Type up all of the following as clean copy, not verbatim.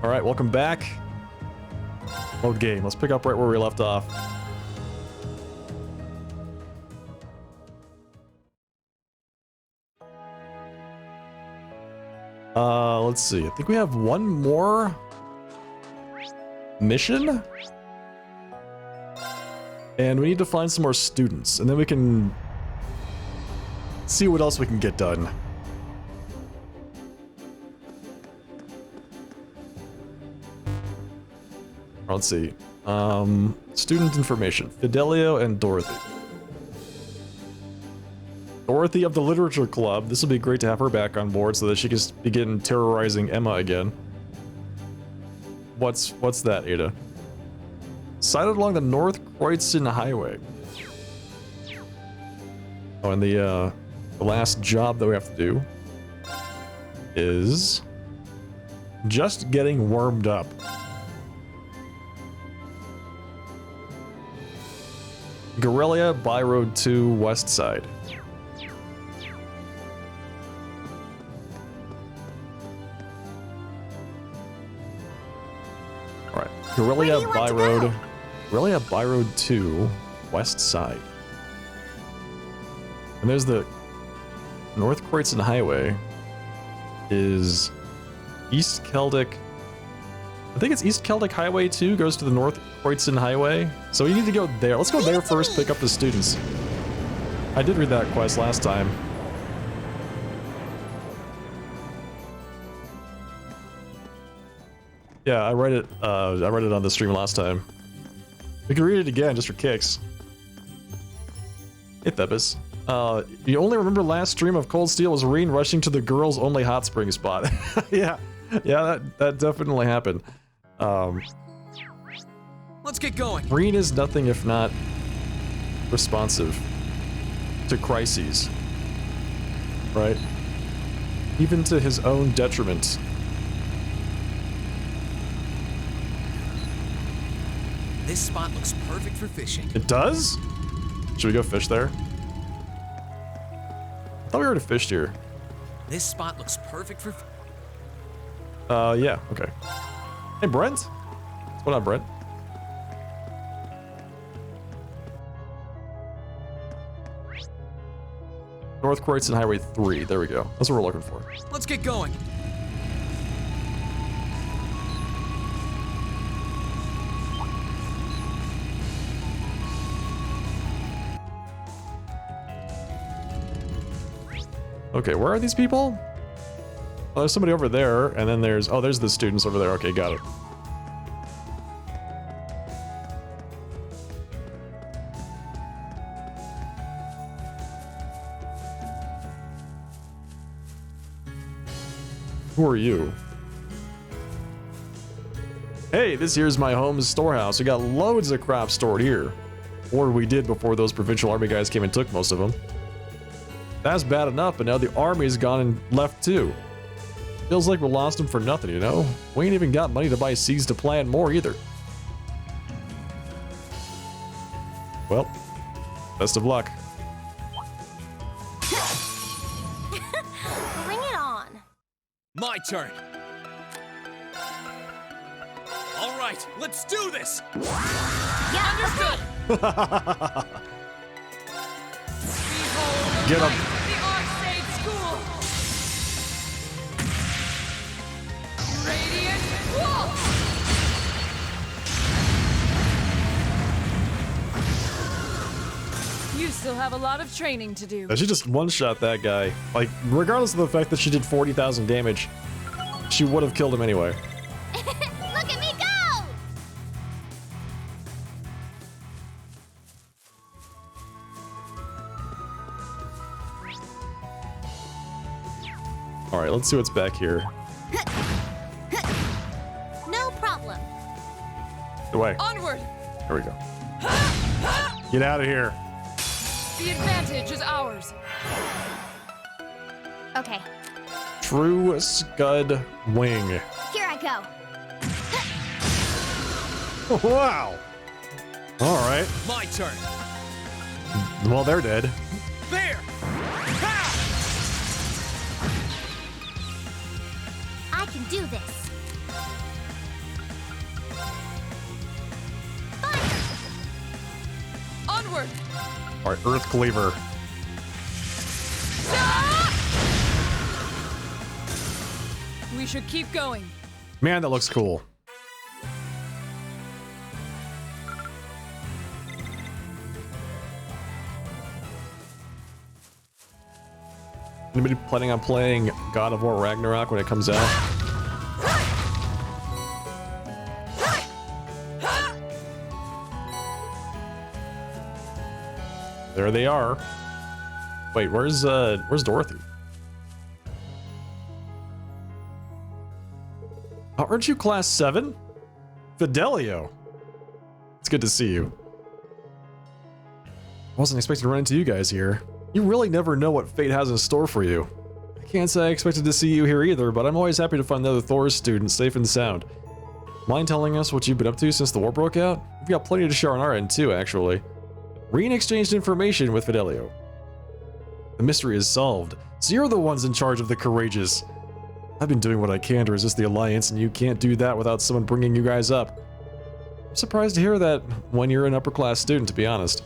Alright, welcome back. Load game. Let's pick up right where we left off. Let's see. I think we have one more mission. And we need to find some more students, and then we can see what else we can get done. Let's see. Student information. Fidelio and Dorothy. Dorothy of the Literature Club. This would be great to have her back on board so that she can begin terrorizing Emma again. What's that, Ada? Sighted along the North Kreutzen Highway. Oh, and the last job that we have to do is just getting warmed up. Guerrilla, By Road 2, West Side. Alright, Guerrilla, By Road. Guerrilla, By Road 2, West Side. And there's the North Kreutzen Highway. Is East Celtic. I think it's East Celtic Highway 2 goes to the North Kreutzen Highway. So we need to go there. Let's go there first, pick up the students. I did read that quest last time. Yeah, I read it on the stream last time. We can read it again just for kicks. Hey Thebus. You only remember last stream of Cold Steel was Reen rushing to the girls only hot spring spot. Yeah, that definitely happened. Let's get going. Reen is nothing if not responsive to crises, right? Even to his own detriment. This spot looks perfect for fishing. It does? Should we go fish there? I thought we already fished here. This spot looks perfect for. Yeah, okay. Hey, Brent. What's going on, Brent? North Kreutzen Highway 3. There we go. That's what we're looking for. Let's get going. Okay, where are these people? Oh, there's somebody over there, and then there's the students over there. Okay, got it. Who are you? Hey, this here's my home storehouse. We got loads of crops stored here. Or we did before those provincial army guys came and took most of them. That's bad enough, but now the army's gone and left too. Feels like we lost them for nothing, you know? We ain't even got money to buy seeds to plant more either. Well, best of luck. Bring it on. My turn. All right, let's do this. Yeah, Understood. Get him. The Arcade School. Radiant Wolf. You still have a lot of training to do. She just one-shot that guy. Like, regardless of the fact that she did 40,000 damage, she would have killed him anyway. Look at me go! All right, let's see what's back here. No problem. Away. Onward. There we go. Get out of here. The advantage is ours. Okay, True Scud Wing. here I go. Wow. All right. My turn. Well, they're dead. There. Ha! I can do this. Onward! All right, Earth Cleaver. We should keep going. Man, that looks cool. Anybody planning on playing God of War Ragnarok when it comes out? There they are. Wait, where's Dorothy? Oh, aren't you class 7? Fidelio. It's good to see you. Wasn't expecting to run into you guys here. You really never know what fate has in store for you. I can't say I expected to see you here either, but I'm always happy to find the other Thor students safe and sound. Mind telling us what you've been up to since the war broke out? We've got plenty to share on our end too, actually. Reen exchanged information with Fidelio. The mystery is solved, so you're the ones in charge of the courageous. I've been doing what I can to resist the Alliance, and you can't do that without someone bringing you guys up. I'm surprised to hear that when you're an upper-class student, to be honest.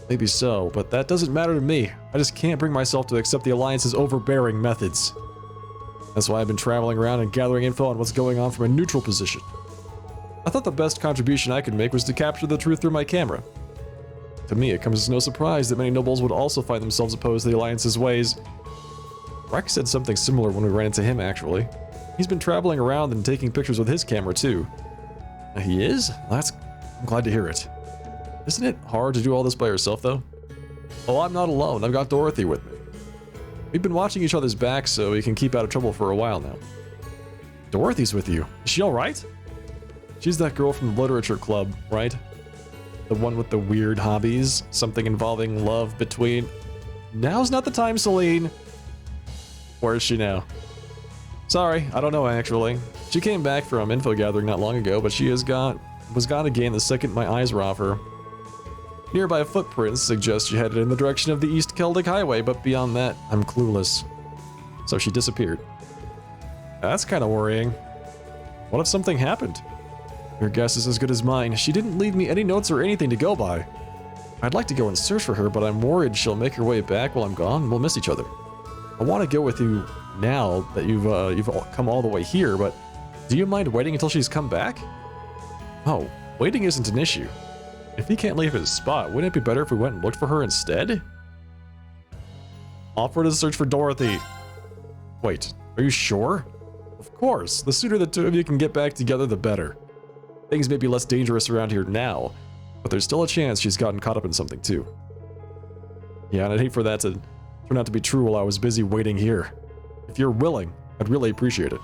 Maybe so, but that doesn't matter to me. I just can't bring myself to accept the Alliance's overbearing methods. That's why I've been traveling around and gathering info on what's going on from a neutral position. I thought the best contribution I could make was to capture the truth through my camera. To me, it comes as no surprise that many nobles would also find themselves opposed to the Alliance's ways. Rex said something similar when we ran into him, actually. He's been traveling around and taking pictures with his camera, too. He is? I'm glad to hear it. Isn't it hard to do all this by yourself, though? Oh, I'm not alone. I've got Dorothy with me. We've been watching each other's backs so we can keep out of trouble for a while now. Dorothy's with you. Is she alright? She's that girl from the literature club, right? The one with the weird hobbies? Something involving love between... Now's not the time, Celine! Where is she now? Sorry, I don't know actually. She came back from info gathering not long ago, but she was gone again the second my eyes were off her. Nearby footprints suggest she headed in the direction of the East Celtic Highway, but beyond that, I'm clueless. So she disappeared. That's kind of worrying. What if something happened? Your guess is as good as mine. She didn't leave me any notes or anything to go by. I'd like to go and search for her, but I'm worried she'll make her way back while I'm gone and we'll miss each other. I want to go with you now that you've come all the way here, but do you mind waiting until she's come back? Oh, waiting isn't an issue. If he can't leave his spot, wouldn't it be better if we went and looked for her instead? Offer to search for Dorothy. Wait, are you sure? Of course, the sooner the two of you can get back together, the better. Things may be less dangerous around here now, but there's still a chance she's gotten caught up in something too. Yeah, and I'd hate for that to turn out to be true while I was busy waiting here. If you're willing, I'd really appreciate it.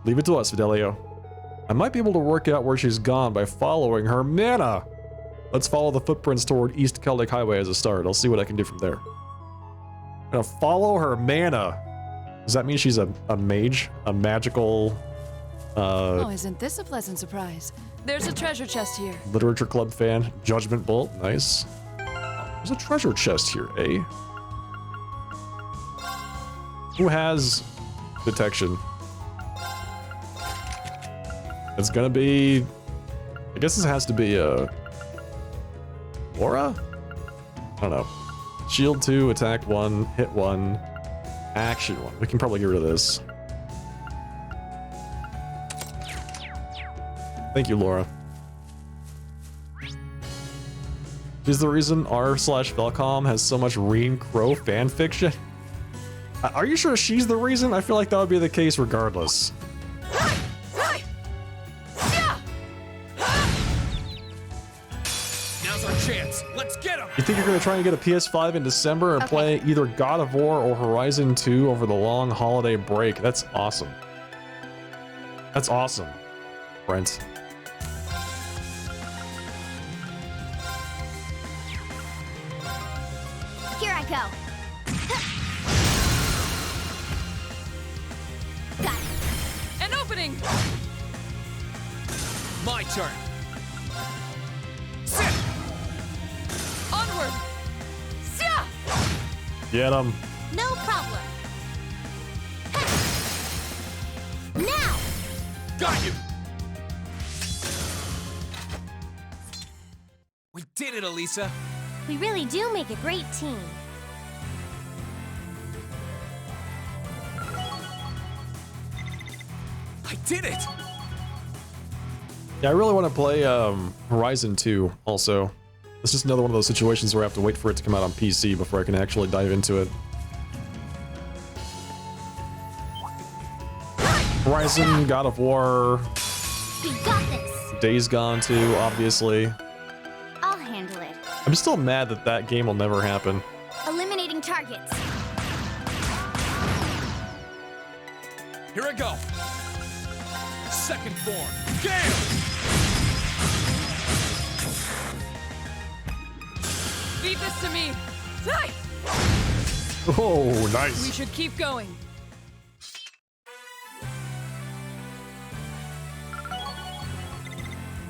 Leave it to us, Fidelio. I might be able to work out where she's gone by following her mana. Let's follow the footprints toward East Celtic Highway as a start. I'll see what I can do from there. I'm gonna follow her mana. Does that mean she's a mage? A magical... Oh, isn't this a pleasant surprise? There's a treasure chest here. Literature club fan. Judgment Bolt. Nice. There's a treasure chest here, eh? Who has detection? It's gonna be... I guess this has to be, Laura? I don't know. Shield 2, attack 1, hit 1, action 1. We can probably get rid of this. Thank you, Laura. She's the reason r/Velcom has so much Reen Crow fanfiction? Are you sure she's the reason? I feel like that would be the case regardless. Now's our chance. Let's get him. You think you're going to try and get a PS5 in December and play either God of War or Horizon 2 over the long holiday break? That's awesome. That's awesome, Brent. Here I go. Got it. An opening! My turn. Sit. Onward! Sia! Get him. No problem. Now! Got you. We did it, Elisa. We really do make a great team. I did it. Yeah, I really want to play Horizon 2 also. It's just another one of those situations where I have to wait for it to come out on PC before I can actually dive into it. Horizon, God of War, We got this. Days Gone 2, obviously. I'll handle it. I'm still mad that that game will never happen. Eliminating targets. Here I go. Second form. Gale! Leave this to me. Hi. Oh, We nice. should keep going.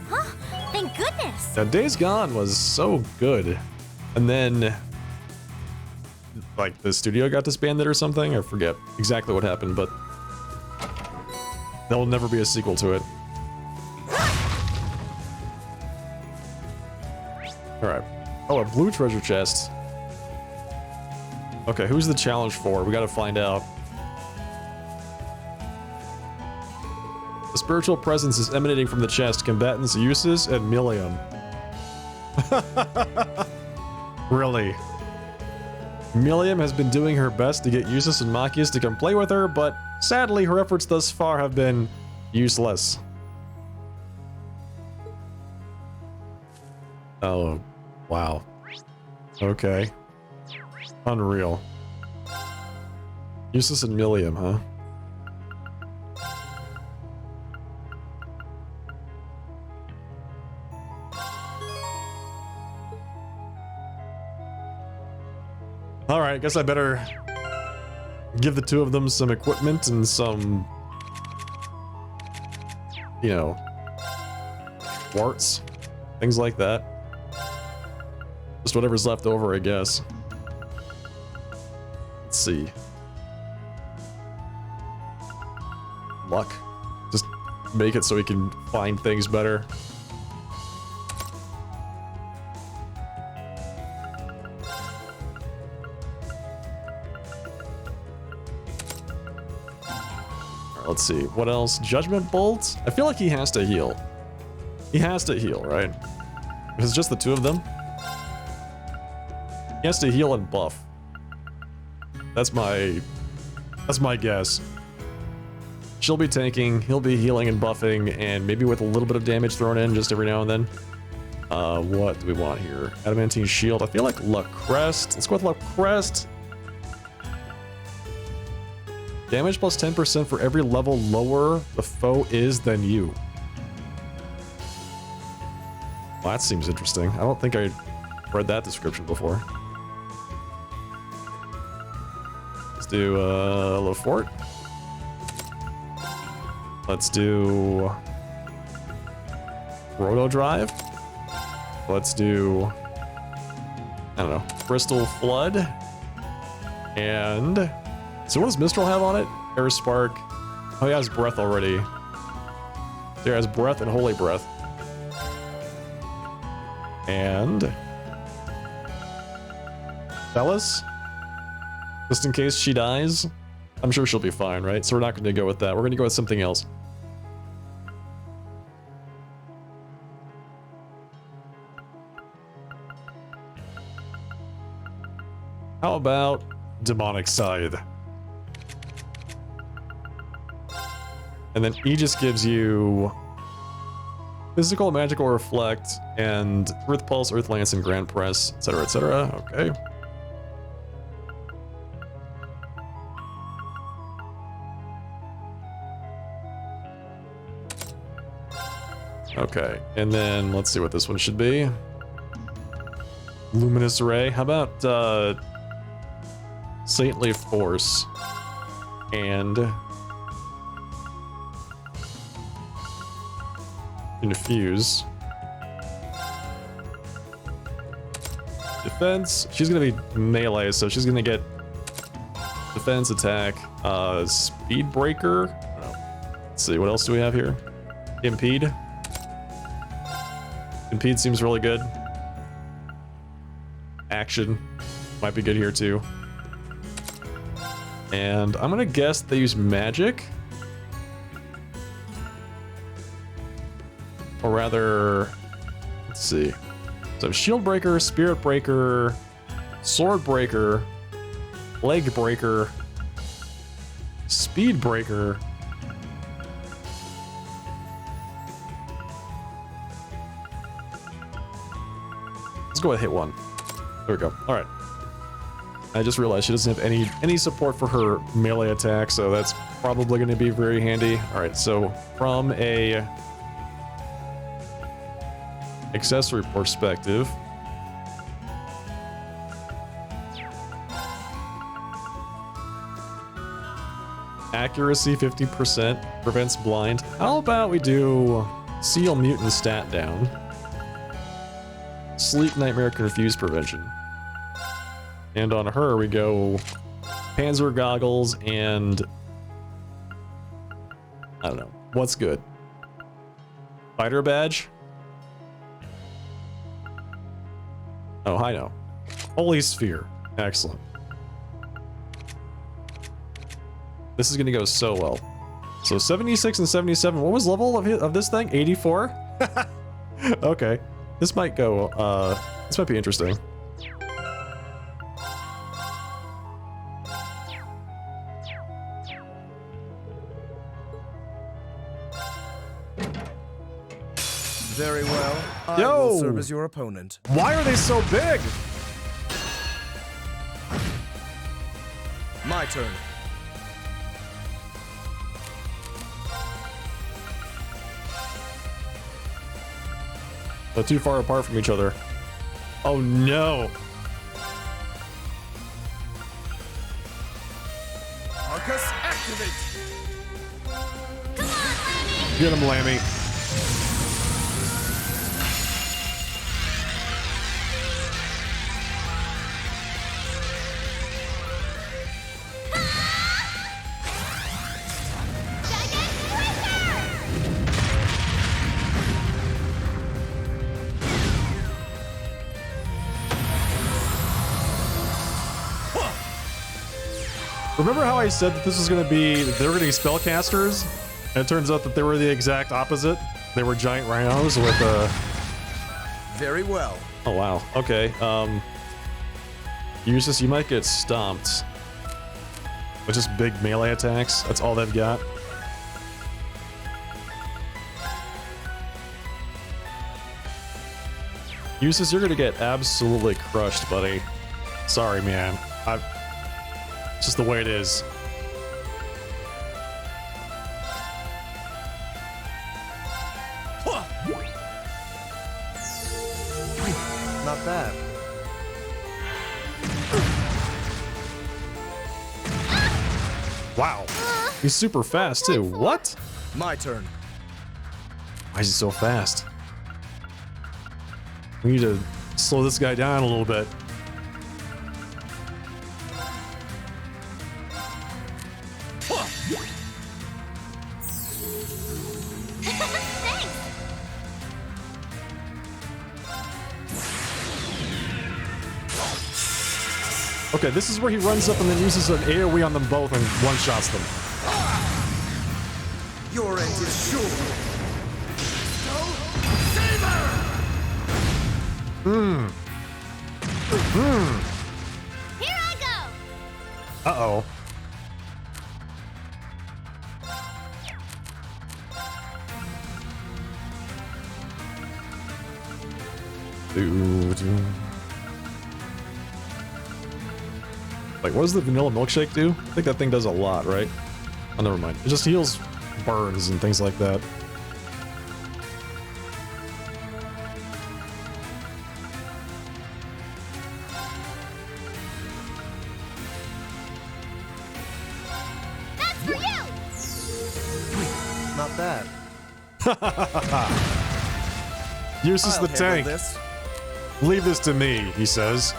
Huh? Thank goodness. Now, Days Gone was so good. And then, like, the studio got disbanded or something? I forget exactly what happened, but there'll never be a sequel to it. Alright. Oh, a blue treasure chest. Okay, who's the challenge for? We gotta find out. The spiritual presence is emanating from the chest. Combatants Eustace and Millium. Really? Millium has been doing her best to get Eustace and Machias to come play with her, but sadly her efforts thus far have been useless. Oh, wow. Okay. Unreal. Eustace and Millium, huh? Alright, I guess I better give the two of them some equipment and some, you know, warts, things like that. Just whatever's left over, I guess. Let's see. Luck. Just make it so we can find things better. Let's see, what else? Judgment Bolt? I feel like he has to heal. He has to heal, right? If it's just the two of them. He has to heal and buff. That's my guess. She'll be tanking, he'll be healing and buffing, and maybe with a little bit of damage thrown in just every now and then. What do we want here? Adamantine Shield. I feel like La Crest. Let's go with La Crest. Damage plus 10% for every level lower the foe is than you. Well, that seems interesting. I don't think I read that description before. Let's do Le Fort. Let's do Roto Drive. Let's do, I don't know, Crystal Flood. And so what does Mistral have on it? Air Spark. Oh, he has Breath already. There has Breath and Holy Breath. And Bellis? Just in case she dies. I'm sure she'll be fine, right? So we're not going to go with that. We're going to go with something else. How about Demonic Scythe? And then he just gives you Physical, Magical Reflect, and Earth Pulse, Earth Lance, and Grand Press, etc., etc. Okay. Okay, and then let's see what this one should be. Luminous Ray. How about Saintly Force and Infuse. Defense. She's gonna be melee, so she's gonna get defense, attack, speed breaker. Let's see, what else do we have here? Impede. Impede seems really good. action might be good here too. And I'm gonna guess they use magic. Or rather, let's see. So shield breaker, spirit breaker, sword breaker, leg breaker, speed breaker. Let's go with hit one. There we go. All right. I just realized she doesn't have any support for her melee attack, so that's probably going to be very handy. All right, so from a accessory perspective, accuracy 50%, prevents blind. How about we do seal mutant stat down, sleep nightmare confuse prevention, and on her we go panzer goggles and I don't know what's good. Fighter badge. Oh, I know. Holy Sphere. Excellent. This is going to go so well. So 76 and 77. What was level of this thing? 84? Okay. This might go, this might be interesting. Very well. I Yo! will serve as your opponent. Why are they so big? My turn. They're too far apart from each other. Oh no. Marcus, activate! Get him, Lammy. Remember how I said that this was going to be, they were going to be spellcasters? And it turns out that they were the exact opposite. They were giant rhinos with Very well. Oh wow, okay. Useless, you might get stomped. With just big melee attacks, that's all they've got. Useless, you're going to get absolutely crushed, buddy. Sorry, man. It's just the way it is. Not bad. Wow. He's super fast, too. What? My turn. Why is he so fast? We need to slow this guy down a little bit. Okay, this is where he runs up and then uses an AoE on them both and one-shots them. Your end is sure. Here I go. Uh-oh. Like, what does the vanilla milkshake do? I think that thing does a lot, right? Oh, never mind. It just heals burns and things like that. That's for you. Not bad. Uses I'll the handle tank. this. Leave this to me, he says.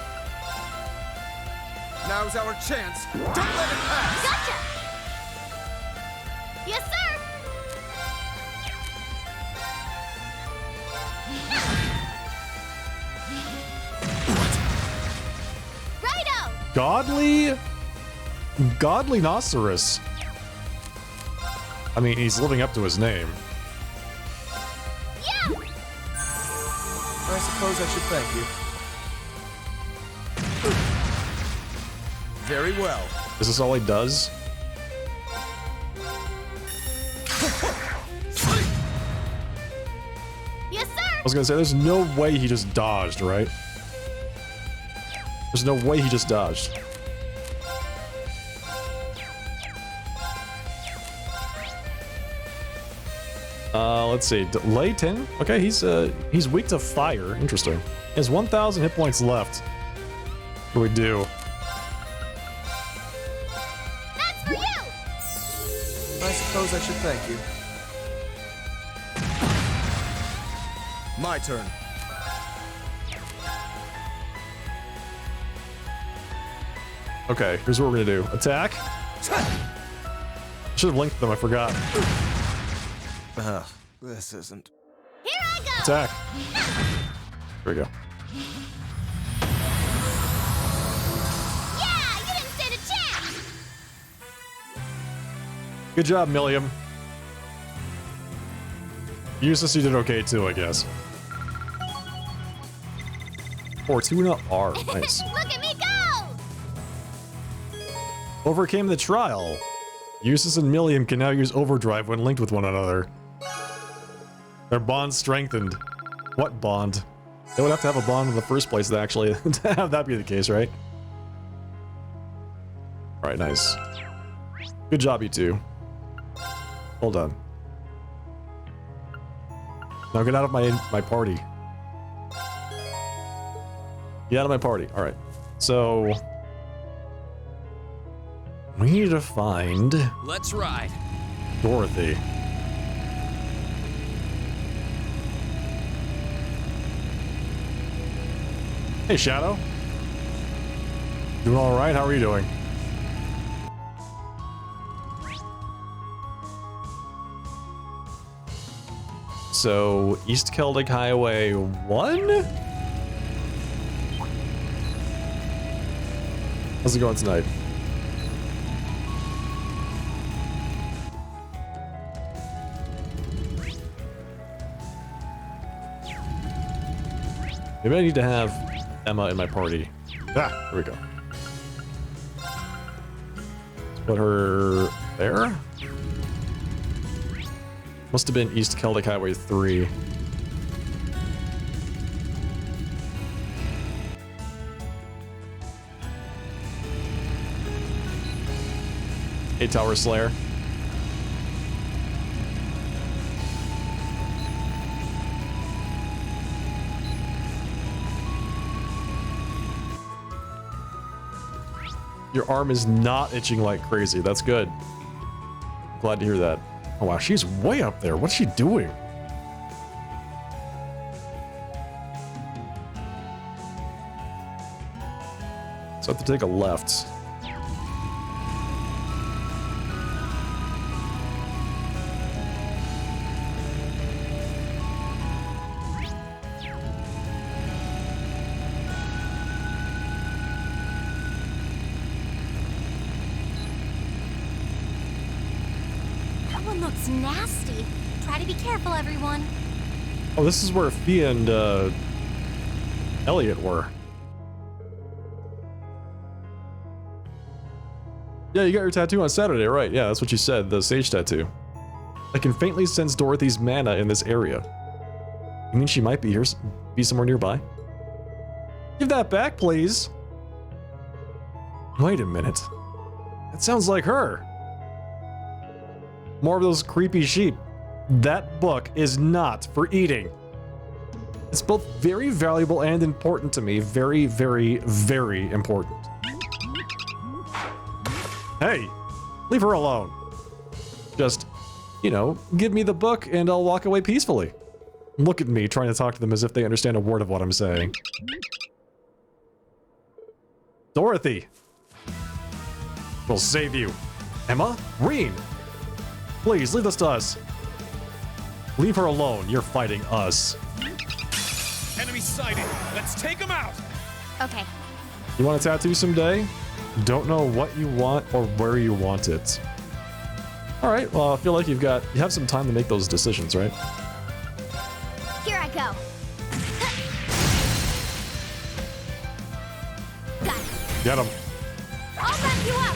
Now's our chance. Don't let it pass. Gotcha. Yes, sir. godly Nocerus. I mean, he's living up to his name. Yeah! I suppose I should thank you. Very well. Is this all he does? Yes, sir! I was gonna say, there's no way he just dodged, right? There's no way he just dodged. Let's see. Delay 10? Okay, he's weak to fire. Interesting. He has 1,000 hit points left. What do we do? That's for you! I suppose I should thank you. My turn. Okay, here's what we're gonna do. Attack. Should have linked them, I forgot. This isn't. Here I go! Attack. Here we go. Yeah, you didn't stand a chance! Good job, Milliam. Useless, you did okay too, I guess. 4-2 and R. Nice. Look at me go! Overcame the trial. Eustace and Milliam can now use overdrive when linked with one another. Their bond strengthened. What bond? They would have to have a bond in the first place to actually to have that be the case, right? Alright, nice. Good job, you two. Well done. Now get out of my party. Get out of my party. Alright. So we need to find Let's ride. Dorothy. Hey, Shadow. Doing all right? How are you doing? So, East Celtic Highway 1? How's it going tonight? Maybe I need to have Emma in my party. Ah, here we go. Let's put her there. Must have been East Celtic Highway 3. Hey, Tower Slayer. Your arm is not itching like crazy. That's good. Glad to hear that. Oh wow, she's way up there. What's she doing? So I have to take a left. Looks nasty. Try to be careful, everyone. Oh, this is where Fia and Elliot were. Yeah, you got your tattoo on Saturday, right? Yeah, that's what you said, the sage tattoo. I can faintly sense Dorothy's mana in this area. You mean she might be here, be somewhere nearby? Give that back, please. Wait a minute. That sounds like her. More of those creepy sheep. That book is not for eating. It's both very valuable and important to me. Very, very, very important. Hey, leave her alone. Just, you know, give me the book and I'll walk away peacefully. Look at me trying to talk to them as if they understand a word of what I'm saying. Dorothy. We'll save you. Emma? Reen. Please, leave this to us. Leave her alone. You're fighting us. Enemy sighted. Let's take him out. Okay. You want a tattoo someday? Don't know what you want or where you want it. All right, well, I feel like you have some time to make those decisions, right? Here I go. Got it. Get them. I'll back you up.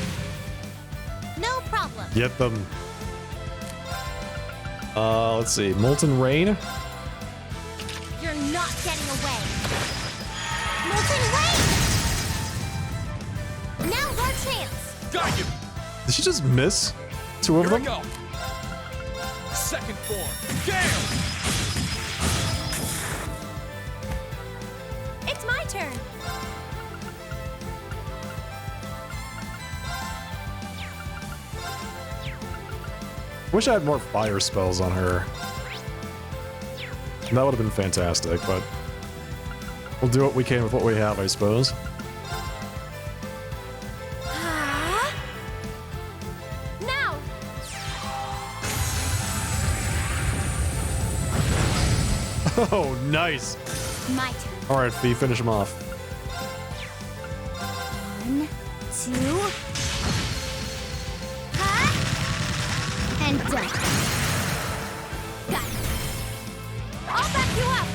No problem. Get them. Let's see. Molten Rain. You're not getting away. Molten Rain! Now's our chance. Got you. Did she just miss 2 of Here I them? go. Second form. Gale. It's my turn. Wish I had more fire spells on her. That would have been fantastic, but we'll do what we can with what we have, I suppose. Now. Oh, nice. My turn. All right, Fee, finish him off. 1, 2. And done. Got it. I'll back you up.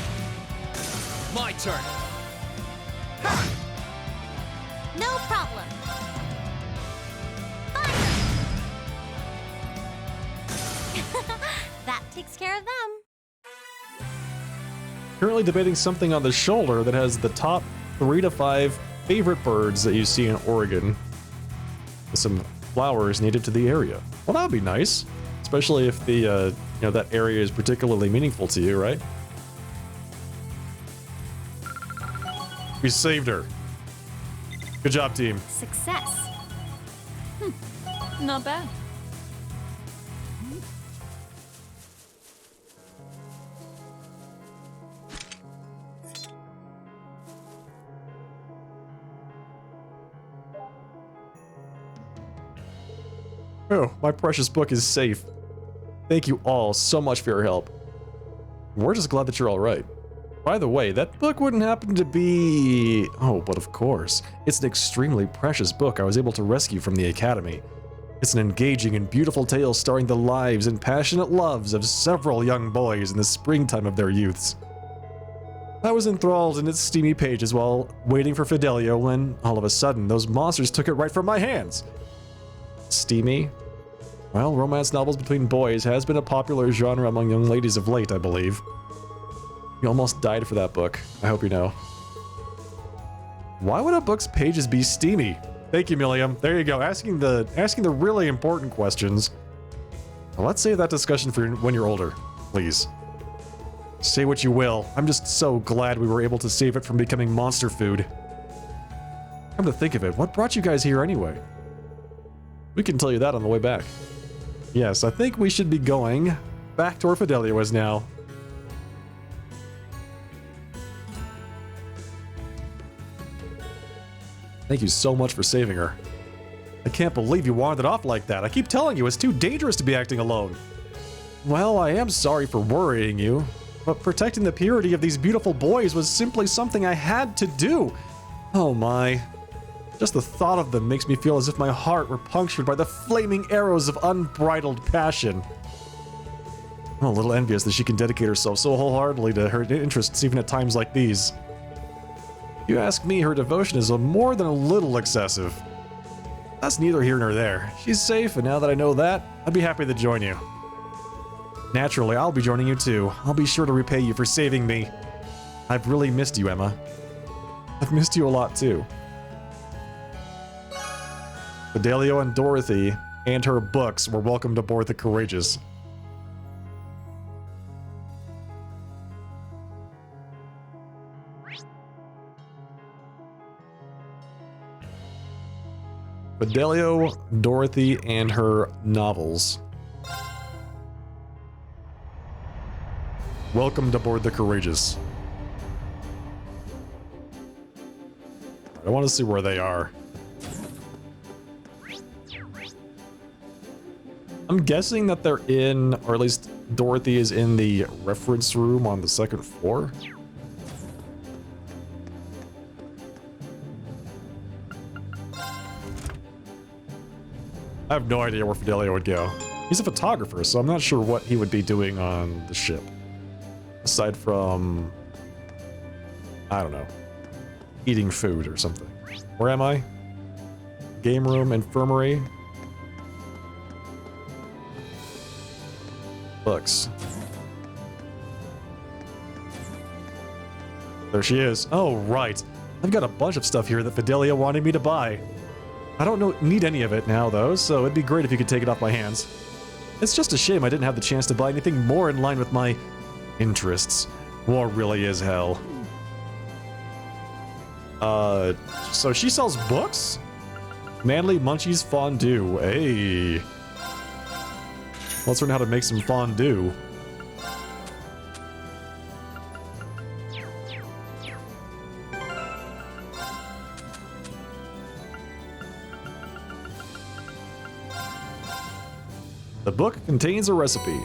My turn. No problem. Fire. That takes care of them. Currently debating something on the shoulder that has the top 3 to 5 favorite birds that you see in Oregon. With some flowers native to the area. Well, that would be nice. Especially if the, that area is particularly meaningful to you, right? We saved her. Good job, team. Success. Not bad. Oh, my precious book is safe. Thank you all so much for your help. We're just glad that you're all right. By the way, that book wouldn't happen to be... Oh, but of course. It's an extremely precious book I was able to rescue from the Academy. It's an engaging and beautiful tale starring the lives and passionate loves of several young boys in the springtime of their youths. I was enthralled in its steamy pages while waiting for Fidelio when, all of a sudden, those monsters took it right from my hands. Steamy? Well, romance novels between boys has been a popular genre among young ladies of late, I believe. You almost died for that book, I hope you know. Why would a book's pages be steamy? Thank you, Milliam. There you go, asking the really important questions. Well, let's save that discussion for when you're older, please. Say what you will, I'm just so glad we were able to save it from becoming monster food. Come to think of it, what brought you guys here anyway? We can tell you that on the way back. Yes, I think we should be going back to where Fidelio is now. Thank you so much for saving her. I can't believe you wandered off like that. I keep telling you, it's too dangerous to be acting alone. Well, I am sorry for worrying you, but protecting the purity of these beautiful boys was simply something I had to do. Oh my. Just the thought of them makes me feel as if my heart were punctured by the flaming arrows of unbridled passion. I'm a little envious that she can dedicate herself so wholeheartedly to her interests even at times like these. If you ask me, her devotion is more than a little excessive. That's neither here nor there. She's safe, and now that I know that, I'd be happy to join you. Naturally, I'll be joining you too. I'll be sure to repay you for saving me. I've really missed you, Emma. I've missed you a lot too. Fidelio and Dorothy and her books were welcomed aboard the Courageous. Fidelio, Dorothy, and her novels. Welcomed aboard the Courageous. I want to see where they are. I'm guessing that they're in, or at least Dorothy is in the reference room on the 2nd floor. I have no idea where Fidelio would go. He's a photographer, so I'm not sure what he would be doing on the ship. Aside from, I don't know, eating food or something. Where am I? Game room, infirmary. Books. There she is. Oh, right. I've got a bunch of stuff here that Fidelia wanted me to buy. I don't need any of it now, though, so it'd be great if you could take it off my hands. It's just a shame I didn't have the chance to buy anything more in line with my interests. War really is hell. So she sells books? Manly Munchies Fondue. Hey. Let's learn how to make some fondue. The book contains a recipe.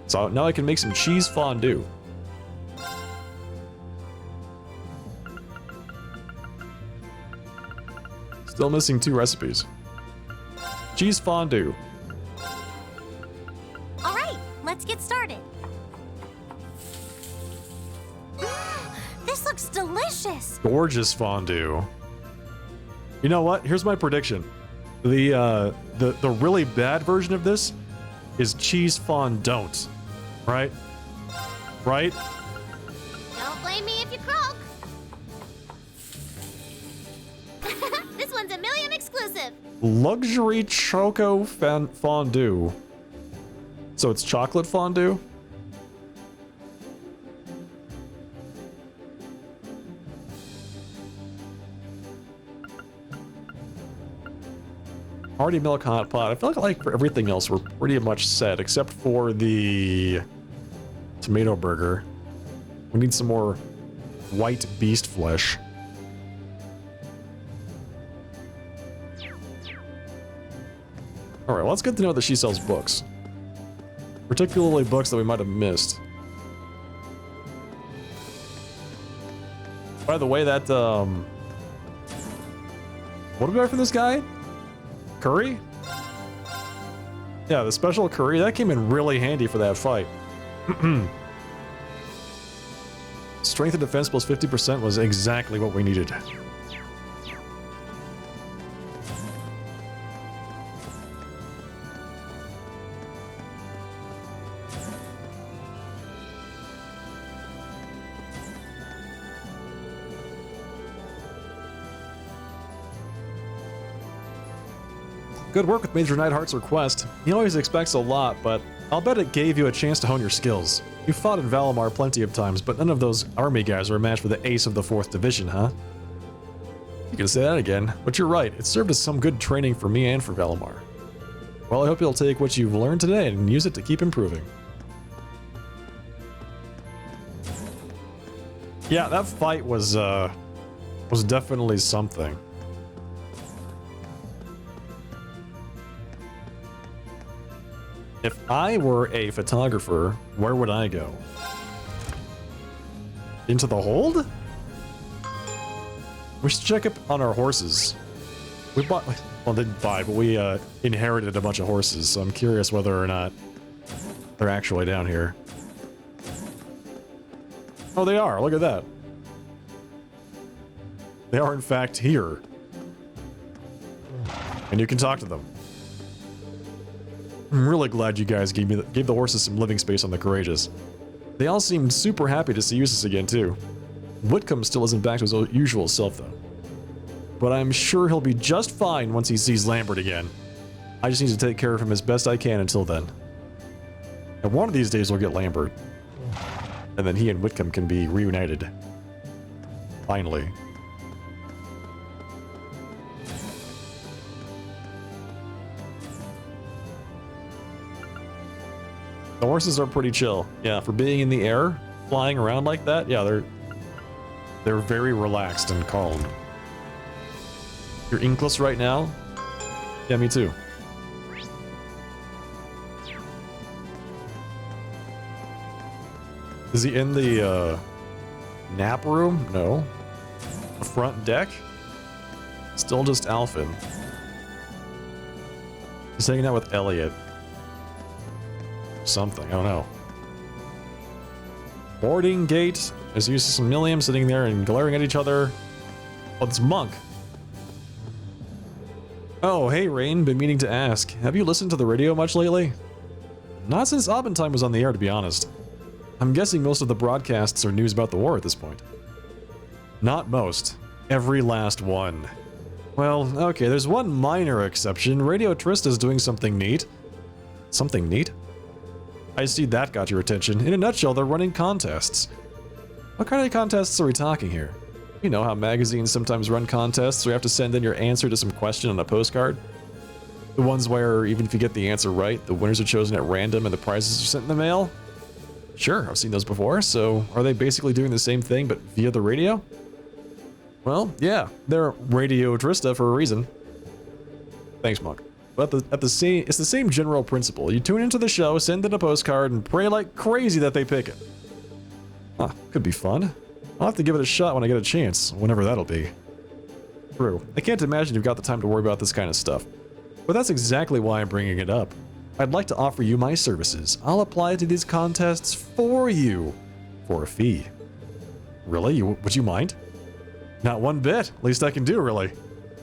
So now I can make some cheese fondue. Still missing 2 recipes. Cheese fondue. All right, let's get started. This looks delicious. Gorgeous fondue. You know what? Here's my prediction. The really bad version of this is cheese fondant. Right? Right? Don't blame me if you croak. This one's a million exclusive. Luxury choco fondue. So it's chocolate fondue? Hearty milk hot pot. I feel like for everything else we're pretty much set, except for the tomato burger. We need some more white beast flesh. Alright, well, it's good to know that she sells books. Particularly books that we might have missed. By the way, that, what did we buy from this guy? Curry? Yeah, the special curry, that came in really handy for that fight. Strength and defense plus 50% was exactly what we needed. Good work with Major Neidhart's request. He always expects a lot, but I'll bet it gave you a chance to hone your skills. You fought in Valimar plenty of times, but none of those army guys were a match for the ace of the 4th Division, huh? You can say that again, but you're right. It served as some good training for me and for Valimar. Well, I hope you'll take what you've learned today and use it to keep improving. Yeah, that fight was definitely something. If I were a photographer, where would I go? Into the hold? We should check up on our horses. We bought, well, didn't buy, but we inherited a bunch of horses, so I'm curious whether or not they're actually down here. Oh, they are. Look at that. They are, in fact, here. And you can talk to them. I'm really glad you guys gave the horses some living space on the Courageous. They all seemed super happy to see Eustace again, too. Whitcomb still isn't back to his usual self, though. But I'm sure he'll be just fine once he sees Lambert again. I just need to take care of him as best I can until then. And one of these days we'll get Lambert. And then he and Whitcomb can be reunited. Finally. The horses are pretty chill. Yeah, for being in the air, flying around like that, yeah, they're very relaxed and calm. You're inkless right now? Yeah, me too. Is he in the nap room? No. The front deck? Still just Alphen. He's hanging out with Elliot. Something, I don't know. Boarding gate. There's Eustace and Milliam sitting there and glaring at each other. Oh, it's Monk. Oh, hey Rain, been meaning to ask. Have you listened to the radio much lately? Not since Abendtime was on the air, to be honest. I'm guessing most of the broadcasts are news about the war at this point. Not most. Every last one. Well, okay, there's one minor exception. Radio Trista's doing something neat. Something neat? I see that got your attention. In a nutshell, they're running contests. What kind of contests are we talking here? You know how magazines sometimes run contests where you have to send in your answer to some question on a postcard? The ones where, even if you get the answer right, the winners are chosen at random and the prizes are sent in the mail? Sure, I've seen those before, so are they basically doing the same thing but via the radio? Well, yeah, they're Radio Trista for a reason. Thanks, Monk. But it's the same general principle. You tune into the show, send in a postcard, and pray like crazy that they pick it. Huh, could be fun. I'll have to give it a shot when I get a chance, whenever that'll be. True. I can't imagine you've got the time to worry about this kind of stuff. But that's exactly why I'm bringing it up. I'd like to offer you my services. I'll apply to these contests for you. For a fee. Really? Would you mind? Not one bit. Least I can do, really.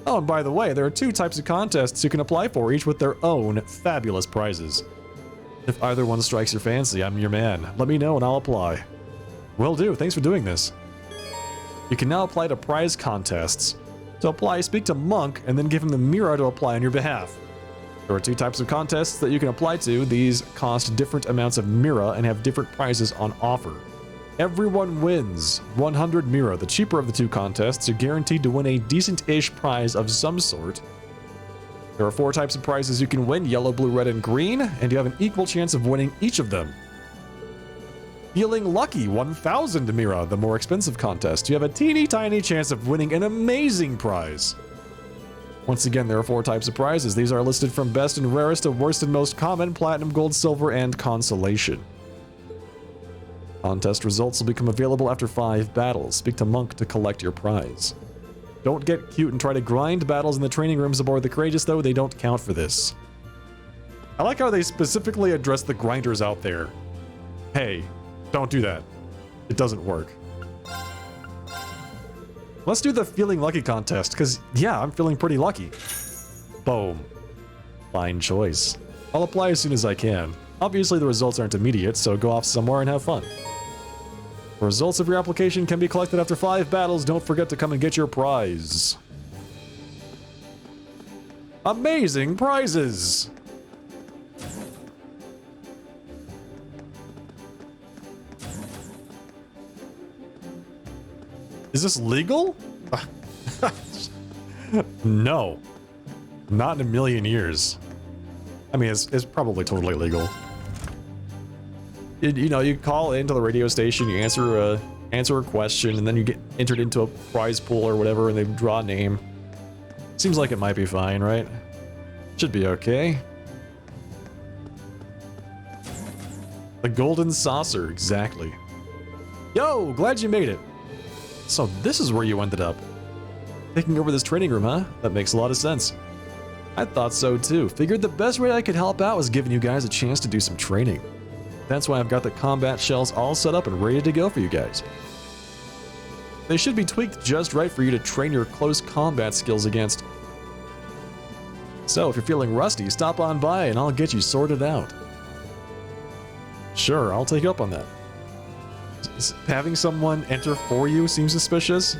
Oh, and by the way, there are 2 types of contests you can apply for, each with their own fabulous prizes. If either one strikes your fancy, I'm your man. Let me know and I'll apply. Will do. Thanks for doing this. You can now apply to prize contests. To apply, speak to Monk and then give him the mirror to apply on your behalf. There are 2 types of contests that you can apply to. These cost different amounts of Mira and have different prizes on offer. Everyone wins 100 Mira. The cheaper of the 2 contests, you're guaranteed to win a decent-ish prize of some sort. There are 4 types of prizes you can win: yellow, blue, red, and green, and you have an equal chance of winning each of them. Feeling lucky, 1,000 Mira, the more expensive contest. You have a teeny tiny chance of winning an amazing prize. Once again, there are 4 types of prizes. These are listed from best and rarest to worst and most common: platinum, gold, silver, and consolation. Contest results will become available after 5 battles. Speak to Monk to collect your prize. Don't get cute and try to grind battles in the training rooms aboard the Courageous, though. They don't count for this. I like how they specifically address the grinders out there. Hey, don't do that. It doesn't work. Let's do the feeling lucky contest, because, yeah, I'm feeling pretty lucky. Boom. Fine choice. I'll apply as soon as I can. Obviously, the results aren't immediate, so go off somewhere and have fun. The results of your application can be collected after 5 battles. Don't forget to come and get your prize. Amazing prizes! Is this legal? No. Not in a million years. I mean, it's probably totally legal. You know, you call into the radio station, you answer a question, and then you get entered into a prize pool or whatever, and they draw a name. Seems like it might be fine, right? Should be okay. The golden saucer, exactly. Yo, glad you made it. So this is where you ended up. Taking over this training room, huh? That makes a lot of sense. I thought so too. Figured the best way I could help out was giving you guys a chance to do some training. That's why I've got the combat shells all set up and ready to go for you guys. They should be tweaked just right for you to train your close combat skills against. So if you're feeling rusty, stop on by and I'll get you sorted out. Sure, I'll take you up on that. Having someone enter for you seems suspicious.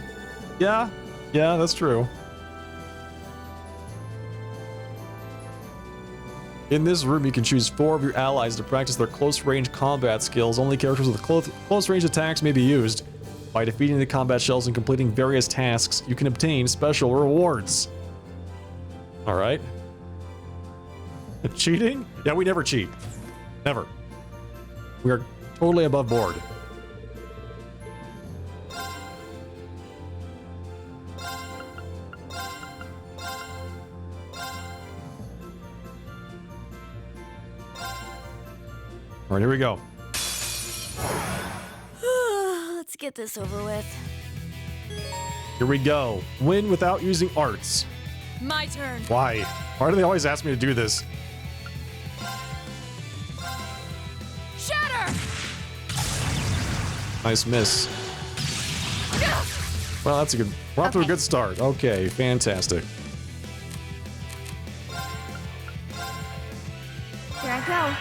Yeah, that's true. In this room, you can choose 4 of your allies to practice their close-range combat skills. Only characters with close-range attacks may be used. By defeating the combat shells and completing various tasks, you can obtain special rewards. Alright. Cheating? Yeah, we never cheat. Never. We are totally above board. All right, here we go. Let's get this over with. Here we go. Win without using arts. My turn. Why? Why do they always ask me to do this? Shatter! Nice miss. Well, that's a good. We're off to a good start. Okay, fantastic. Here I go.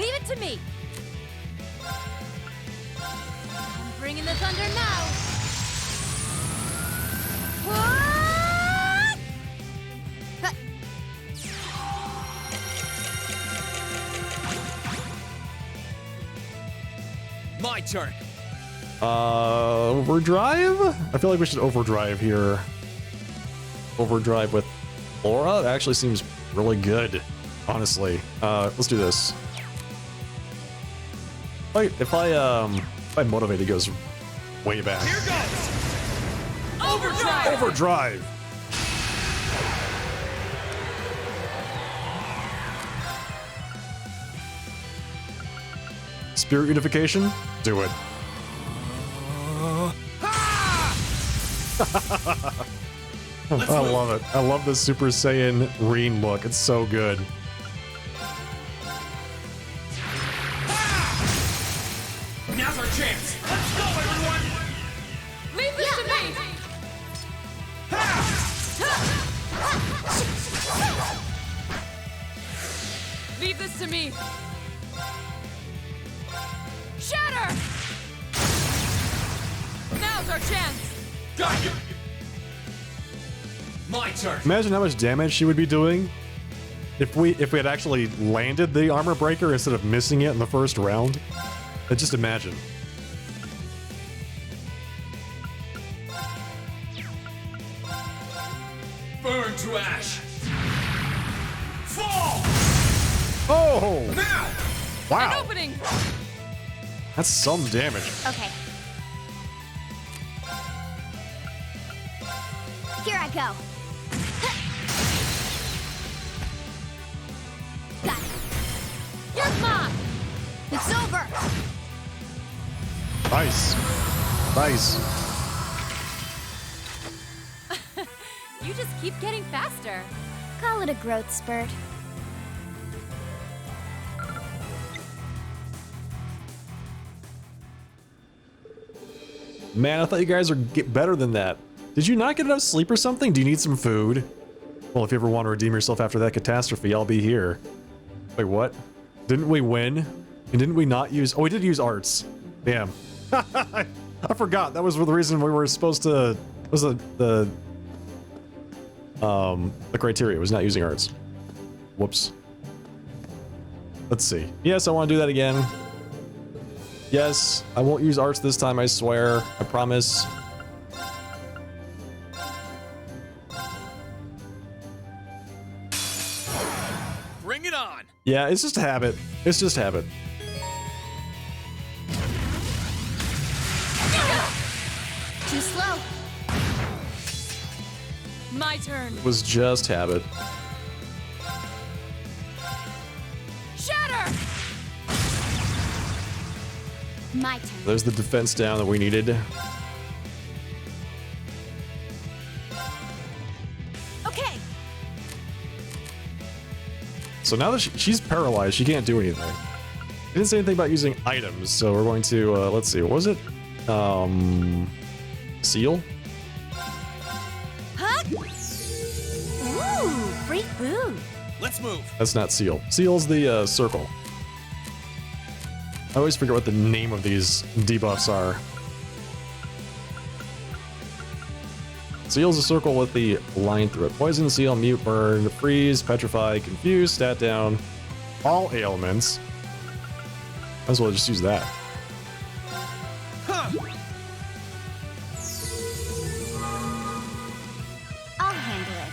Leave it to me. I'm bringing the thunder now. What? My turn. Overdrive? I feel like we should overdrive here. Overdrive with Laura? It actually seems really good, honestly. Let's do this. If I motivate, it goes way back. Here goes. Overdrive. Overdrive! Spirit unification? Do it. I love it. I love the Super Saiyan Reen look. It's so good. Now's our chance. Let's go, everyone. Leave this to me. Leave this to me. Shatter! Now's our chance. Got you. My turn. Imagine how much damage she would be doing if we had actually landed the armor breaker instead of missing it in the first round. Just imagine. Burn to ash. Fall. Oh! Now. An Wow! opening. That's some damage. Okay. Here I go. Got it. You're mine. It's over. Nice. Nice. You just keep getting faster. Call it a growth spurt. Man, I thought you guys would get better than that. Did you not get enough sleep or something? Do you need some food? Well, if you ever want to redeem yourself after that catastrophe, I'll be here. Wait, what? Didn't we win? And didn't we not use... Oh, we did use arts. Damn. I forgot. That was the reason we were supposed to... Was the criteria was not using arts. Whoops. Let's see. Yes, I want to do that again. Yes, I won't use arts this time, I swear. I promise. Bring it on. Yeah, it's just a habit. It's just habit. Too slow. My turn. It was just habit. Shatter! My turn. There's the defense down that we needed. Okay. So now that she's paralyzed, she can't do anything. It didn't say anything about using items, so we're going to, let's see, what was it? Seal? Huh? Ooh, free food. Let's move. That's not seal. Seal's the, circle. I always forget what the name of these debuffs are. Seal's a circle with the line through it. Poison, seal, mute, burn, freeze, petrify, confuse, stat down, all ailments. Might as well just use that. I'll handle it.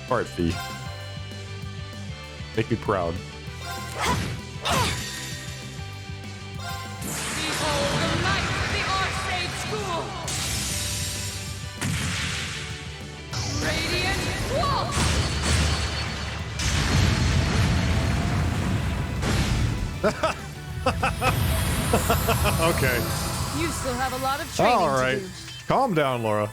Art fee. Make me proud. Behold the light of the Arcade School! Radiant Waltz! Okay. You still have a lot of training All right. to do. Calm down, Laura.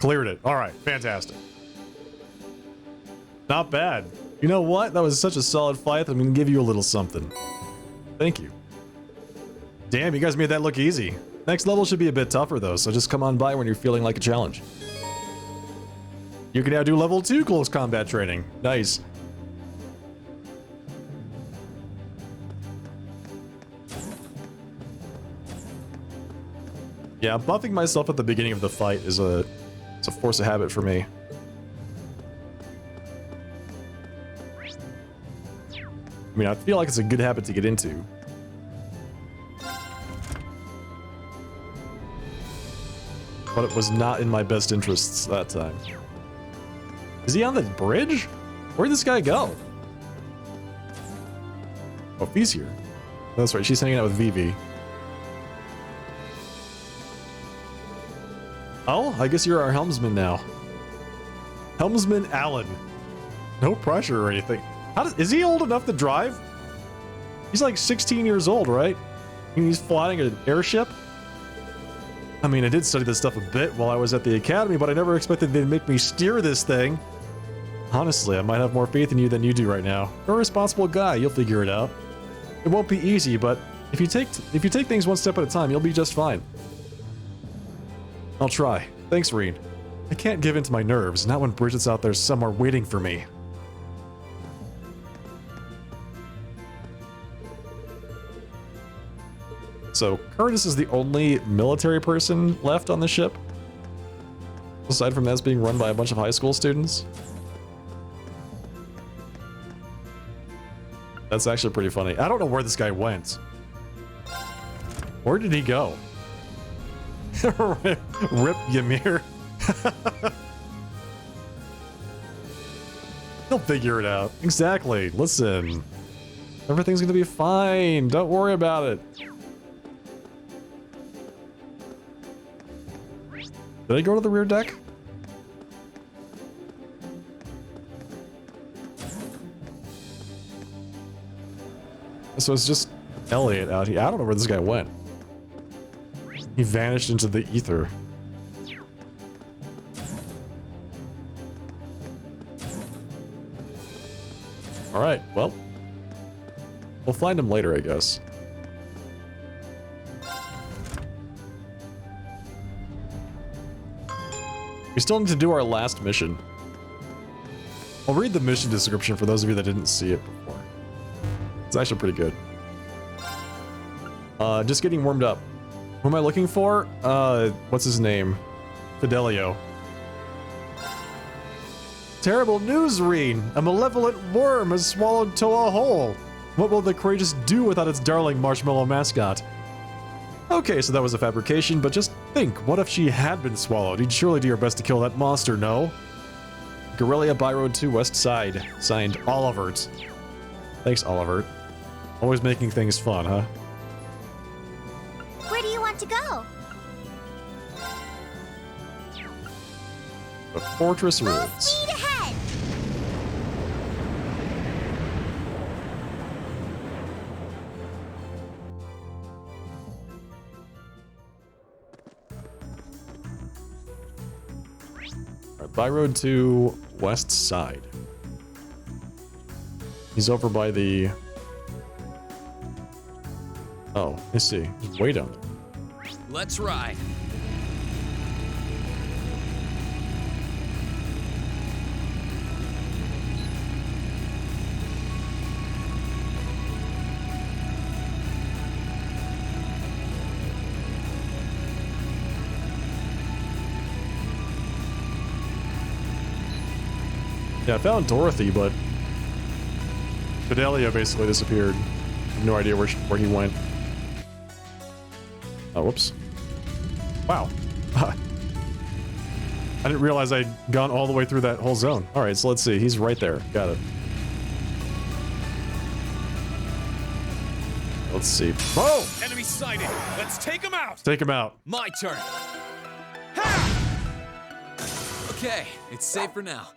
Cleared it. All right, fantastic. Not bad. You know what? That was such a solid fight. I'm gonna give you a little something. Thank you. Damn, you guys made that look easy. Next level should be a bit tougher though, so just come on by when you're feeling like a challenge. You can now do level 2 close combat training. Nice. Yeah, buffing myself at the beginning of the fight is it's a force of habit for me. I mean, I feel like it's a good habit to get into. But it was not in my best interests that time. Is he on the bridge? Where'd this guy go? Oh, Fee's here. That's right, she's hanging out with Vivi. Oh, I guess you're our helmsman now. Helmsman Alan. No pressure or anything. Is he old enough to drive? He's like 16 years old, right? And he's flying an airship? I mean, I did study this stuff a bit while I was at the academy, but I never expected they'd make me steer this thing. Honestly, I might have more faith in you than you do right now. You're a responsible guy, you'll figure it out. It won't be easy, but if you take things one step at a time, you'll be just fine. I'll try. Thanks, Reen. I can't give in to my nerves, not when Bridget's out there somewhere waiting for me. So, Curtis is the only military person left on the ship? Aside from that's being run by a bunch of high school students? That's actually pretty funny. I don't know where this guy went. Where did he go? Rip Ymir. He'll figure it out. Exactly. Listen. Everything's gonna be fine. Don't worry about it. Did I go to the rear deck? So it's just Elliot out here. I don't know where this guy went. He vanished into the ether. Alright, well. We'll find him later, I guess. We still need to do our last mission. I'll read the mission description for those of you that didn't see it before. It's actually pretty good. Just getting warmed up. Who am I looking for? What's his name? Fidelio. Terrible news, Reen! A malevolent worm has swallowed Toa whole. What will the courageous do without its darling marshmallow mascot? Okay, so that was a fabrication, but just think, what if she had been swallowed? You'd surely do your best to kill that monster, no? Guerrilla by Road 2 West Side. Signed, Olivert. Thanks, Olivert. Always making things fun, huh? Where do you want to go? The Fortress Full Ruins. speed ahead! Alright, by Road 2 West Side. He's over by the... Oh, I see. He's way down there. Let's ride. Yeah, I found Dorothy, but Fidelio basically disappeared. I have no idea where he went. Oh, whoops. Wow. I didn't realize I'd gone all the way through that whole zone. Alright, so let's see. He's right there. Got it. Let's see. Oh! Enemy sighted. Let's take him out. Take him out. My turn. Okay, it's safe for now.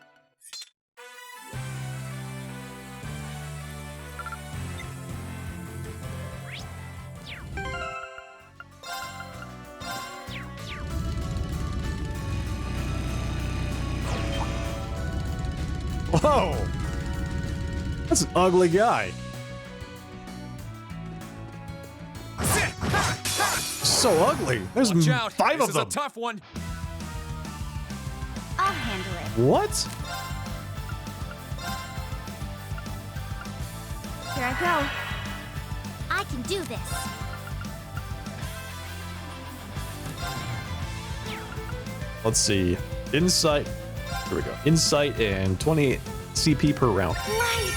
Whoa! That's an ugly guy. So ugly. There's Watch out. 5 This of is them. a tough one. I'll handle it. What? Here I go. I can do this. Let's see. Insight. Here we go. Insight and 20 CP per round. Right.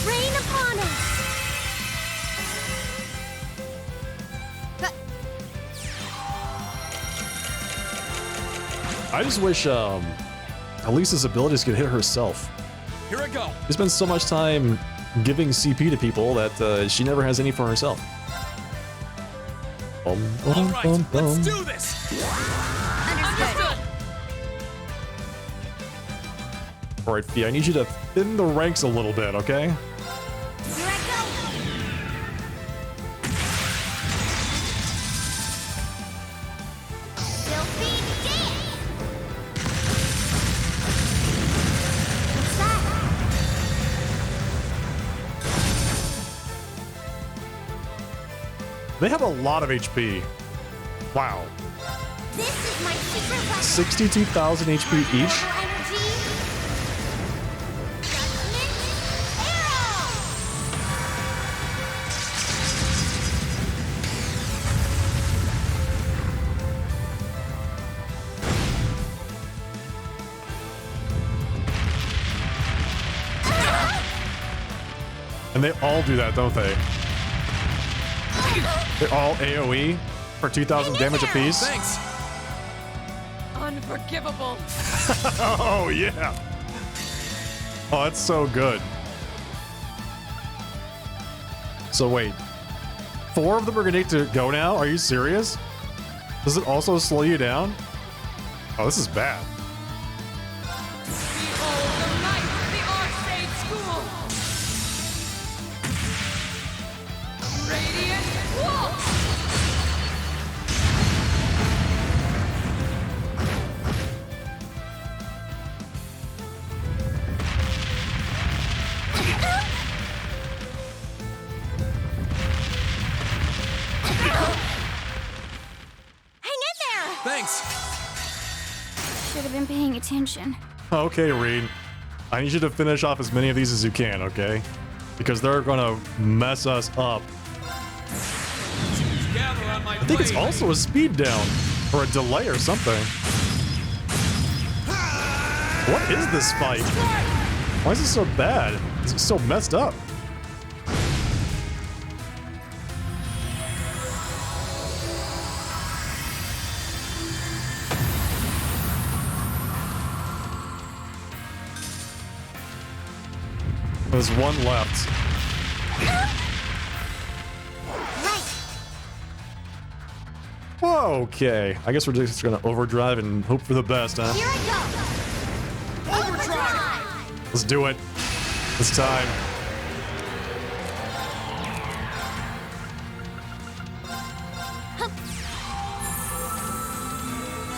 Rain upon us. I just wish Elisa's abilities could hit herself. Here I go. She spends so much time giving CP to people that she never has any for herself. All right, let's do this. Understood. All right, Fee, I need you to thin the ranks a little bit, okay? Here I go. Filthy dance. What's that? They have a lot of HP. Wow. This is my secret weapon. 62,000 HP each? Energy. Judgment arrow. And they all do that, don't they? They're all AoE for 2,000 damage apiece. Thanks. Unforgivable. Oh, yeah. Oh, that's so good. So wait, 4 of them are gonna need to go now? Are you serious? Does it also slow you down? Oh, this is bad. Behold the might of the Archsage School. Radiant Wolf. Hang in there. Thanks. Should have been paying attention. Okay, Reed. I need you to finish off as many of these as you can, okay? Because they're gonna mess us up. Gather on my I think it's blade. also a speed down or a delay or something. What is this fight? Why is it so bad? It's so messed up. There's one left. Okay, I guess we're just gonna overdrive and hope for the best, huh? Here I go. Overdrive. Let's do it. It's time.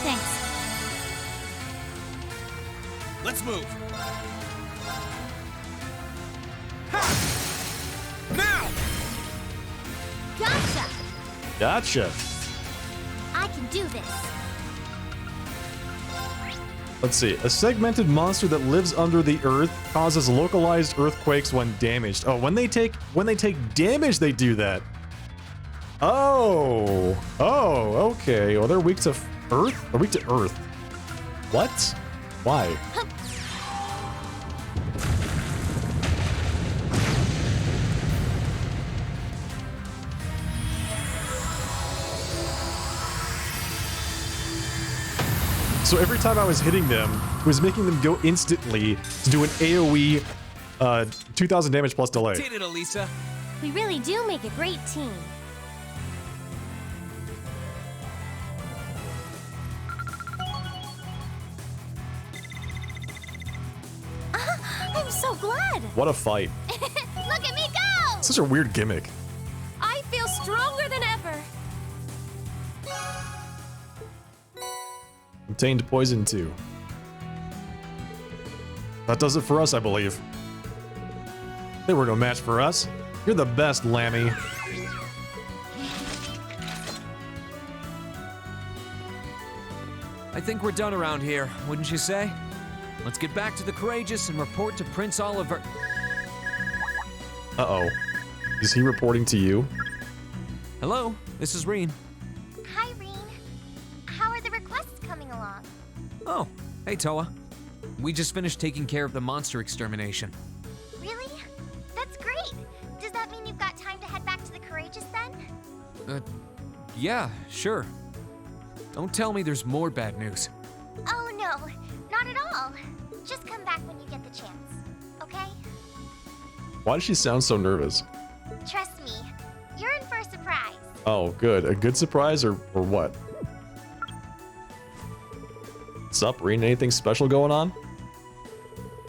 Thanks. Let's move. Now! Gotcha. Gotcha. I can do this. Let's see. A segmented monster that lives under the earth causes localized earthquakes when damaged. Oh, when they take damage, they do that. Oh. Oh, okay. Well, they're weak to earth? They're weak to earth. What? Why? So every time I was hitting them, it was making them go instantly to do an AoE 2,000 damage plus delay. Did it, Elisa. We really do make a great team. I'm so glad. What a fight. Look at me go. Such a weird gimmick. I feel stronger than ever. Contained poison too. That does it for us, I believe. They were no match for us. You're the best, Lammy. I think we're done around here, wouldn't you say? Let's get back to the Courageous and report to Prince Oliver. Uh-oh. Is he reporting to you? Hello, this is Reen. Hi, Reen. How are the requests coming along? Oh, hey Toa. We just finished taking care of the monster extermination. Really? That's great. Does that mean you've got time to head back to the Courageous then? Yeah, sure. Don't tell me there's more bad news. Oh, no. Not at all. Just come back when you get the chance. Okay? Why does she sound so nervous? Trust me. You're in for a surprise. Oh, good. A good surprise or what? What's up, Reen? Anything special going on?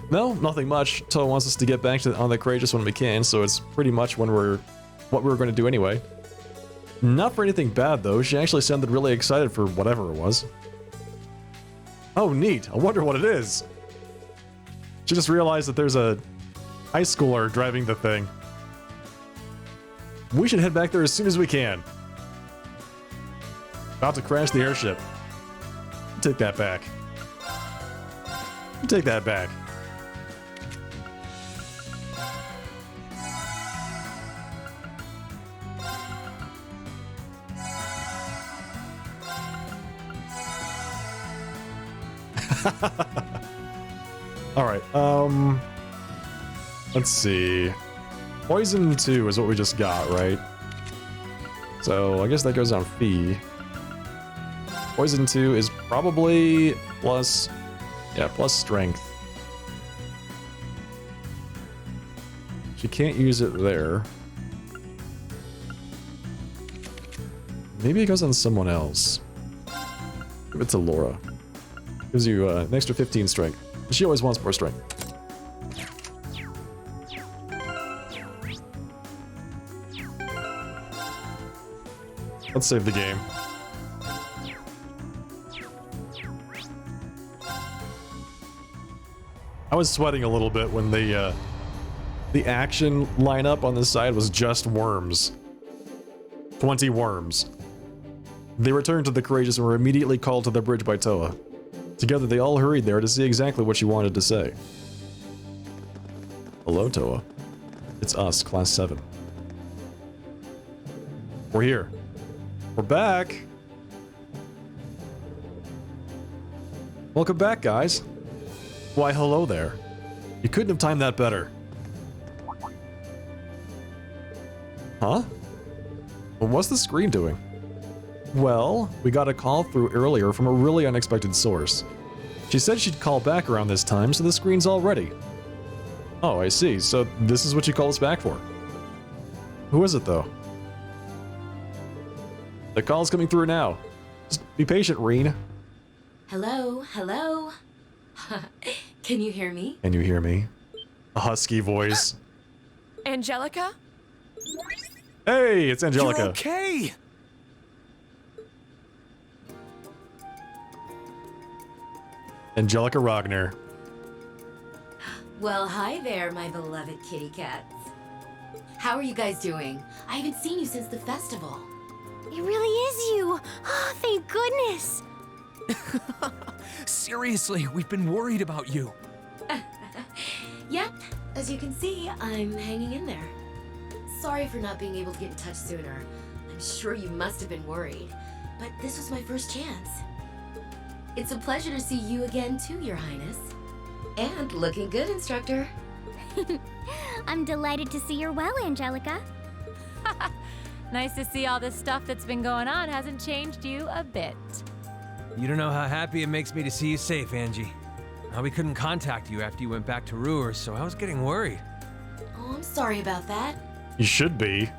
No, nothing much. Toa wants us to get back on the Courageous when we can, so it's pretty much what we were going to do anyway. Not for anything bad, though. She actually sounded really excited for whatever it was. Oh, neat. I wonder what it is. She just realized that there's a high schooler driving the thing. We should head back there as soon as we can. About to crash the airship. Take that back. Take that back. Alright, let's see. Poison 2 is what we just got, right? So, I guess that goes on Fee. Poison 2 is probably plus... yeah, plus strength. She can't use it there. Maybe it goes on someone else. Give it to Laura. Gives you an extra 15 strength. She always wants more strength. Let's save the game. I was sweating a little bit when the action lineup on the side was just worms. 20 worms. They returned to the Courageous and were immediately called to the bridge by Toa. Together, they all hurried there to see exactly what she wanted to say. Hello, Toa. It's us, Class 7. We're here. We're back! Welcome back, guys. Why, hello there. You couldn't have timed that better. Huh? Well, what's the screen doing? Well, we got a call through earlier from a really unexpected source. She said she'd call back around this time, so the screen's all ready. Oh, I see. So this is what you called us back for. Who is it, though? The call's coming through now. Just be patient, Reen. Hello, hello. Can you hear me? Can you hear me? A husky voice. Angelica? Hey, it's Angelica. You're okay! Angelica Ragnar. Well, hi there, my beloved kitty cats. How are you guys doing? I haven't seen you since the festival. It really is you. Oh, thank goodness. Seriously, we've been worried about you. Yep, as you can see, I'm hanging in there. Sorry for not being able to get in touch sooner. I'm sure you must have been worried, but this was my first chance. It's a pleasure to see you again too, Your Highness. And looking good, Instructor. I'm delighted to see you're well, Angelica. Nice to see all this stuff that's been going on hasn't changed you a bit. You don't know how happy it makes me to see you safe, Angie. We couldn't contact you after you went back to Ruhr, so I was getting worried. Oh, I'm sorry about that. You should be.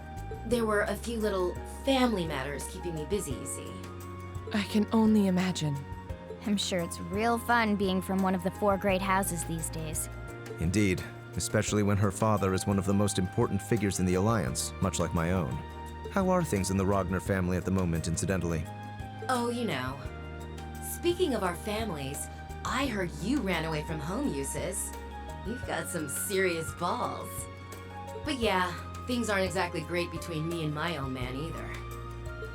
There were a few little family matters keeping me busy, you see. I can only imagine. I'm sure it's real fun being from one of the 4 great houses these days. Indeed, especially when her father is one of the most important figures in the Alliance, much like my own. How are things in the Ragnar family at the moment, incidentally? Oh, you know. Speaking of our families, I heard you ran away from home, Uses. You've got some serious balls. But yeah, things aren't exactly great between me and my own man either.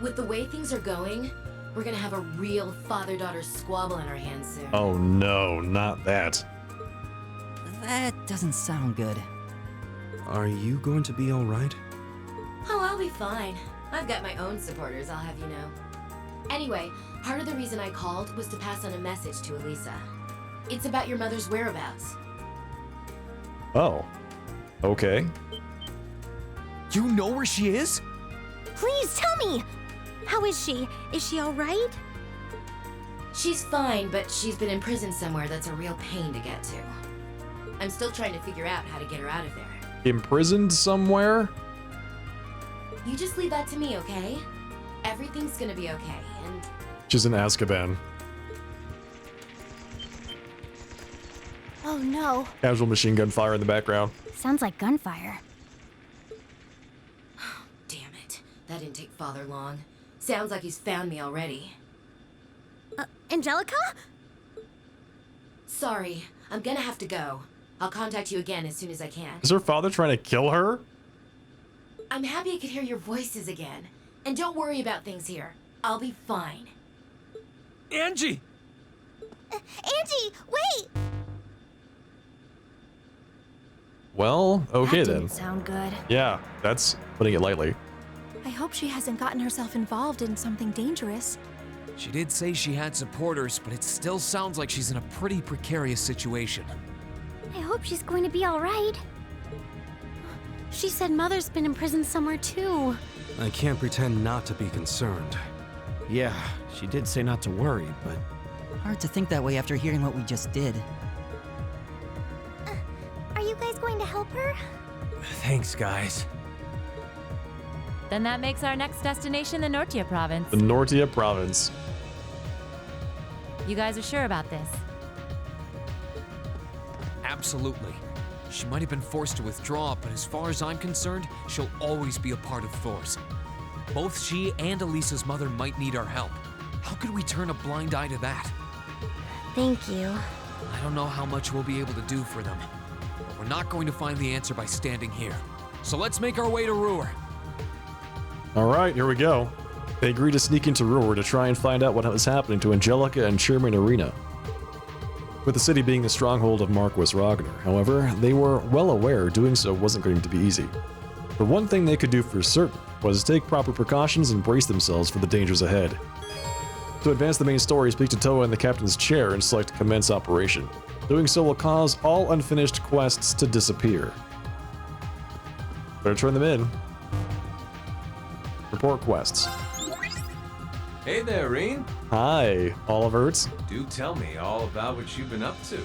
With the way things are going, we're gonna have a real father-daughter squabble in our hands soon. Oh no, not that. That doesn't sound good. Are you going to be all right? Oh, I'll be fine. I've got my own supporters, I'll have you know. Anyway, part of the reason I called was to pass on a message to Elisa. It's about your mother's whereabouts. Oh. Okay. You know where she is? Please tell me! How is she? Is she alright? She's fine, but she's been in prison somewhere that's a real pain to get to. I'm still trying to figure out how to get her out of there. Imprisoned somewhere? You just leave that to me, okay? Everything's gonna be okay, and... She's in Azkaban. Oh no. Casual machine gun fire in the background. Sounds like gunfire. Damn it. That didn't take Father long. Sounds like he's found me already. Angelica? Sorry, I'm gonna have to go. I'll contact you again as soon as I can. Is her father trying to kill her? I'm happy I could hear your voices again. And don't worry about things here. I'll be fine. Angie! Angie, wait! Well, okay That then. didn't sound good. Yeah, that's putting it lightly. I hope she hasn't gotten herself involved in something dangerous. She did say she had supporters, but it still sounds like she's in a pretty precarious situation. I hope she's going to be alright. She said Mother's been in prison somewhere too. I can't pretend not to be concerned. Yeah, she did say not to worry, but... Hard to think that way after hearing what we just did. Are you guys going to help her? Thanks, guys. Then that makes our next destination the Nortia province. The Nortia province. You guys are sure about this? Absolutely. She might have been forced to withdraw, but as far as I'm concerned, she'll always be a part of Thor's. Both she and Elisa's mother might need our help. How could we turn a blind eye to that? Thank you. I don't know how much we'll be able to do for them, but we're not going to find the answer by standing here. So let's make our way to Ruhr. Alright, here we go. They agree to sneak into Ruhr to try and find out what was happening to Angelica and Chairman Arena. With the city being the stronghold of Marquis Ragnar, however, they were well aware doing so wasn't going to be easy. The one thing they could do for certain was take proper precautions and brace themselves for the dangers ahead. To advance the main story, speak to Toa in the captain's chair and select Commence Operation. Doing so will cause all unfinished quests to disappear. Better turn them in. Report quests. Hey there, Reen. Hi, Oliverts. Do tell me all about what you've been up to.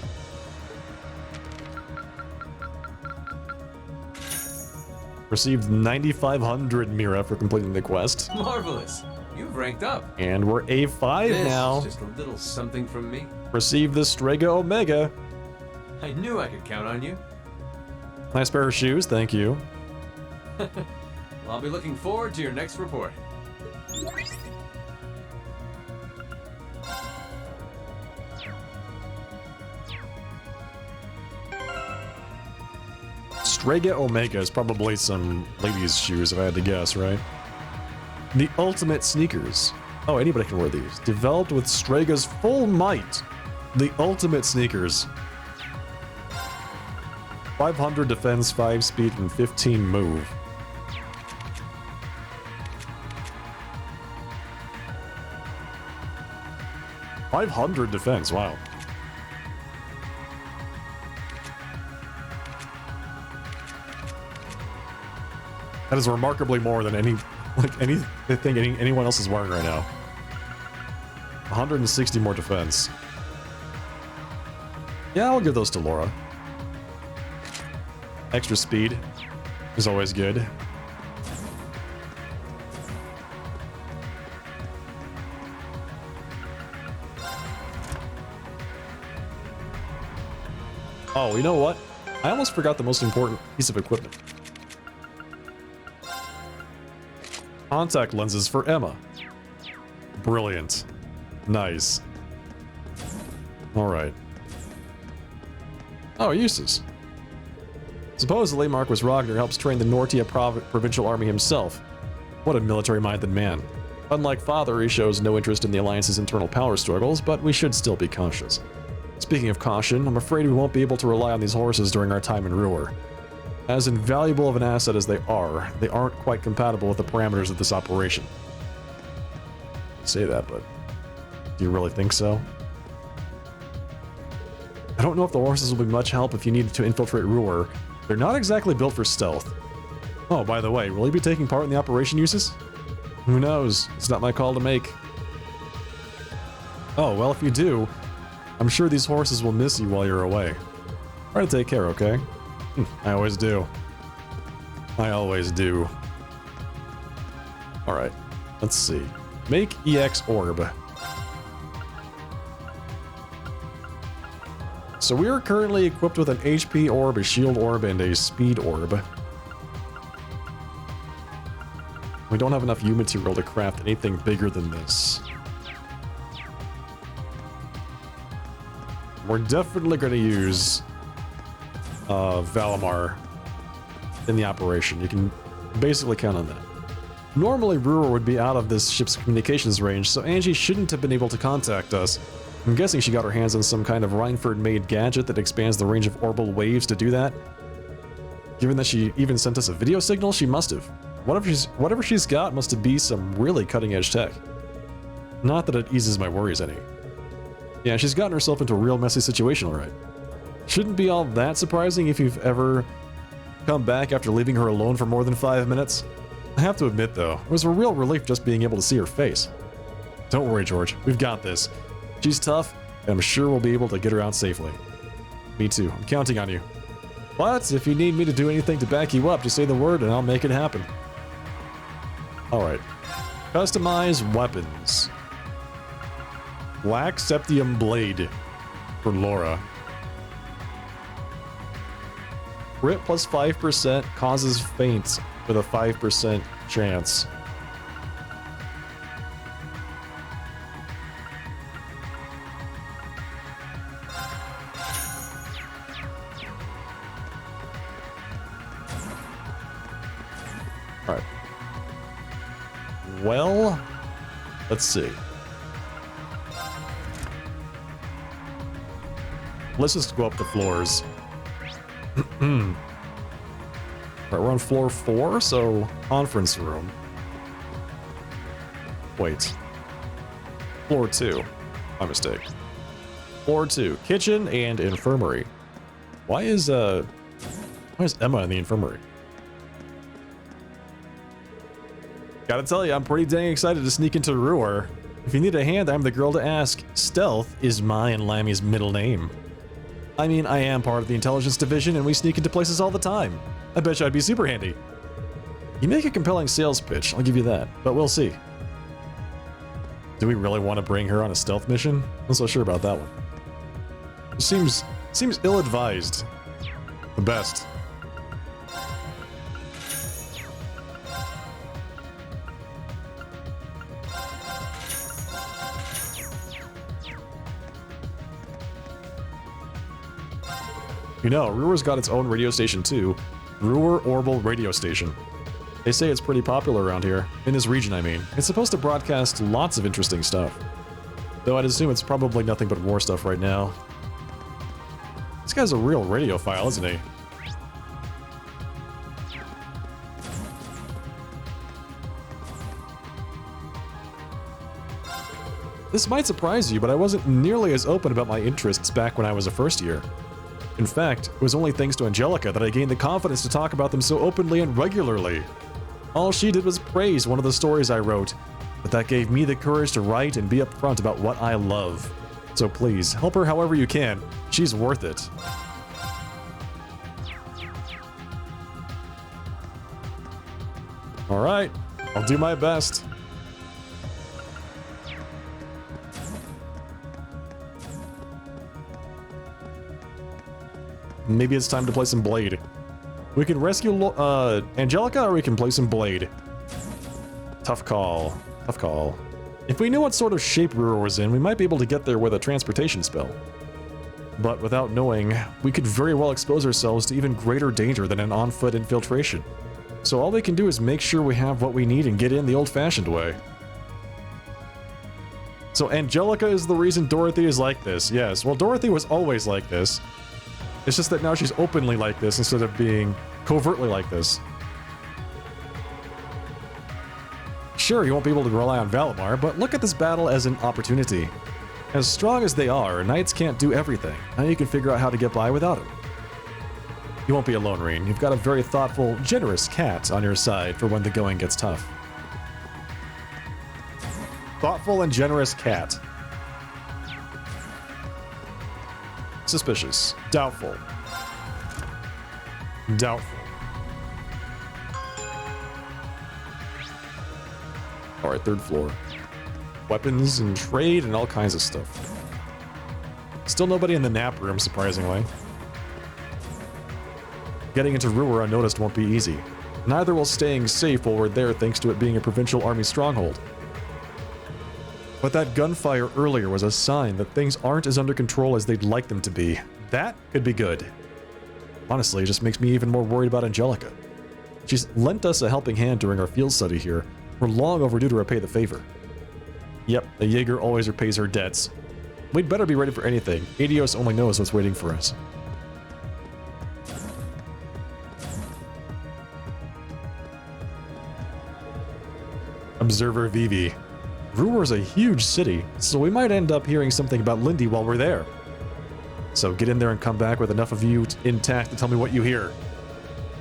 Received 9,500 Mira for completing the quest. Marvelous. You've ranked up. And we're A5 This now. is just a little something from me. Received the Strega Omega. I knew I could count on you. Nice pair of shoes, thank you. Well, I'll be looking forward to your next report. Strega Omega is probably some ladies' shoes, if I had to guess, right? The Ultimate Sneakers. Oh, anybody can wear these. Developed with Strega's full might. The Ultimate Sneakers. 500 defense, 5 speed, and 15 move. $500 defense, wow. That is remarkably more than anyone else is wearing right now. 160 more defense. Yeah, I'll give those to Laura. Extra speed is always good. Oh, you know what? I almost forgot the most important piece of equipment. Contact lenses for Emma. Brilliant. Nice. Alright. Oh, uses. Supposedly, Marquis Ragnar helps train the Nortia provincial army himself. What a military-minded man. Unlike Father, he shows no interest in the Alliance's internal power struggles, but we should still be cautious. Speaking of caution, I'm afraid we won't be able to rely on these horses during our time in Ruhr. As invaluable of an asset as they aren't quite compatible with the parameters of this operation. I say that, but do you really think so? I don't know if the horses will be much help if you need to infiltrate Ruhr. They're not exactly built for stealth. Oh, by the way, will you be taking part in the operation, Usus? Who knows? It's not my call to make. Oh, well, if you do, I'm sure these horses will miss you while you're away. Try to take care, okay? I always do. I always do. Alright, let's see. Make EX Orb. So we are currently equipped with an HP Orb, a Shield Orb, and a Speed Orb. We don't have enough U material to craft anything bigger than this. We're definitely going to use Valimar in the operation. You can basically count on that. Normally, Ruhr would be out of this ship's communications range, so Angie shouldn't have been able to contact us. I'm guessing she got her hands on some kind of Reinford-made gadget that expands the range of orbital waves to do that. Given that she even sent us a video signal, she must have. Whatever she's got must be some really cutting-edge tech. Not that it eases my worries any. Yeah, she's gotten herself into a real messy situation, alright. Shouldn't be all that surprising if you've ever come back after leaving her alone for more than 5 minutes. I have to admit, though, it was a real relief just being able to see her face. Don't worry, George. We've got this. She's tough, and I'm sure we'll be able to get her out safely. Me too. I'm counting on you. But if you need me to do anything to back you up, just say the word and I'll make it happen. Alright. Customize weapons. Black Septium Blade for Laura. Crit plus 5% causes faint with a 5% chance. Alright. Well, let's see. Let's just go up the floors. Alright, we're on floor 4, so conference room. Wait. Floor 2. My mistake. Floor 2, kitchen and infirmary. Why is Emma in the infirmary? Gotta tell you, I'm pretty dang excited to sneak into Ruhr. If you need a hand, I'm the girl to ask. Stealth is my and Lammy's middle name. I mean, I am part of the intelligence division and we sneak into places all the time. I bet you I'd be super handy. You make a compelling sales pitch, I'll give you that, but we'll see. Do we really want to bring her on a stealth mission? I'm not so sure about that one. It seems ill-advised. The best. You know, Ruhr's got its own radio station too. Ruhr Orbital Radio Station. They say it's pretty popular around here. In this region, I mean. It's supposed to broadcast lots of interesting stuff. Though I'd assume it's probably nothing but war stuff right now. This guy's a real radiophile, isn't he? This might surprise you, but I wasn't nearly as open about my interests back when I was a first year. In fact, it was only thanks to Angelica that I gained the confidence to talk about them so openly and regularly. All she did was praise one of the stories I wrote, but that gave me the courage to write and be upfront about what I love. So please, help her however you can. She's worth it. Alright, I'll do my best. Maybe it's time to play some Blade. We can rescue Angelica, or we can play some Blade. Tough call. Tough call. If we knew what sort of shape Ruhr was in, we might be able to get there with a transportation spell. But without knowing, we could very well expose ourselves to even greater danger than an on-foot infiltration. So all we can do is make sure we have what we need and get in the old-fashioned way. So Angelica is the reason Dorothy is like this. Yes, well, Dorothy was always like this. It's just that now she's openly like this instead of being covertly like this. Sure, you won't be able to rely on Valimar, but look at this battle as an opportunity. As strong as they are, knights can't do everything. Now you can figure out how to get by without him. You won't be alone, Reen. You've got a very thoughtful, generous cat on your side for when the going gets tough. Thoughtful and generous cat. Suspicious. Doubtful. Doubtful. Alright, third floor. Weapons and trade and all kinds of stuff. Still nobody in the nap room, surprisingly. Getting into Ruhr unnoticed won't be easy. Neither will staying safe while we're there thanks to it being a provincial army stronghold. But that gunfire earlier was a sign that things aren't as under control as they'd like them to be. That could be good. Honestly, it just makes me even more worried about Angelica. She's lent us a helping hand during our field study here. We're long overdue to repay the favor. Yep, a Jaeger always repays her debts. We'd better be ready for anything. Adios only knows what's waiting for us. Observer Vivi. Ruhr's a huge city, so we might end up hearing something about Lindy while we're there. So get in there and come back with enough of you intact to tell me what you hear.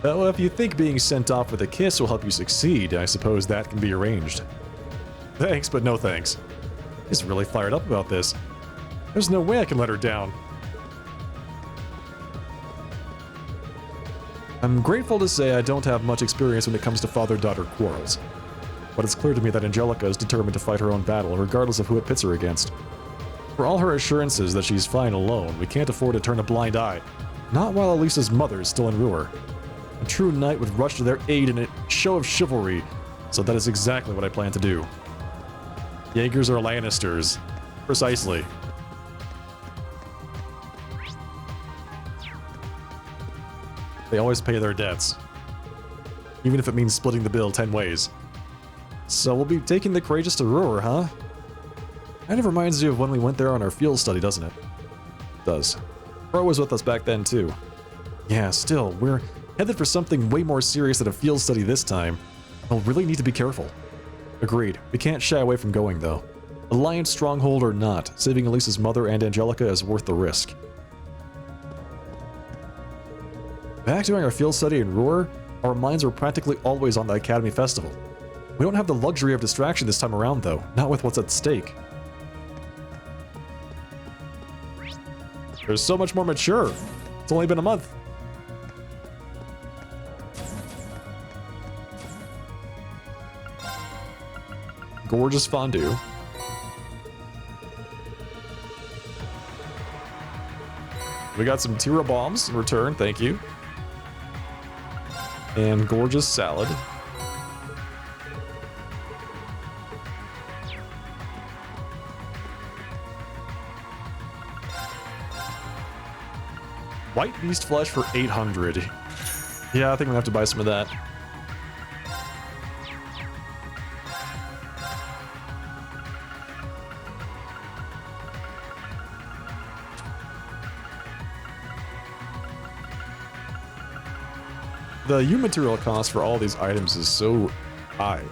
Well, if you think being sent off with a kiss will help you succeed, I suppose that can be arranged. Thanks, but no thanks. He's really fired up about this. There's no way I can let her down. I'm grateful to say I don't have much experience when it comes to father-daughter quarrels. But it's clear to me that Angelica is determined to fight her own battle, regardless of who it pits her against. For all her assurances that she's fine alone, we can't afford to turn a blind eye. Not while Elisa's mother is still in Ruhr. A true knight would rush to their aid in a show of chivalry, so that is exactly what I plan to do. Jaegers are Lannisters. Precisely. They always pay their debts. Even if it means splitting the bill 10 ways. So we'll be taking the Courageous to Ruhr, huh? Kind of reminds you of when we went there on our field study, doesn't it? It does. Bro was with us back then, too. Yeah, still, we're headed for something way more serious than a field study this time. We'll really need to be careful. Agreed. We can't shy away from going, though. Alliance stronghold or not, saving Elisa's mother and Angelica is worth the risk. Back during our field study in Ruhr, our minds were practically always on the Academy Festival. We don't have the luxury of distraction this time around, though, not with what's at stake. They're so much more mature. It's only been a month. Gorgeous fondue. We got some Tira bombs in return, thank you. And gorgeous salad. White beast flesh for 800. Yeah, I think I'm gonna have to buy some of that. The U material cost for all these items is so high.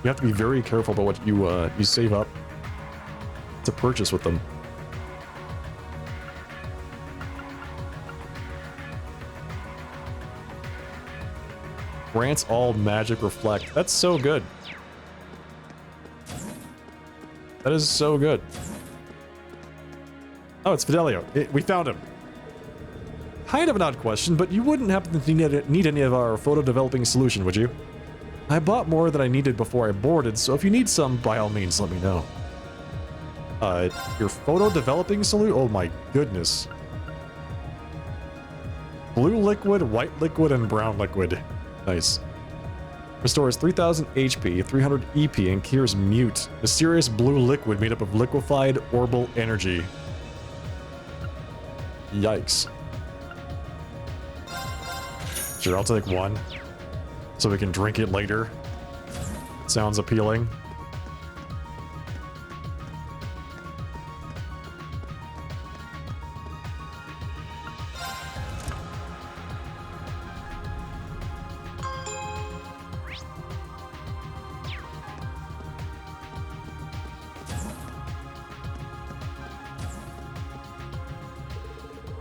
You have to be very careful about what you save up to purchase with them. Grants all magic reflect. That's so good. That is so good. Oh, it's Fidelio. We found him. Kind of an odd question, but you wouldn't happen to need any of our photo developing solution, would you? I bought more than I needed before I boarded, so if you need some, by all means, let me know. Your photo developing solution? Oh my goodness. Blue liquid, white liquid, and brown liquid. Nice. Restores 3000 HP, 300 EP, and cures mute. Mysterious blue liquid made up of liquefied orbal energy. Yikes. Sure, I'll take one. So we can drink it later. Sounds appealing.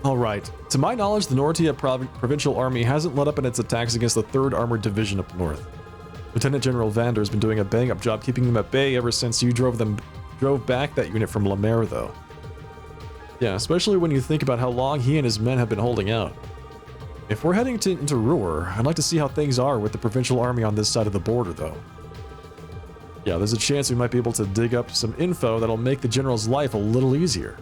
Alright, to my knowledge, the Nortia Provincial Army hasn't let up in its attacks against the 3rd Armored Division up north. Lieutenant General Vander has been doing a bang-up job keeping them at bay ever since you drove back that unit from La Mer, though. Yeah, especially when you think about how long he and his men have been holding out. If we're heading into Ruhr, I'd like to see how things are with the Provincial Army on this side of the border, though. Yeah, there's a chance we might be able to dig up some info that'll make the General's life a little easier.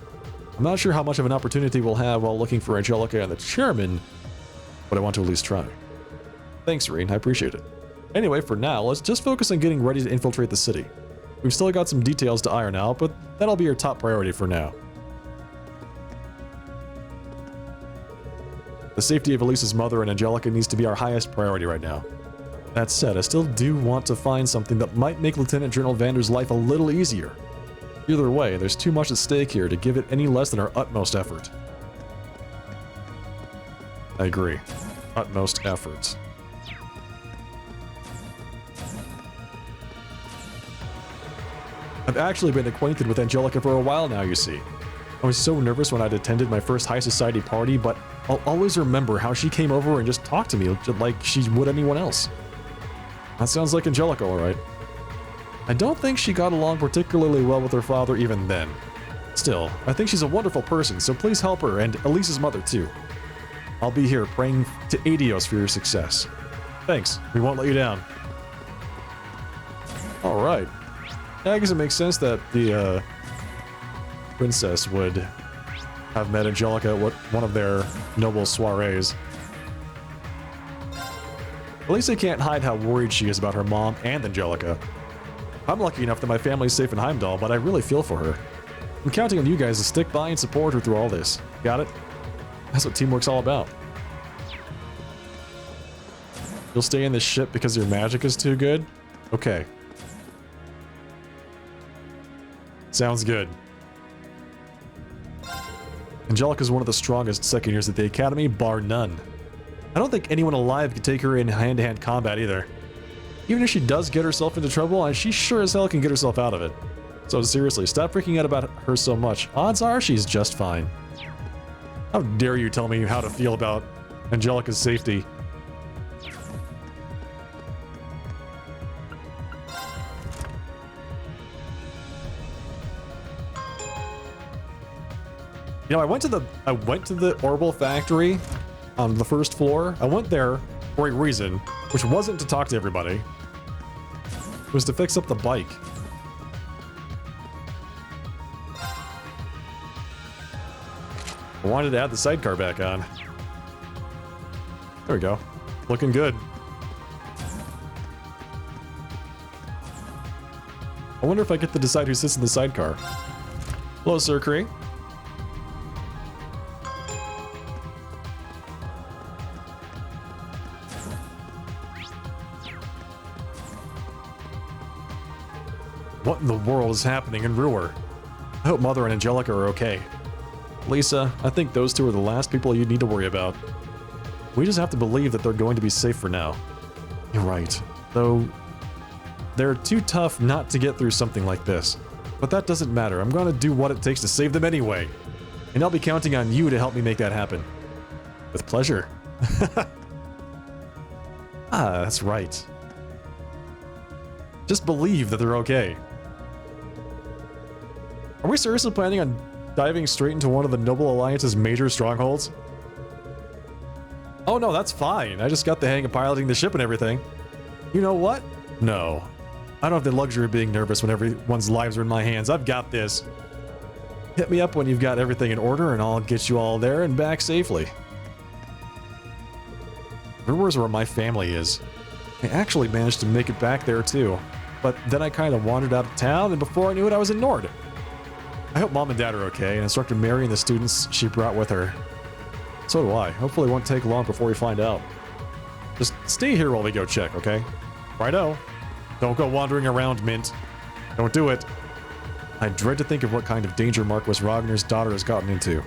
I'm not sure how much of an opportunity we'll have while looking for Angelica and the Chairman, but I want to at least try. Thanks, Reen, I appreciate it. Anyway, for now, let's just focus on getting ready to infiltrate the city. We've still got some details to iron out, but that'll be our top priority for now. The safety of Elisa's mother and Angelica needs to be our highest priority right now. That said, I still do want to find something that might make Lieutenant General Vander's life a little easier. Either way, there's too much at stake here to give it any less than our utmost effort. I agree. Utmost effort. I've actually been acquainted with Angelica for a while now, you see. I was so nervous when I'd attended my first high society party, but I'll always remember how she came over and just talked to me like she would anyone else. That sounds like Angelica, alright. I don't think she got along particularly well with her father even then. Still, I think she's a wonderful person, so please help her and Elisa's mother too. I'll be here praying to Adios for your success. Thanks, we won't let you down. Alright. Yeah, I guess it makes sense that the princess would have met Angelica at one of their noble soirees. Elisa can't hide how worried she is about her mom and Angelica. I'm lucky enough that my family's safe in Heimdall, but I really feel for her. I'm counting on you guys to stick by and support her through all this. Got it? That's what teamwork's all about. You'll stay in this ship because your magic is too good? Okay. Sounds good. Angelica's one of the strongest second years at the Academy, bar none. I don't think anyone alive could take her in hand-to-hand combat either. Even if she does get herself into trouble, she sure as hell can get herself out of it. So seriously, stop freaking out about her so much. Odds are she's just fine. How dare you tell me how to feel about Angelica's safety? You know, I went to the Orbital factory on the first floor. I went there for a reason, which wasn't to talk to everybody. It was to fix up the bike. I wanted to add the sidecar back on. There we go. Looking good. I wonder if I get to decide who sits in the sidecar. Hello, Sir Kree. What in the world is happening in Ruhr? I hope Mother and Angelica are okay. Lisa, I think those two are the last people you need to worry about. We just have to believe that they're going to be safe for now. You're right. Though, they're too tough not to get through something like this. But that doesn't matter. I'm going to do what it takes to save them anyway. And I'll be counting on you to help me make that happen. With pleasure. Ah, that's right. Just believe that they're okay. Are we seriously planning on diving straight into one of the Noble Alliance's major strongholds? Oh no, that's fine. I just got the hang of piloting the ship and everything. You know what? No. I don't have the luxury of being nervous when everyone's lives are in my hands. I've got this. Hit me up when you've got everything in order and I'll get you all there and back safely. Ruhr's where my family is. I actually managed to make it back there too. But then I kind of wandered out of town and before I knew it I was in Nord. I hope Mom and Dad are okay and Instructor Mary and the students she brought with her. So do I. Hopefully it won't take long before we find out. Just stay here while we go check, okay? Righto. Don't go wandering around, Mint. Don't do it. I dread to think of what kind of danger Marquis Ragner's daughter has gotten into.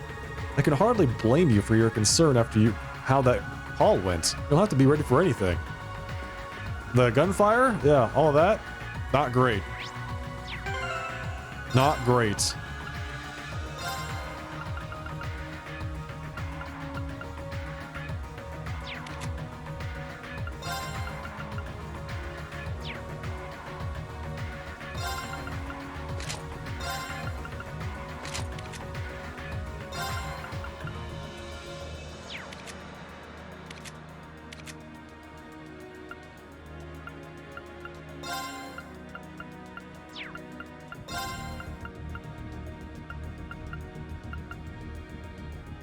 I can hardly blame you for your concern after how that call went. You'll have to be ready for anything. The gunfire? Yeah, all of that? Not great. Not great.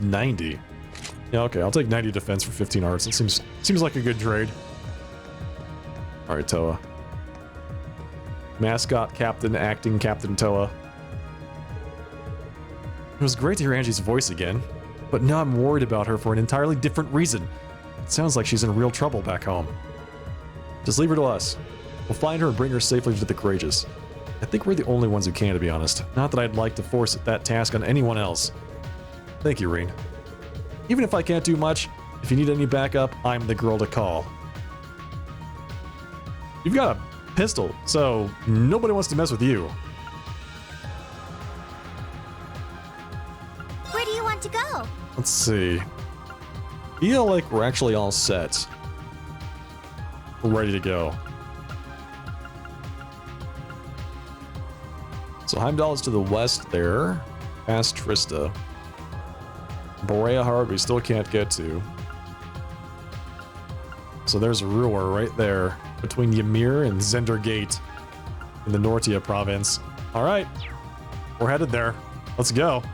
$90. Yeah, okay, I'll take 90 defense for 15 arts. It seems like a good trade. Alright, Toa. Mascot Captain, acting Captain Toa. It was great to hear Angie's voice again, but now I'm worried about her for an entirely different reason. It sounds like she's in real trouble back home. Just leave her to us. We'll find her and bring her safely to the Courageous. I think we're the only ones who can, to be honest. Not that I'd like to force that task on anyone else. Thank you, Reen. Even if I can't do much, if you need any backup, I'm the girl to call. You've got a pistol, so nobody wants to mess with you. Where do you want to go? Let's see. Feel like we're actually all set. We're ready to go. So Heimdall is to the west there, past Trista. Borea Hard we still can't get to. So there's Ruhr right there, between Ymir and Zender Gate in the Nortia province. Alright, we're headed there. Let's go.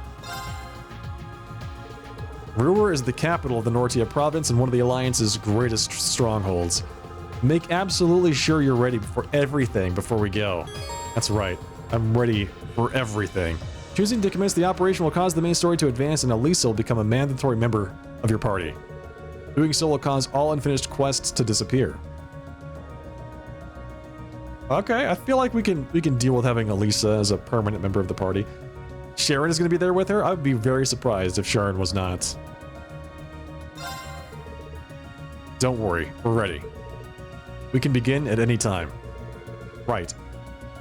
Ruhr is the capital of the Nortia province and one of the Alliance's greatest strongholds. Make absolutely sure you're ready for everything before we go. That's right, I'm ready for everything. Choosing to commence the operation will cause the main story to advance and Elisa will become a mandatory member of your party. Doing so will cause all unfinished quests to disappear. Okay, I feel like we can deal with having Elisa as a permanent member of the party. Sharon is going to be there with her? I would be very surprised if Sharon was not. Don't worry, we're ready. We can begin at any time. Right.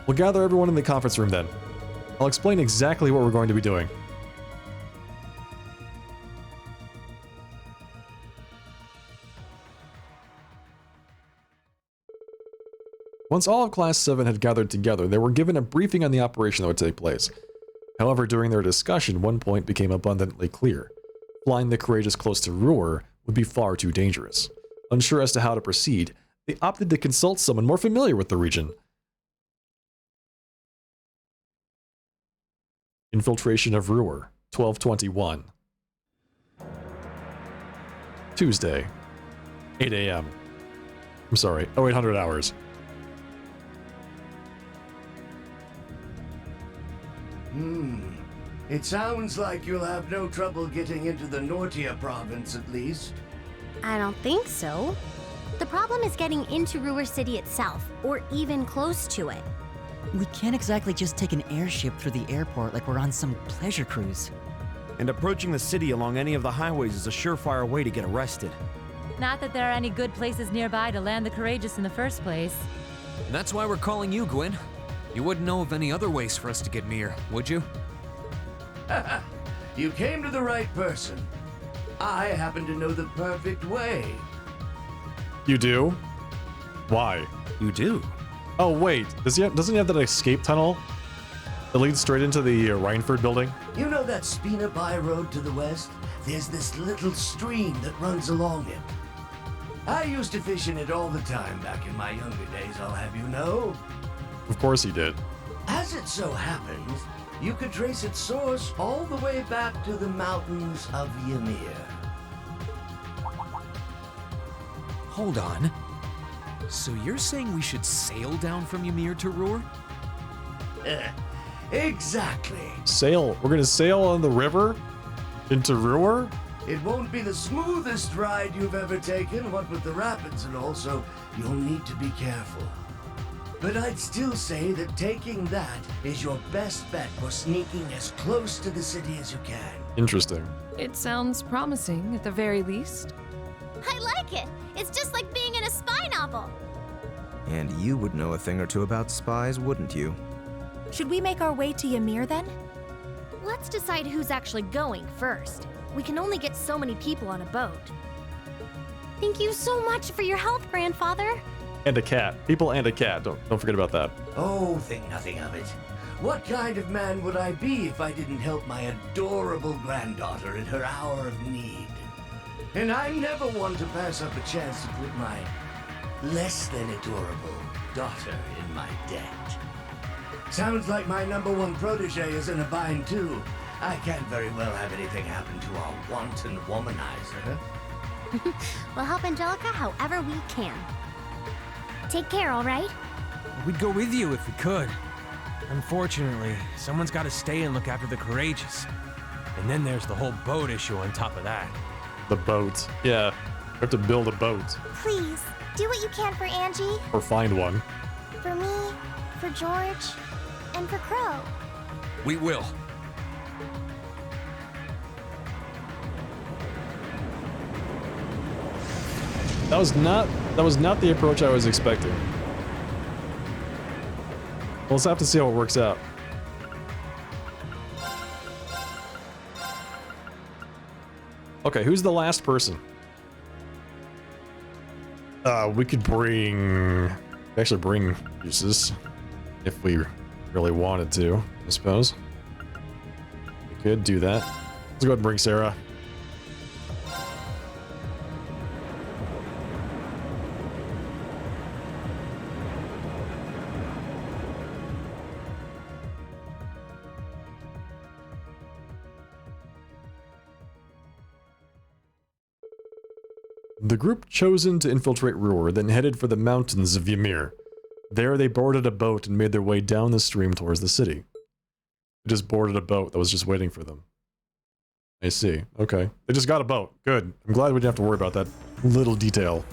We'll gather everyone in the conference room then. I'll explain exactly what we're going to be doing. Once all of Class 7 had gathered together, they were given a briefing on the operation that would take place. However, during their discussion, one point became abundantly clear. Flying the Courageous close to Ruhr would be far too dangerous. Unsure as to how to proceed, they opted to consult someone more familiar with the region. Infiltration of Ruhr, 1221. Tuesday, 8 a.m. I'm sorry, 0800 hours. It sounds like you'll have no trouble getting into the Nortia province, at least. I don't think so. The problem is getting into Ruhr City itself, or even close to it. We can't exactly just take an airship through the airport like we're on some pleasure cruise. And approaching the city along any of the highways is a surefire way to get arrested. Not that there are any good places nearby to land the Courageous in the first place. And that's why we're calling you, Gwyn. You wouldn't know of any other ways for us to get Mir, would you? You came to the right person. I happen to know the perfect way. You do? Why? You do? Oh wait, doesn't he have that escape tunnel that leads straight into the Reinford building? You know that Spina By road to the west? There's this little stream that runs along it. I used to fish in it all the time back in my younger days, I'll have you know. Of course he did. As it so happens, you could trace its source all the way back to the mountains of Ymir. Hold on. So you're saying we should sail down from Ymir to Ruhr? Exactly. Sail? We're gonna sail on the river into Ruhr? It won't be the smoothest ride you've ever taken, what with the rapids and all, so you'll need to be careful. But I'd still say that taking that is your best bet for sneaking as close to the city as you can. Interesting. It sounds promising, at the very least. I like it. It's just like being in a spy novel. And you would know a thing or two about spies, wouldn't you? Should we make our way to Ymir then? Let's decide who's actually going first. We can only get so many people on a boat. Thank you so much for your help, Grandfather. And a cat. People and a cat. Don't forget about that. Oh, think nothing of it. What kind of man would I be if I didn't help my adorable granddaughter in her hour of need? And I never want to pass up a chance to put my less than adorable daughter in my debt. Sounds like my #1 protege is in a bind too. I can't very well have anything happen to our wanton womanizer. We'll help Angelica however we can. Take care, all right? We'd go with you if we could. Unfortunately, someone's got to stay and look after the courageous. And then there's the whole boat issue on top of that. The boat. Yeah. We have to build a boat. Please, do what you can for Angie, Or find one. for me, for George, and for Crow. We will. That was not the approach I was expecting. We'll just have to see how it works out. Okay, who's the last person? We could actually bring uses if we really wanted to, I suppose. We could do that. Let's go ahead and bring Sarah. The group chosen to infiltrate Ruhr then headed for the mountains of Ymir. There they boarded a boat and made their way down the stream towards the city. They just boarded a boat that was just waiting for them. I see. Okay. They just got a boat. Good. I'm glad we didn't have to worry about that little detail.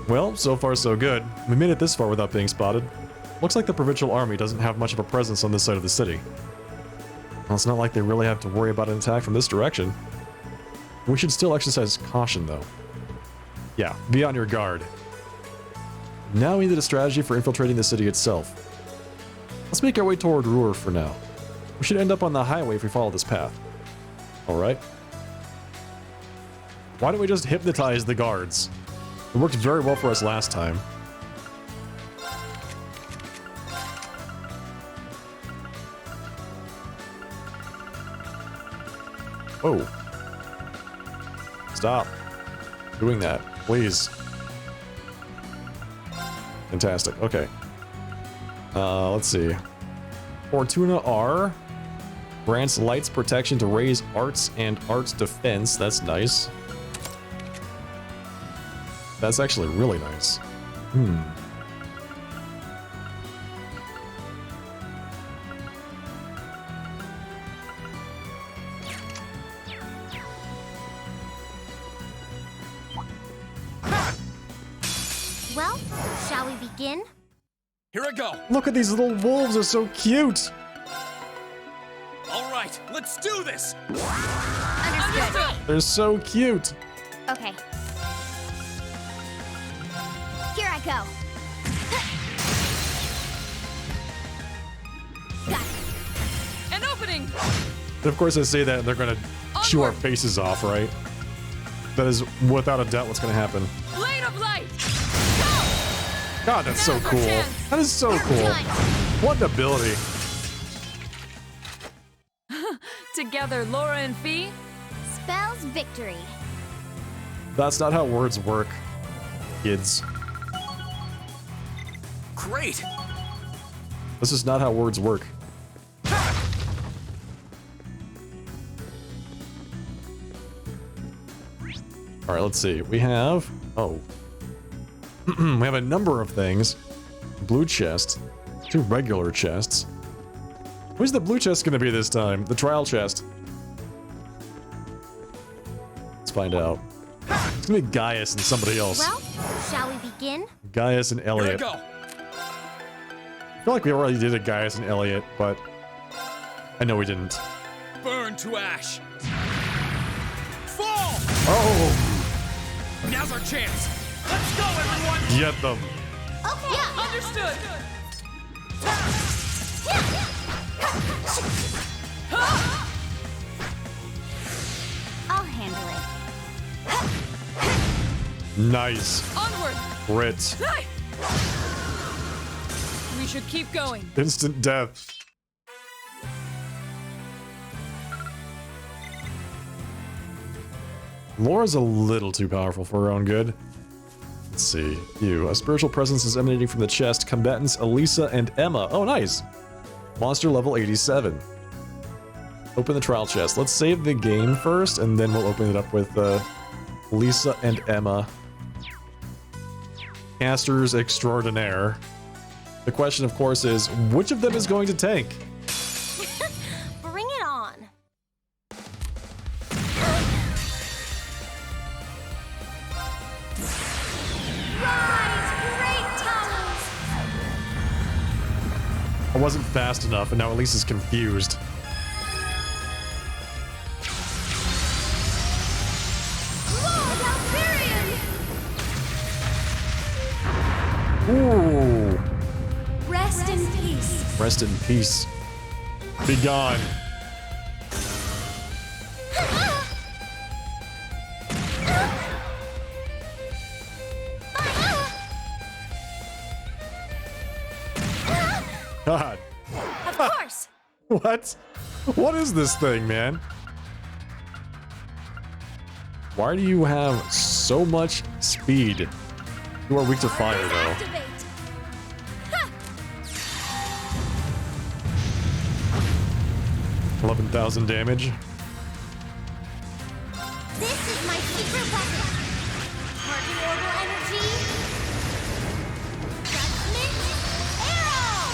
Well, so far so good. We made it this far without being spotted. Looks like the provincial army doesn't have much of a presence on this side of the city. Well, it's not like they really have to worry about an attack from this direction. We should still exercise caution, though. Yeah, be on your guard. Now we need a strategy for infiltrating the city itself. Let's make our way toward Ruhr for now. We should end up on the highway if we follow this path. Alright. Why don't we just hypnotize the guards? It worked very well for us last time. Oh. Stop doing that, please. Fantastic, okay. Let's see. Fortuna R grants Light's protection to raise Arts and Arts defense. That's nice. That's actually really nice. Well, shall we begin? Here I go. Look at these little wolves, they're so cute. All right, let's do this. Understood. They're so cute. Okay. Here I go. Got it. An opening! And of course I say that and they're gonna chew our faces off, right? That is without a doubt what's gonna happen. Blade of light! God, that's so Now's our cool. chance. That is so cool. What an ability. Together, Laura and Fee. Spells victory. That's not how words work, kids. Great. This is not how words work. Alright, let's see. We have... Oh. We have a number of things. Blue chest. 2 regular chests. Who's the blue chest gonna be this time? The trial chest. Let's find out. It's gonna be Gaius and somebody else. Well, shall we begin? Gaius and Elliot. Here I go. I feel like we already did a Gaius and Elliot, but I know we didn't. Burn to ash. Fall! Oh! Now's our chance. Let's go, everyone! Get them. Okay. Yeah, Understood! I'll handle it. Nice. Onward! Crit. We should keep going. Instant death. Laura's a little too powerful for her own good. Let's see. You. A spiritual presence is emanating from the chest. Combatants Elisa and Emma. Oh, nice. Monster level 87. Open the trial chest. Let's save the game first, and then we'll open it up with Lisa and Emma. Casters extraordinaire. The question, of course, is which of them is going to tank? Bring it on. I wasn't fast enough, and now Elisa's confused. Ooh. Rest in peace. Rest in peace. Be gone. God. Of course. What? What is this thing, man? Why do you have so much speed? You are weak to fire, though. Activate. 11,000 damage. This is my secret weapon. Target orbital energy. Judgment arrow.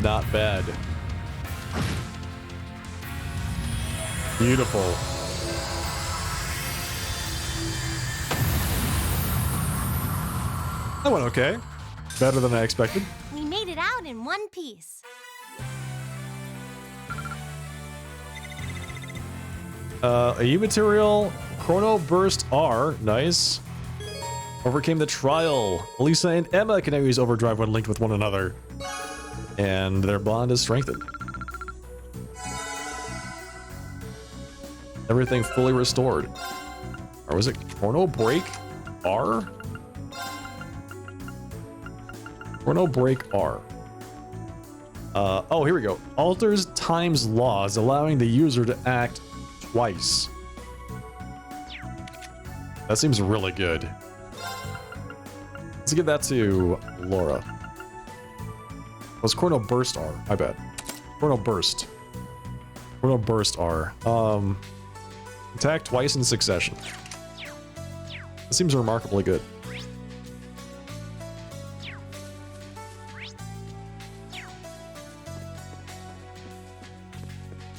Not bad. Beautiful. That went okay. Better than I expected. We made it out in one piece. A U material, Chrono Burst R, nice. Overcame the trial. Lisa and Emma can now use overdrive when linked with one another. And their bond is strengthened. Everything fully restored. Or was it Chrono Break R? Chrono Break R. Oh, here we go. Alters time's laws, allowing the user to act twice. That seems really good. Let's give that to Laura. Was Chrono Burst R? I bet. Chrono Burst. Chrono Burst R. Attack twice in succession. That seems remarkably good.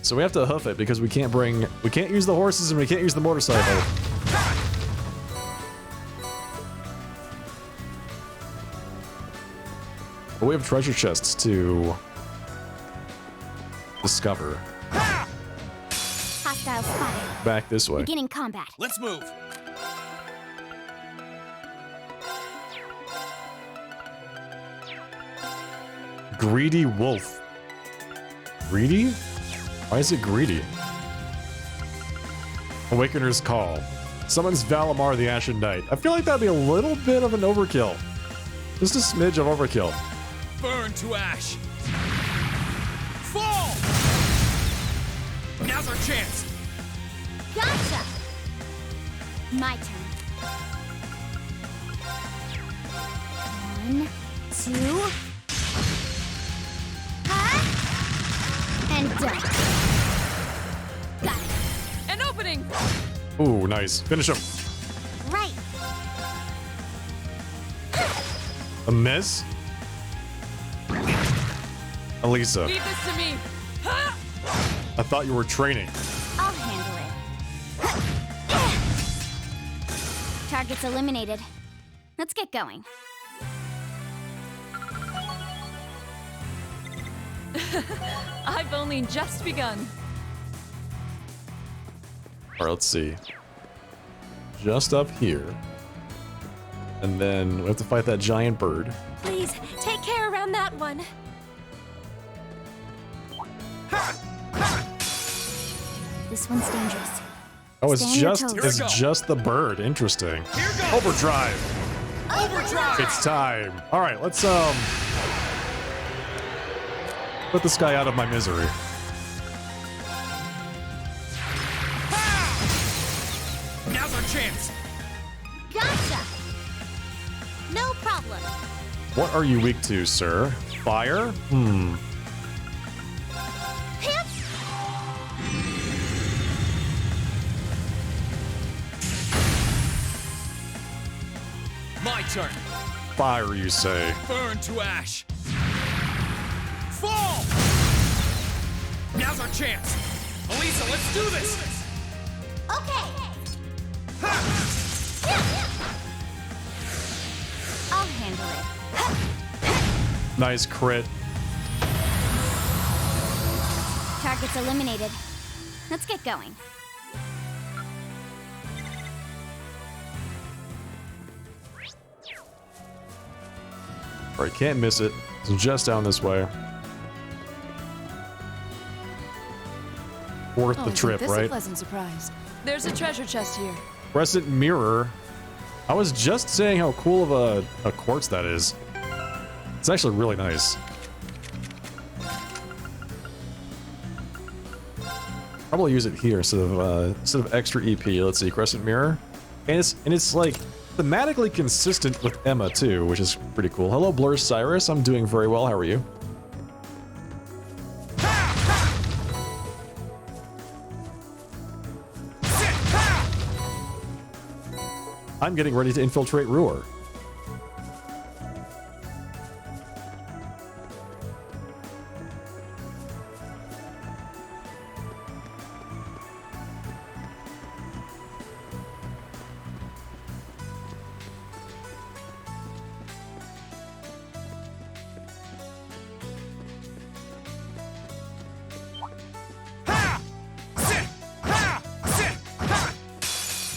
So we have to hoof it because we can't use the horses and we can't use the motorcycle. But we have treasure chests to discover. Hostile spotted. Back this way. Beginning combat. Let's move. Greedy wolf. Greedy? Why is it greedy? Awakener's Call. Summons Valimar the Ashen Knight. I feel like that'd be a little bit of an overkill. Just a smidge of overkill. Burn to ash. Fall! Now's our chance. Gotcha. My turn. 1, 2. And done. Got it. An opening! Ooh, nice. Finish him. Right. A miss? Elisa, Leave this to me! Ha! I thought you were training. I'll handle it. Target's eliminated. Let's get going. I've only just begun. Alright, let's see. Just up here. And then we have to fight that giant bird. Please, take care around that one. This one's dangerous. Oh, it's Stand your just toes. just the bird. Interesting. Overdrive. Overdrive! It's time. Alright, let's put this guy out of my misery. Now's our chance! Gotcha! No problem. What are you weak to, sir? Fire? Hip! My turn. Fire, you say. Burn to ash. Fall! Now's our chance! Elisa, let's do this! Okay. I'll handle it. Nice crit. Target's eliminated. Let's get going. Alright, can't miss it. It's just down this way. Worth the trip, isn't this right? a pleasant surprise? There's a treasure chest here. Crescent mirror. I was just saying how cool of a quartz that is. It's actually really nice. Probably use it here instead of extra EP. Let's see, crescent mirror, and it's like thematically consistent with Emma too, which is pretty cool. Hello, Blur Cyrus. I'm doing very well. How are you? I'm getting ready to infiltrate Ruhr.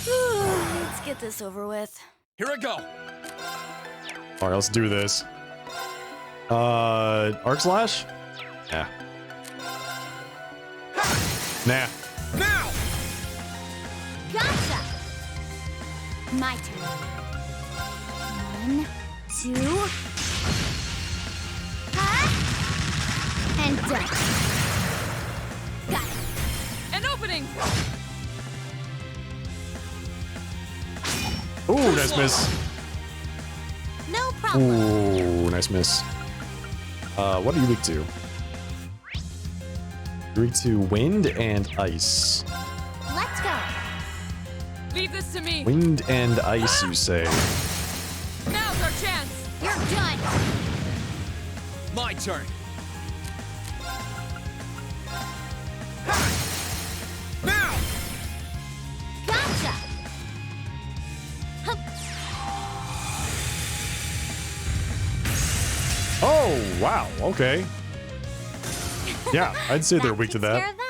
Let's get this over with. Here I go. All right, let's do this. Arc slash? Nah. Nah. Now! Gotcha! My turn. 1, 2. And done. Got it. An opening! Ooh, nice miss. No problem. Ooh, nice miss. What are you weak to? You're weak to wind and ice. Let's go. Leave this to me. Wind and ice, you say? Now's our chance. You're done. My turn. Now! Gotcha. Hup. Oh, wow. Okay. Yeah, I'd say they're weak to Takes care that. of them.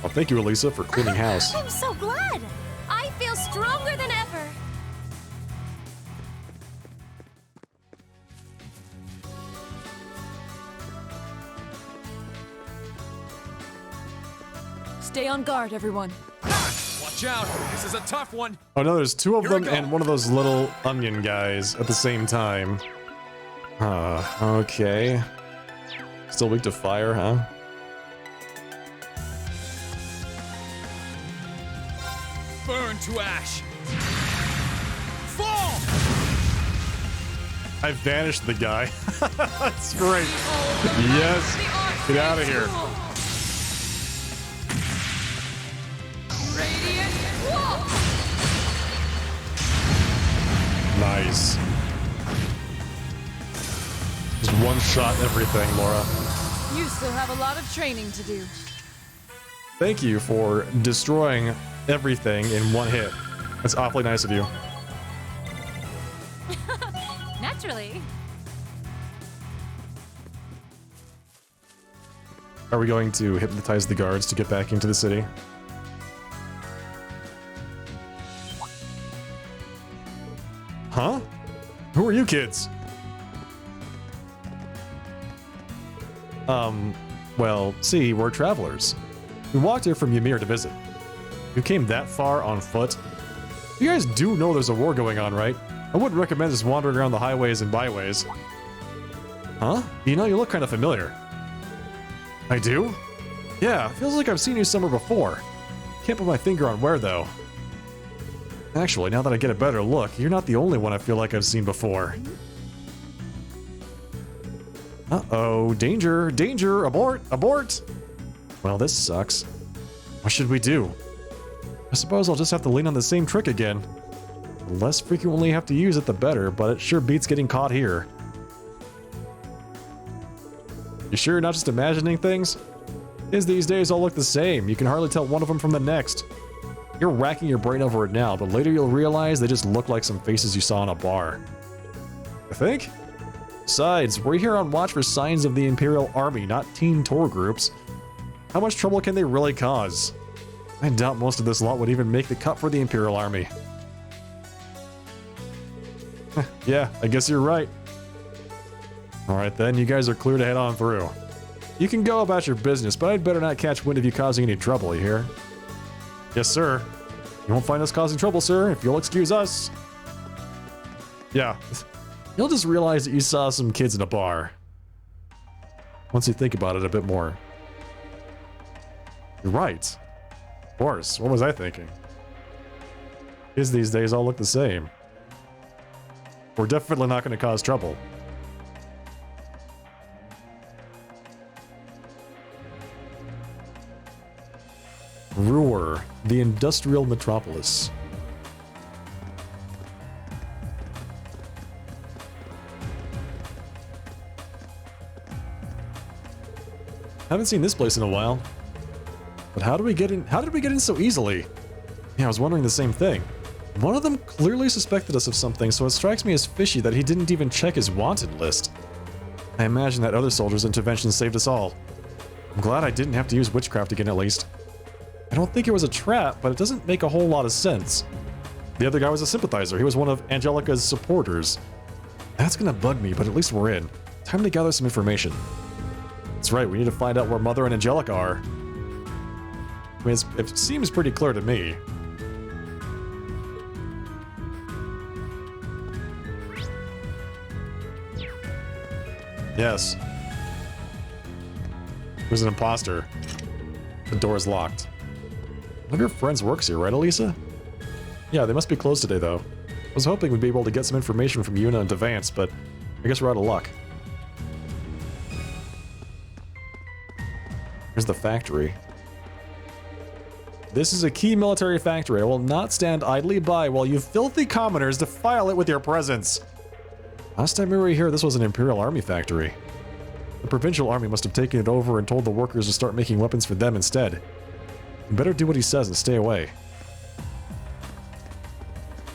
Well, thank you, Elisa, for cleaning house. I'm so glad. I feel stronger than ever. Stay on guard, everyone. Watch out. This is a tough one. Oh no, there's two of Here we them go. and one of those little onion guys at the same time. Okay. Still weak to fire, huh? Burn to ash. Fall! I vanished the guy. That's great. Yes. Get out of here. Nice. Just one shot everything, Laura. You still have a lot of training to do. Thank you for destroying everything in one hit. That's awfully nice of you. Naturally. Are we going to hypnotize the guards to get back into the city? Huh? Who are you kids? Well, see, we're travelers. We walked here from Ymir to visit. You came that far on foot? You guys do know there's a war going on, right? I wouldn't recommend just wandering around the highways and byways. Huh? You know, you look kind of familiar. I do? Yeah, feels like I've seen you somewhere before. Can't put my finger on where, though. Actually, now that I get a better look, you're not the only one I feel like I've seen before. Uh-oh, danger, danger, abort, abort! Well, this sucks. What should we do? I suppose I'll just have to lean on the same trick again. The less frequently you have to use it, the better, but it sure beats getting caught here. You sure you're not just imagining things? Kids these days all look the same. You can hardly tell one of them from the next. You're racking your brain over it now, but later you'll realize they just look like some faces you saw in a bar. I think? Besides, we're here on watch for signs of the Imperial Army, not teen tour groups. How much trouble can they really cause? I doubt most of this lot would even make the cut for the Imperial Army. Yeah, I guess you're right. Alright then, you guys are clear to head on through. You can go about your business, but I'd better not catch wind of you causing any trouble, you hear? Yes, sir. You won't find us causing trouble, sir, if you'll excuse us. Yeah. You'll just realize that you saw some kids in a bar. Once you think about it a bit more. You're right. Of course, what was I thinking? Kids these days all look the same. We're definitely not going to cause trouble. Ruhr, the industrial metropolis. Haven't seen this place in a while. But how did we get in so easily? Yeah, I was wondering the same thing. One of them clearly suspected us of something, so it strikes me as fishy that he didn't even check his wanted list. I imagine that other soldier's intervention saved us all. I'm glad I didn't have to use witchcraft again, at least. I don't think it was a trap, but it doesn't make a whole lot of sense. The other guy was a sympathizer. He was one of Angelica's supporters. That's gonna bug me, but at least we're in. Time to gather some information. That's right, we need to find out where Mother and Angelica are. I mean, it seems pretty clear to me. Yes. There's an imposter. The door is locked. One of your friends works here, right, Elisa? Yeah, they must be closed today, though. I was hoping we'd be able to get some information from Yuna and Devance, but I guess we're out of luck. Here's the factory. This is a key military factory. I will not stand idly by while you filthy commoners defile it with your presence. Last time we were here, this was an Imperial Army factory. The Provincial Army must have taken it over and told the workers to start making weapons for them instead. You better do what he says and stay away.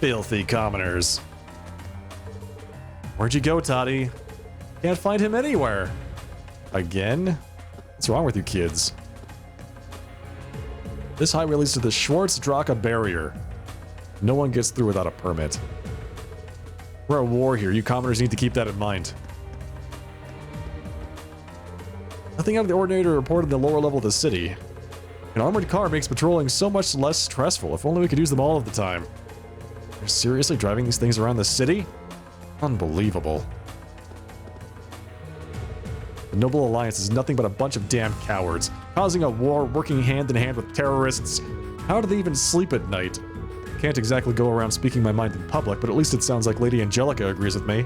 Filthy commoners. Where'd you go, Toddy? Can't find him anywhere. Again? What's wrong with you kids? This highway leads to the Schwarz-Draka barrier. No one gets through without a permit. We're at war here. You commoners need to keep that in mind. Nothing out of the ordinary to report in the lower level of the city. An armored car makes patrolling so much less stressful. If only we could use them all of the time. They're seriously driving these things around the city? Unbelievable. The Noble Alliance is nothing but a bunch of damn cowards, causing a war, working hand in hand with terrorists. How do they even sleep at night? Can't exactly go around speaking my mind in public, but at least it sounds like Lady Angelica agrees with me.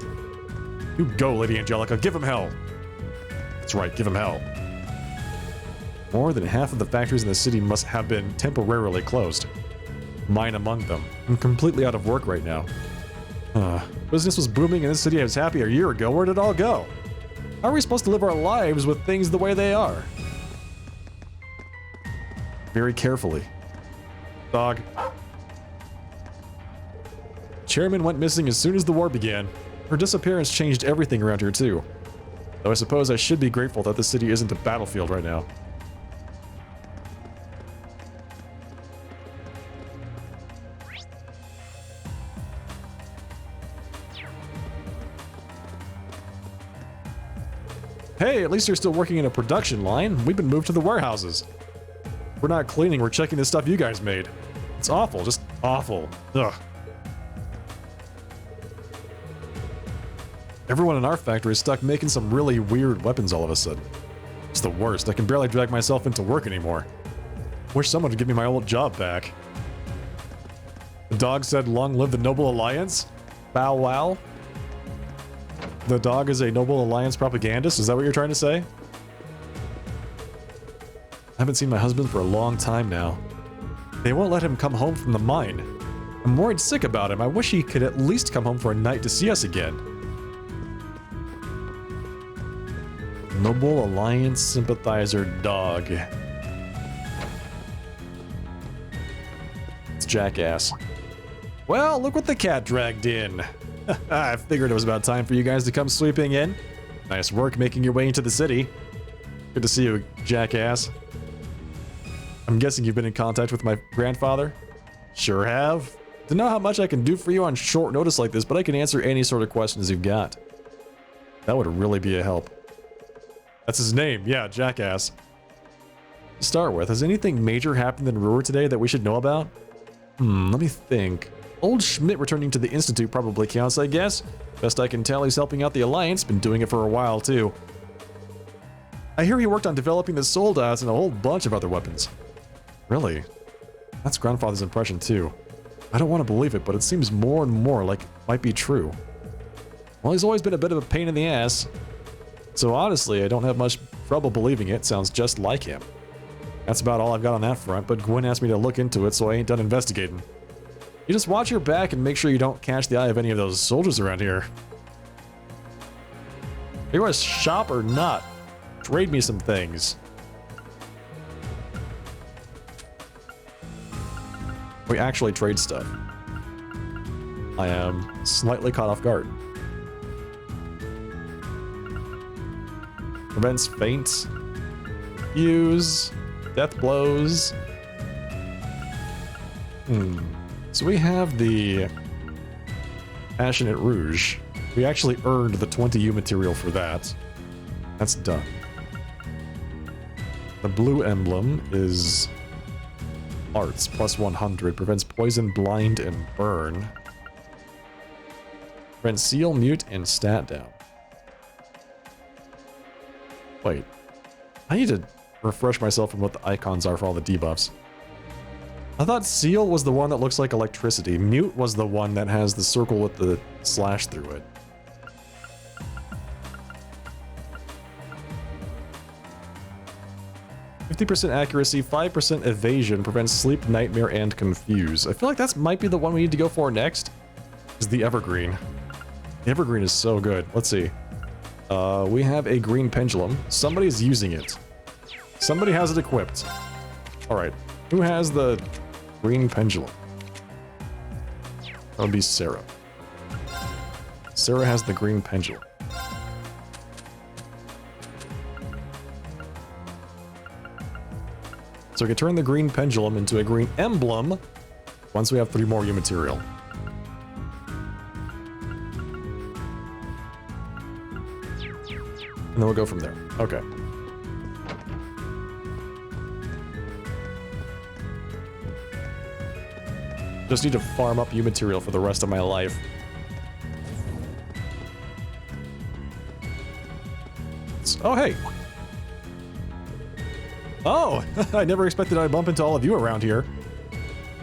You go, Lady Angelica. Give him hell. That's right, give him hell. More than half of the factories in the city must have been temporarily closed. Mine among them. I'm completely out of work right now. Business was booming in this city. I was happy a year ago. Where did it all go? How are we supposed to live our lives with things the way they are? Very carefully. Dog. Chairman went missing as soon as the war began. Her disappearance changed everything around here too. Though I suppose I should be grateful that the city isn't a battlefield right now. Hey, at least you're still working in a production line. We've been moved to the warehouses. We're not cleaning, we're checking the stuff you guys made. It's awful, just awful. Ugh. Everyone in our factory is stuck making some really weird weapons all of a sudden. It's the worst. I can barely drag myself into work anymore. Wish someone would give me my old job back. The dog said, "Long live the Noble Alliance." Bow wow. The dog is a Noble Alliance propagandist? Is that what you're trying to say? I haven't seen my husband for a long time now. They won't let him come home from the mine. I'm worried sick about him. I wish he could at least come home for a night to see us again. Noble Alliance sympathizer dog. It's jackass. Well, look what the cat dragged in. I figured it was about time for you guys to come sweeping in. Nice work making your way into the city. Good to see you, jackass. I'm guessing you've been in contact with my grandfather? Sure have. Don't know how much I can do for you on short notice like this, but I can answer any sort of questions you've got. That would really be a help. That's his name, yeah, jackass. To start with, has anything major happened in Ruhr today that we should know about? Let me think. Old Schmidt returning to the Institute probably counts, I guess. Best I can tell, he's helping out the Alliance, been doing it for a while too. I hear he worked on developing the Soldads and a whole bunch of other weapons. Really? That's grandfather's impression too. I don't want to believe it, but it seems more and more like it might be true. Well, he's always been a bit of a pain in the ass. So honestly, I don't have much trouble believing it. Sounds just like him. That's about all I've got on that front, but Gwen asked me to look into it, so I ain't done investigating. You just watch your back and make sure you don't catch the eye of any of those soldiers around here. You want to shop or not? Trade me some things. We actually trade stuff. I am slightly caught off guard. Prevents faints, fuse, death blows. So we have the Passionate Rouge. We actually earned the 20U material for that. That's done. The blue emblem is Arts, plus 100. Prevents poison, blind, and burn. Prevents seal, mute, and stat down. Wait. I need to refresh myself on what the icons are for all the debuffs. I thought seal was the one that looks like electricity. Mute was the one that has the circle with the slash through it. %50 accuracy, 5% evasion, prevents sleep, nightmare, and confuse. I feel like that might be the one we need to go for next. Is the Evergreen. The Evergreen is so good. Let's see. We have a green pendulum. Somebody's using it. Somebody has it equipped. Alright. Who has the green pendulum? That would be Sarah. Sarah has the green pendulum. So we can turn the green pendulum into a green emblem once we have 3 more U material. And then we'll go from there. Okay. Just need to farm up U material for the rest of my life. Oh, hey! Oh! I never expected I'd bump into all of you around here.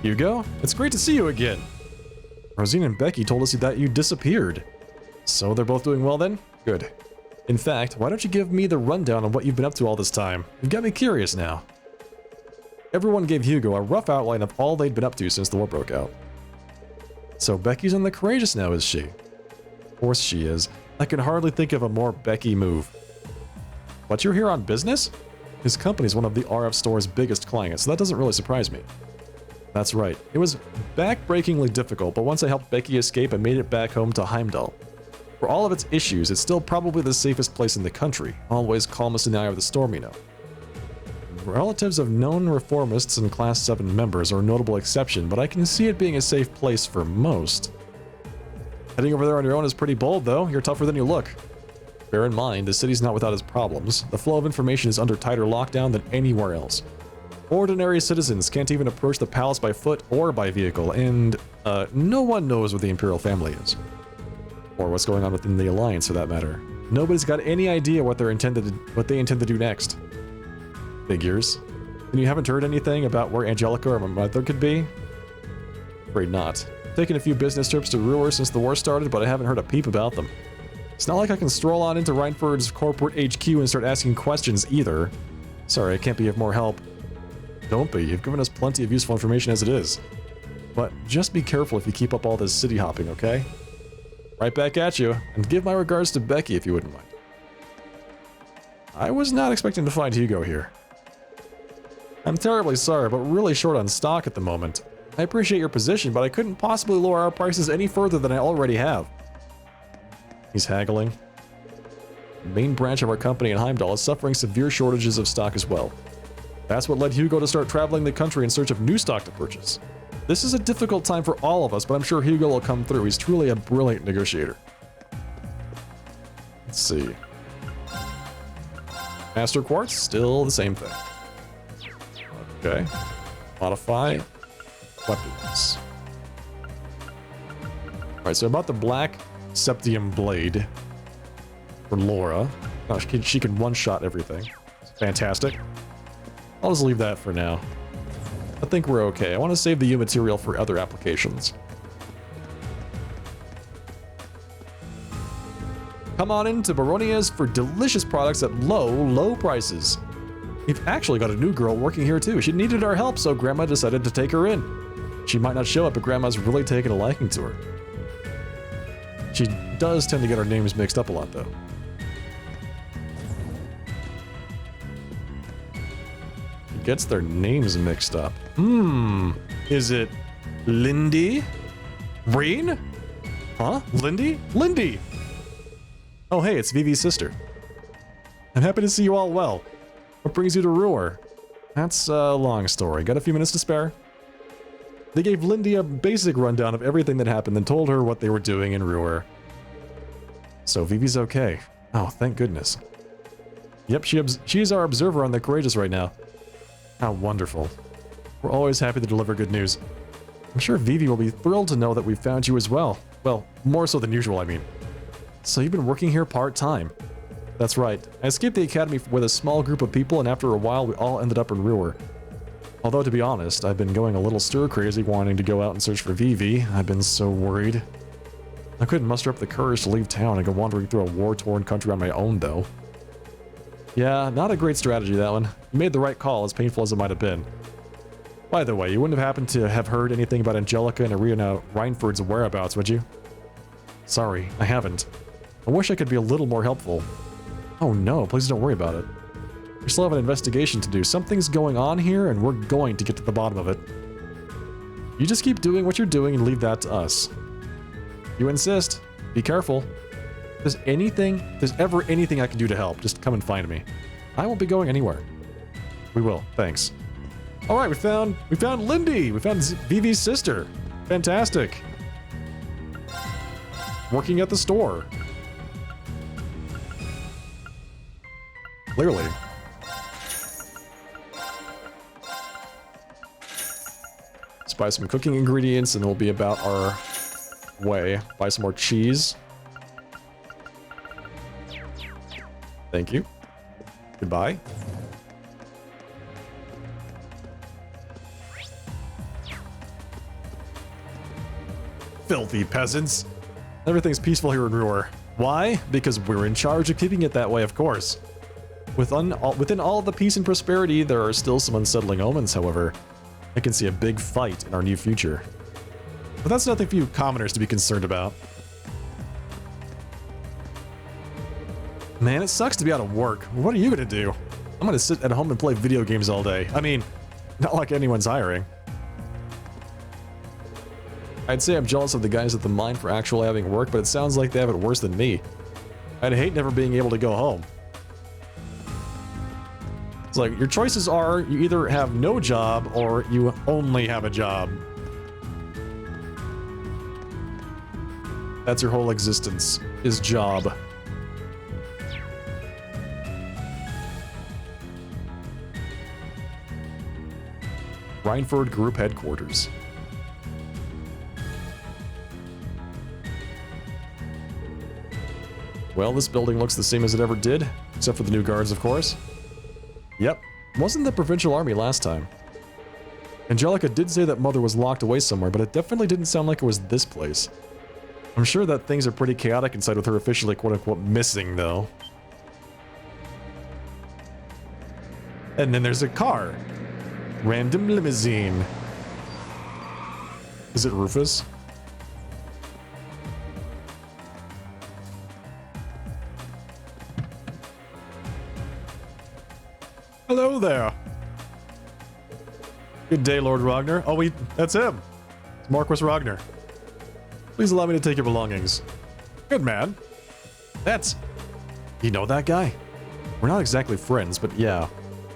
Hugo, it's great to see you again. Rosine and Becky told us that you disappeared. So they're both doing well then? Good. In fact, why don't you give me the rundown on what you've been up to all this time? You've got me curious now. Everyone gave Hugo a rough outline of all they'd been up to since the war broke out. So Becky's on the Courageous now, is she? Of course she is. I can hardly think of a more Becky move. But you're here on business? His company's one of the RF store's biggest clients, so that doesn't really surprise me. That's right. It was backbreakingly difficult, but once I helped Becky escape, I made it back home to Heimdall. For all of its issues, it's still probably the safest place in the country, always calmest in the eye of the storm, you know. Relatives of known reformists and Class 7 members are a notable exception, but I can see it being a safe place for most. Heading over there on your own is pretty bold, though. You're tougher than you look. Bear in mind, the city's not without its problems. The flow of information is under tighter lockdown than anywhere else. Ordinary citizens can't even approach the palace by foot or by vehicle, and no one knows where the Imperial family is. Or what's going on within the Alliance, for that matter. Nobody's got any idea what they intend to do next. Figures. And you haven't heard anything about where Angelica or my mother could be? Afraid not. Taken a few business trips to Ruhr since the war started, but I haven't heard a peep about them. It's not like I can stroll on into Reinford's corporate HQ and start asking questions either. Sorry, I can't be of more help. Don't be, you've given us plenty of useful information as it is. But just be careful if you keep up all this city hopping, okay? Right back at you, and give my regards to Becky if you wouldn't mind. I was not expecting to find Hugo here. I'm terribly sorry, but really short on stock at the moment. I appreciate your position, but I couldn't possibly lower our prices any further than I already have. He's haggling. The main branch of our company in Heimdall is suffering severe shortages of stock as well. That's what led Hugo to start traveling the country in search of new stock to purchase. This is a difficult time for all of us, but I'm sure Hugo will come through. He's truly a brilliant negotiator. Let's see. Master Quartz, still the same thing. Okay. Modify weapons. Alright, so about the Black Septium Blade for Laura. Oh, she can one-shot everything. Fantastic. I'll just leave that for now. I think we're okay. I want to save the U material for other applications. Come on into Baronia's for delicious products at low prices. We've actually got a new girl working here too. She needed our help, so Grandma decided to take her in. She might not show up, but Grandma's really taken a liking to her. She does tend to get our names mixed up a lot, though. She gets their names mixed up. Is it Lindy? Reen? Huh? Lindy? Lindy! Oh hey, it's Vivi's sister. I'm happy to see you all well. What brings you to Ruhr? That's a long story. Got a few minutes to spare? They gave Lindy a basic rundown of everything that happened and told her what they were doing in Ruhr. So Vivi's okay. Oh, thank goodness. Yep, she's our observer on the Courageous right now. How wonderful. We're always happy to deliver good news. I'm sure Vivi will be thrilled to know that we found you as well. Well, more so than usual, I mean. So you've been working here part-time. That's right. I escaped the academy with a small group of people, and after a while we all ended up in Ruhr. Although, to be honest, I've been going a little stir-crazy wanting to go out and search for Vivi. I've been so worried. I couldn't muster up the courage to leave town and go wandering through a war-torn country on my own, though. Yeah, not a great strategy, that one. You made the right call, as painful as it might have been. By the way, you wouldn't have happened to have heard anything about Angelica and Irina Reinford's whereabouts, would you? Sorry, I haven't. I wish I could be a little more helpful. Oh no, please don't worry about it. We still have an investigation to do. Something's going on here, and we're going to get to the bottom of it. You just keep doing what you're doing and leave that to us. You insist. Be careful. If there's ever anything I can do to help, just come and find me. I won't be going anywhere. We will, thanks. Alright, we found Lindy! We found Vivi's sister. Fantastic. Working at the store. Clearly. Let's buy some cooking ingredients and we'll be about our way. Buy some more cheese. Thank you. Goodbye. Filthy peasants. Everything's peaceful here in Ruhr. Why? Because we're in charge of keeping it that way, of course. Within all the peace and prosperity, there are still some unsettling omens, however. I can see a big fight in our near future. But that's nothing for you commoners to be concerned about. Man, it sucks to be out of work. What are you gonna do? I'm gonna sit at home and play video games all day. I mean, not like anyone's hiring. I'd say I'm jealous of the guys at the mine for actually having work, but it sounds like they have it worse than me. I'd hate never being able to go home. It's like, your choices are, you either have no job, or you only have a job. That's your whole existence, is job. Rhineford Group Headquarters. Well, this building looks the same as it ever did, except for the new guards, of course. Yep, wasn't the Provincial Army last time. Angelica did say that Mother was locked away somewhere, but it definitely didn't sound like it was this place. I'm sure that things are pretty chaotic inside with her officially quote-unquote missing, though. And then there's a car. Random limousine. Is it Rufus? Hello there. Good day, Lord Ragnar. Oh, that's him. It's Marquis Ragnar. Please allow me to take your belongings. Good man. You know that guy? We're not exactly friends, but yeah.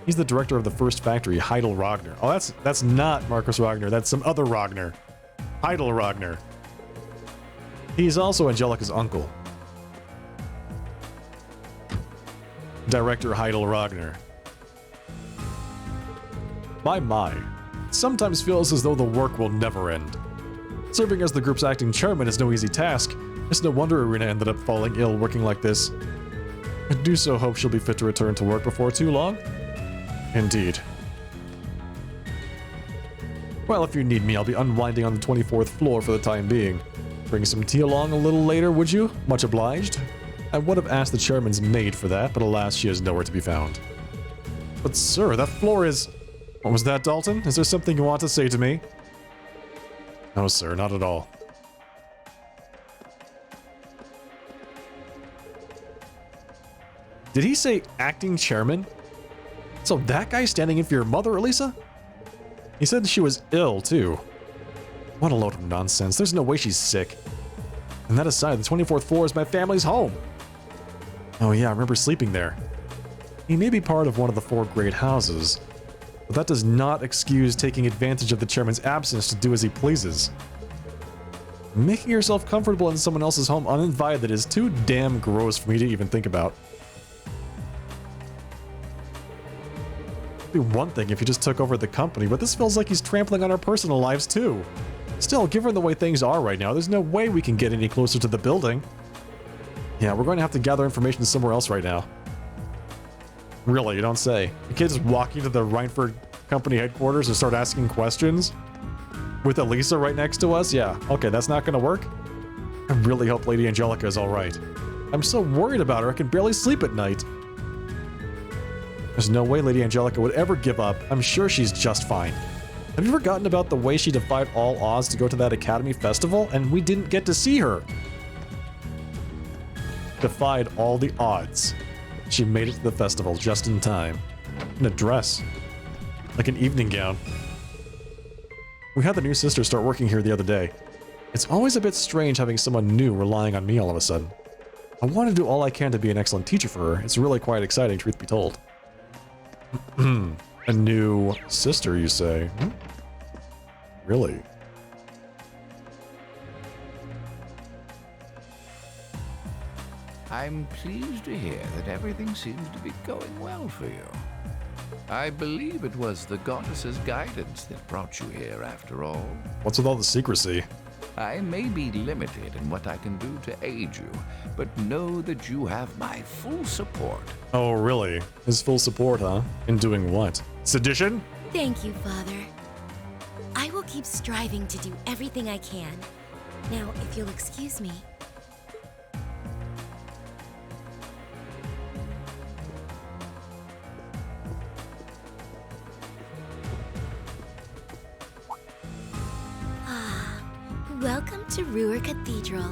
He's the director of the first factory, Heidel Ragnar. Oh, that's not Marquis Ragnar. That's some other Ragnar. Heidel Ragnar. He's also Angelica's uncle. Director Heidel Ragnar. My. It sometimes feels as though the work will never end. Serving as the group's acting chairman is no easy task. It's no wonder Irina ended up falling ill working like this. I do so hope she'll be fit to return to work before too long. Indeed. Well, if you need me, I'll be unwinding on the 24th floor for the time being. Bring some tea along a little later, would you? Much obliged. I would have asked the chairman's maid for that, but alas, she is nowhere to be found. But sir, that floor is... What was that, Dalton? Is there something you want to say to me? No, sir, not at all. Did he say acting chairman? So that guy's standing in for your mother, Elisa? He said she was ill, too. What a load of nonsense. There's no way she's sick. And that aside, the 24th floor is my family's home. Oh yeah, I remember sleeping there. He may be part of one of the 4 great houses, but that does not excuse taking advantage of the chairman's absence to do as he pleases. Making yourself comfortable in someone else's home uninvited is too damn gross for me to even think about. It'd be one thing if he just took over the company, but this feels like he's trampling on our personal lives too. Still, given the way things are right now, there's no way we can get any closer to the building. Yeah, we're going to have to gather information somewhere else right now. Really, you don't say. You can't just walk into the Rhineford company headquarters and start asking questions? With Elisa right next to us? Yeah, okay, that's not gonna work. I really hope Lady Angelica is alright. I'm so worried about her, I can barely sleep at night. There's no way Lady Angelica would ever give up. I'm sure she's just fine. Have you forgotten about the way she defied all odds to go to that Academy Festival, and we didn't get to see her? Defied all the odds. She made it to the festival just in time. In a dress. Like an evening gown. We had the new sister start working here the other day. It's always a bit strange having someone new relying on me all of a sudden. I want to do all I can to be an excellent teacher for her. It's really quite exciting, truth be told. A new sister, you say? Really? I'm pleased to hear that everything seems to be going well for you. I believe it was the goddess's guidance that brought you here after all. What's with all the secrecy? I may be limited in what I can do to aid you, but know that you have my full support. Oh, really? His full support, huh? In doing what? Sedition? Thank you, Father. I will keep striving to do everything I can. Now, if you'll excuse me, Welcome to Ruhr Cathedral.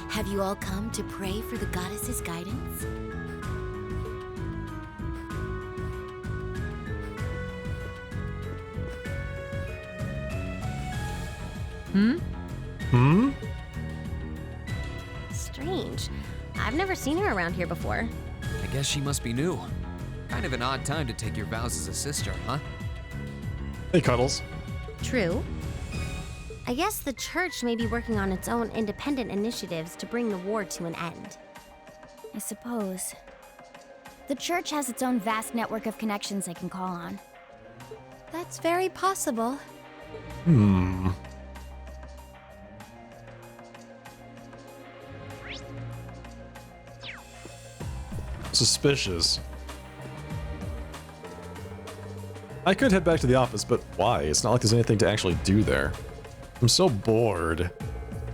Have you all come to pray for the goddess's guidance? Strange. I've never seen her around here before. I guess she must be new. Kind of an odd time to take your vows as a sister, huh? Hey, Cuddles. True. I guess the church may be working on its own independent initiatives to bring the war to an end. I suppose. The church has its own vast network of connections they can call on. That's very possible. Suspicious. I could head back to the office, but why? It's not like there's anything to actually do there. I'm so bored.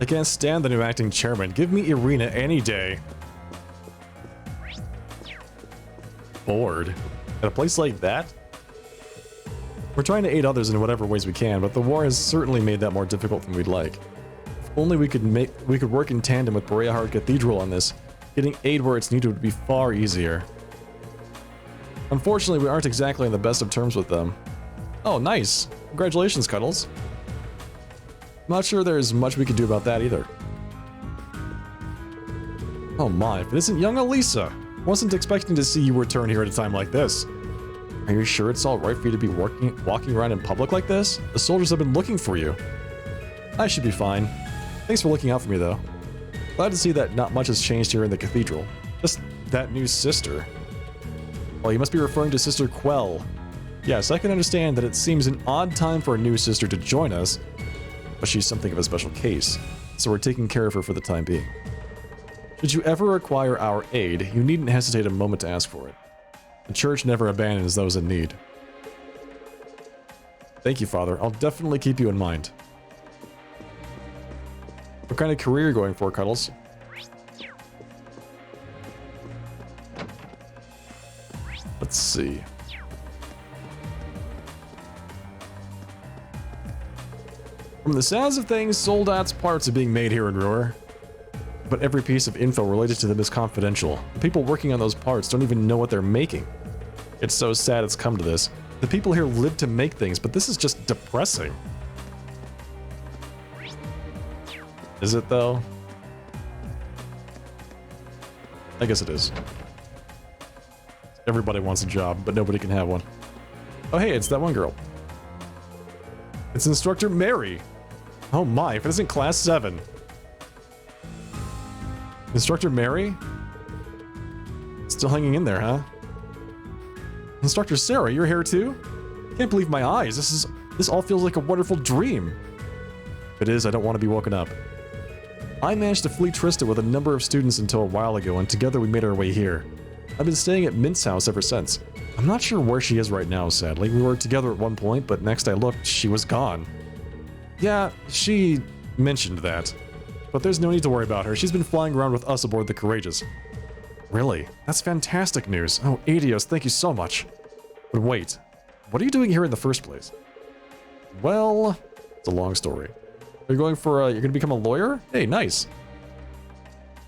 I can't stand the new acting chairman. Give me Irina any day. Bored. At a place like that? We're trying to aid others in whatever ways we can, but the war has certainly made that more difficult than we'd like. If only we could work in tandem with Berea Cathedral on this. Getting aid where it's needed would be far easier. Unfortunately, we aren't exactly on the best of terms with them. Oh, nice. Congratulations, Cuddles. I'm not sure there's much we can do about that either. Oh my, if it isn't young Elisa. Wasn't expecting to see you return here at a time like this. Are you sure it's alright for you to be walking around in public like this? The soldiers have been looking for you. I should be fine. Thanks for looking out for me, though. Glad to see that not much has changed here in the cathedral. Just that new sister. Well, you must be referring to Sister Quell. Yes, I can understand that it seems an odd time for a new sister to join us, but she's something of a special case, so we're taking care of her for the time being. Should you ever require our aid, you needn't hesitate a moment to ask for it. The church never abandons those in need. Thank you, Father. I'll definitely keep you in mind. What kind of career are you going for, Cuddles? Let's see. From the sounds of things, Soldat's parts are being made here in Ruhr. But every piece of info related to them is confidential. The people working on those parts don't even know what they're making. It's so sad it's come to this. The people here live to make things, but this is just depressing. Is it, though? I guess it is. Everybody wants a job, but nobody can have one. Oh hey, it's that one girl. It's Instructor Mary. Oh my, if it isn't Class 7. Instructor Mary? Still hanging in there, huh? Instructor Sarah, you're here too? Can't believe my eyes. This all feels like a wonderful dream. If it is, I don't want to be woken up. I managed to flee Trista with a number of students until a while ago, and together we made our way here. I've been staying at Mint's house ever since. I'm not sure where she is right now, sadly. We were together at one point, but next I looked, she was gone. Yeah, she mentioned that. But there's no need to worry about her. She's been flying around with us aboard the Courageous. Really? That's fantastic news. Oh, Adios, thank you so much. But wait, what are you doing here in the first place? Well, it's a long story. You're going for you're gonna become a lawyer? Hey, nice.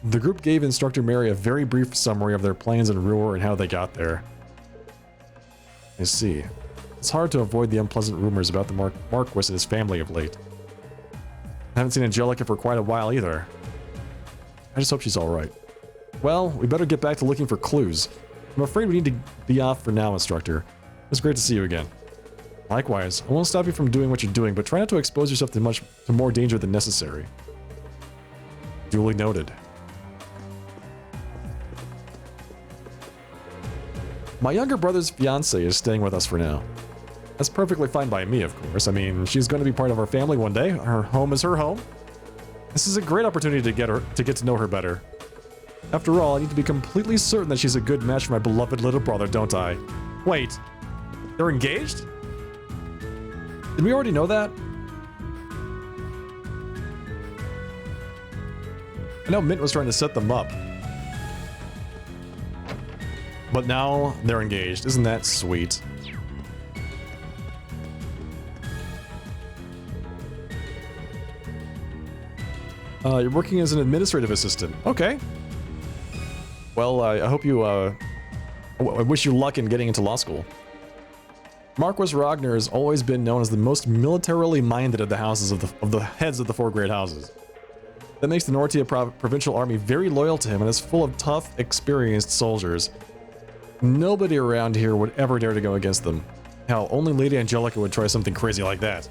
The group gave Instructor Mary a very brief summary of their plans in Ruhr and how they got there. I see. It's hard to avoid the unpleasant rumors about the Marquis and his family of late. I haven't seen Angelica for quite a while either. I just hope she's alright. Well, we better get back to looking for clues. I'm afraid we need to be off for now, Instructor. It was great to see you again. Likewise, I won't stop you from doing what you're doing, but try not to expose yourself to more danger than necessary. Duly noted. My younger brother's fiancée is staying with us for now. That's perfectly fine by me, of course. I mean, she's going to be part of our family one day. Her home is her home. This is a great opportunity to get to know her better. After all, I need to be completely certain that she's a good match for my beloved little brother, don't I? Wait, they're engaged? Did we already know that? I know Mint was trying to set them up. But now they're engaged. Isn't that sweet? You're working as an administrative assistant. Okay. Well, I hope you, I wish you luck in getting into law school. Marquis Ragnar has always been known as the most militarily minded of the houses of the heads of the 4 great houses. That makes the Nortia provincial army very loyal to him and is full of tough, experienced soldiers. Nobody around here would ever dare to go against them. Hell, only Lady Angelica would try something crazy like that.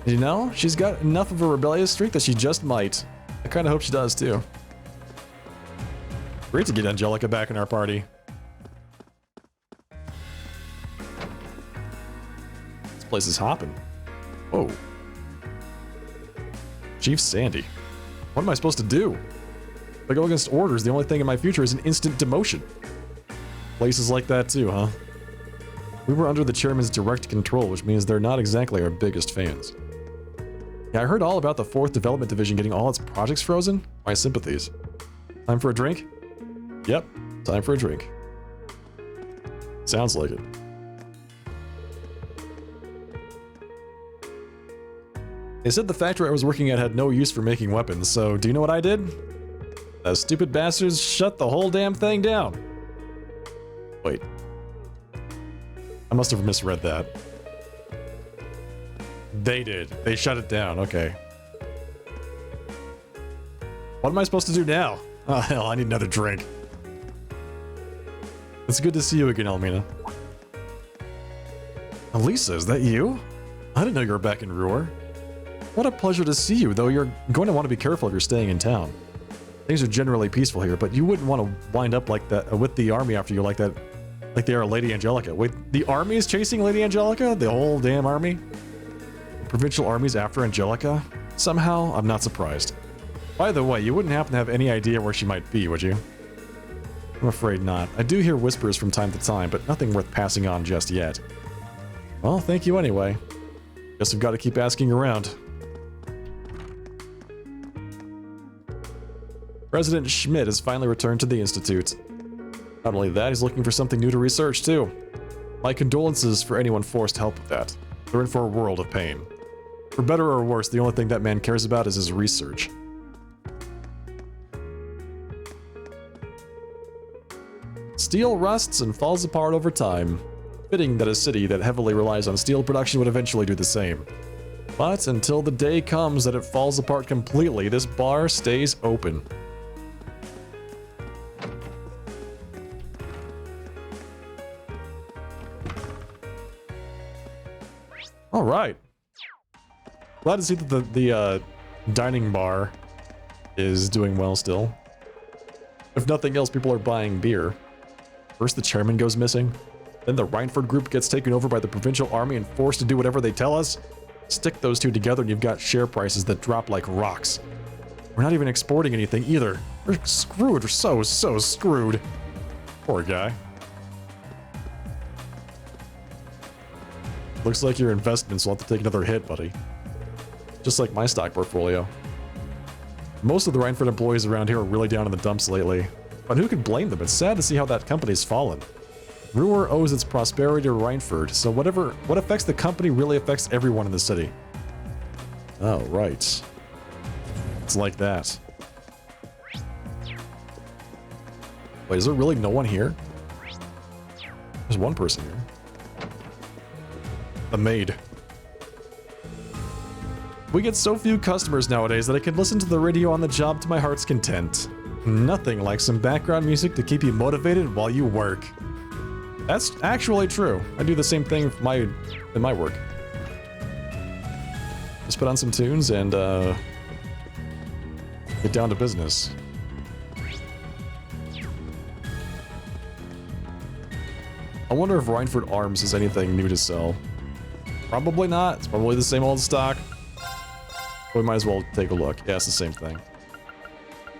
You know, she's got enough of a rebellious streak that she just might. I kind of hope she does too. Great to get Angelica back in our party. This place is hopping. Whoa. Chief Sandy. What am I supposed to do? If I go against orders, the only thing in my future is an instant demotion. Places like that too, huh? We were under the chairman's direct control, which means they're not exactly our biggest fans. Yeah, I heard all about the 4th Development Division getting all its projects frozen. My sympathies. Time for a drink? Yep, time for a drink. Sounds like it. They said the factory I was working at had no use for making weapons, so do you know what I did? Those stupid bastards shut the whole damn thing down. Wait. I must have misread that. They did. They shut it down. Okay. What am I supposed to do now? Oh, hell, I need another drink. It's good to see you again, Elmina. Elisa, is that you? I didn't know you were back in Ruhr. What a pleasure to see you, though you're going to want to be careful if you're staying in town. Things are generally peaceful here, but you wouldn't want to wind up like that with the army after you like that. Like they are Lady Angelica. Wait, the army is chasing Lady Angelica? The whole damn army? The provincial armies after Angelica? Somehow, I'm not surprised. By the way, you wouldn't happen to have any idea where she might be, would you? I'm afraid not. I do hear whispers from time to time, but nothing worth passing on just yet. Well, thank you anyway. Guess we've got to keep asking around. President Schmidt has finally returned to the Institute. Not only that, he's looking for something new to research, too. My condolences for anyone forced to help with that. They're in for a world of pain. For better or worse, the only thing that man cares about is his research. Steel rusts and falls apart over time. Fitting that a city that heavily relies on steel production would eventually do the same. But until the day comes that it falls apart completely, this bar stays open. All right. Glad to see that the dining bar is doing well still. If nothing else, people are buying beer. First the chairman goes missing, then the Reinford group gets taken over by the provincial army and forced to do whatever they tell us. Stick those two together and you've got share prices that drop like rocks. We're not even exporting anything either. We're screwed. We're so screwed. Poor guy. Looks like your investments will have to take another hit, buddy. Just like my stock portfolio. Most of the Reinford employees around here are really down in the dumps lately. But who could blame them? It's sad to see how that company's fallen. Ruhr owes its prosperity to Reinford, so what affects the company really affects everyone in the city. Oh, right. It's like that. Wait, is there really no one here? There's one person here. A maid. We get so few customers nowadays that I can listen to the radio on the job to my heart's content. Nothing like some background music to keep you motivated while you work. That's actually true. I do the same thing in my work. Just put on some tunes and get down to business. I wonder if Reinford Arms has anything new to sell. Probably not. It's probably the same old stock. We might as well take a look. Yeah, it's the same thing.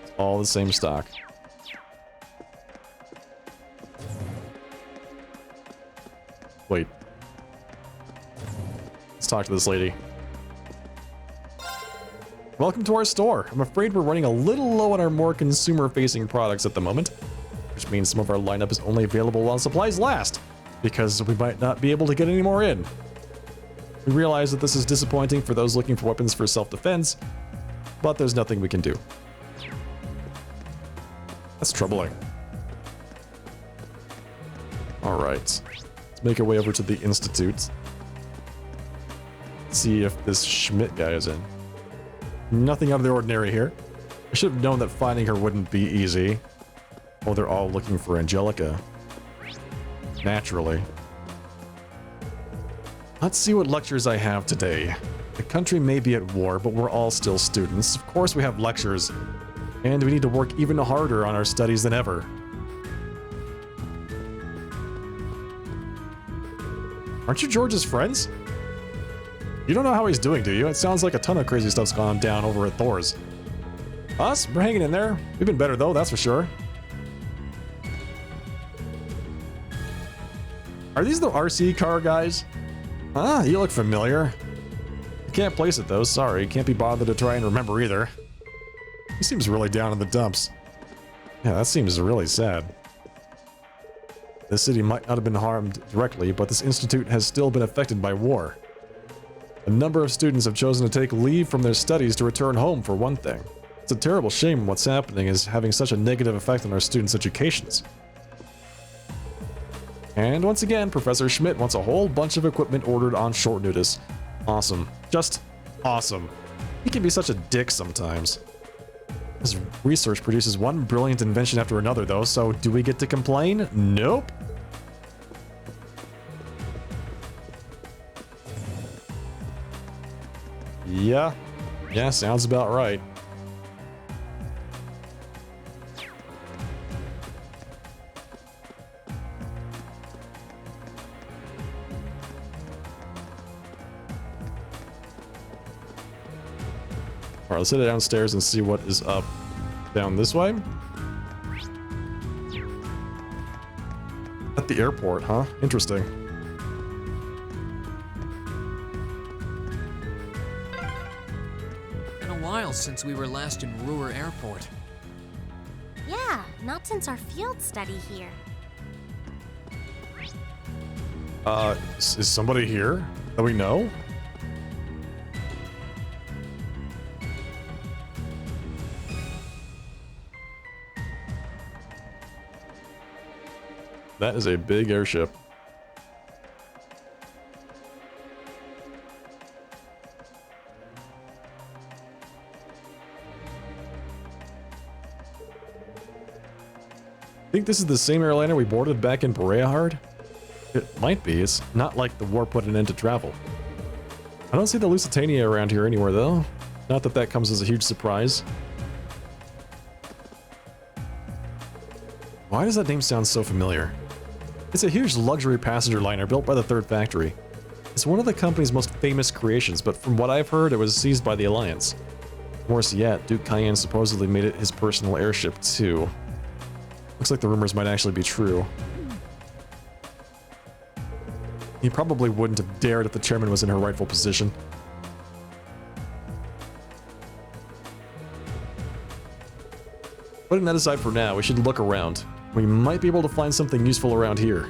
It's all the same stock. Wait. Let's talk to this lady. Welcome to our store. I'm afraid we're running a little low on our more consumer-facing products at the moment, which means some of our lineup is only available while supplies last, because we might not be able to get any more in. We realize that this is disappointing for those looking for weapons for self-defense, but there's nothing we can do. That's troubling. Alright. Let's make our way over to the Institute. See if this Schmidt guy is in. Nothing out of the ordinary here. I should have known that finding her wouldn't be easy. Oh, they're all looking for Angelica. Naturally. Let's see what lectures I have today. The country may be at war, but we're all still students. Of course we have lectures. And we need to work even harder on our studies than ever. Aren't you George's friends? You don't know how he's doing, do you? It sounds like a ton of crazy stuff's gone down over at Thor's. Us? We're hanging in there. We've been better though, that's for sure. Are these the RC car guys? Huh? You look familiar. I can't place it though, sorry. Can't be bothered to try and remember either. He seems really down in the dumps. Yeah, that seems really sad. The city might not have been harmed directly, but this institute has still been affected by war. A number of students have chosen to take leave from their studies to return home, for one thing. It's a terrible shame what's happening is having such a negative effect on our students' educations. And once again, Professor Schmidt wants a whole bunch of equipment ordered on short notice. Awesome. Just awesome. He can be such a dick sometimes. His research produces one brilliant invention after another though, so do we get to complain? Nope. Yeah. Yeah, sounds about right. Alright, let's head downstairs and see what is up down this way. At the airport, huh? Interesting. Been a while since we were last in Ruhr Airport. Yeah, not since our field study here. Is somebody here that we know? That is a big airship. Think this is the same airliner we boarded back in Boreahard? It might be. It's not like the war put an end to travel. I don't see the Lusitania around here anywhere though. Not that that comes as a huge surprise. Why does that name sound so familiar? It's a huge luxury passenger liner built by the Third Factory. It's one of the company's most famous creations, but from what I've heard, it was seized by the Alliance. Worse yet, Duke Cayenne supposedly made it his personal airship too. Looks like the rumors might actually be true. He probably wouldn't have dared if the chairman was in her rightful position. Putting that aside for now, we should look around. We might be able to find something useful around here.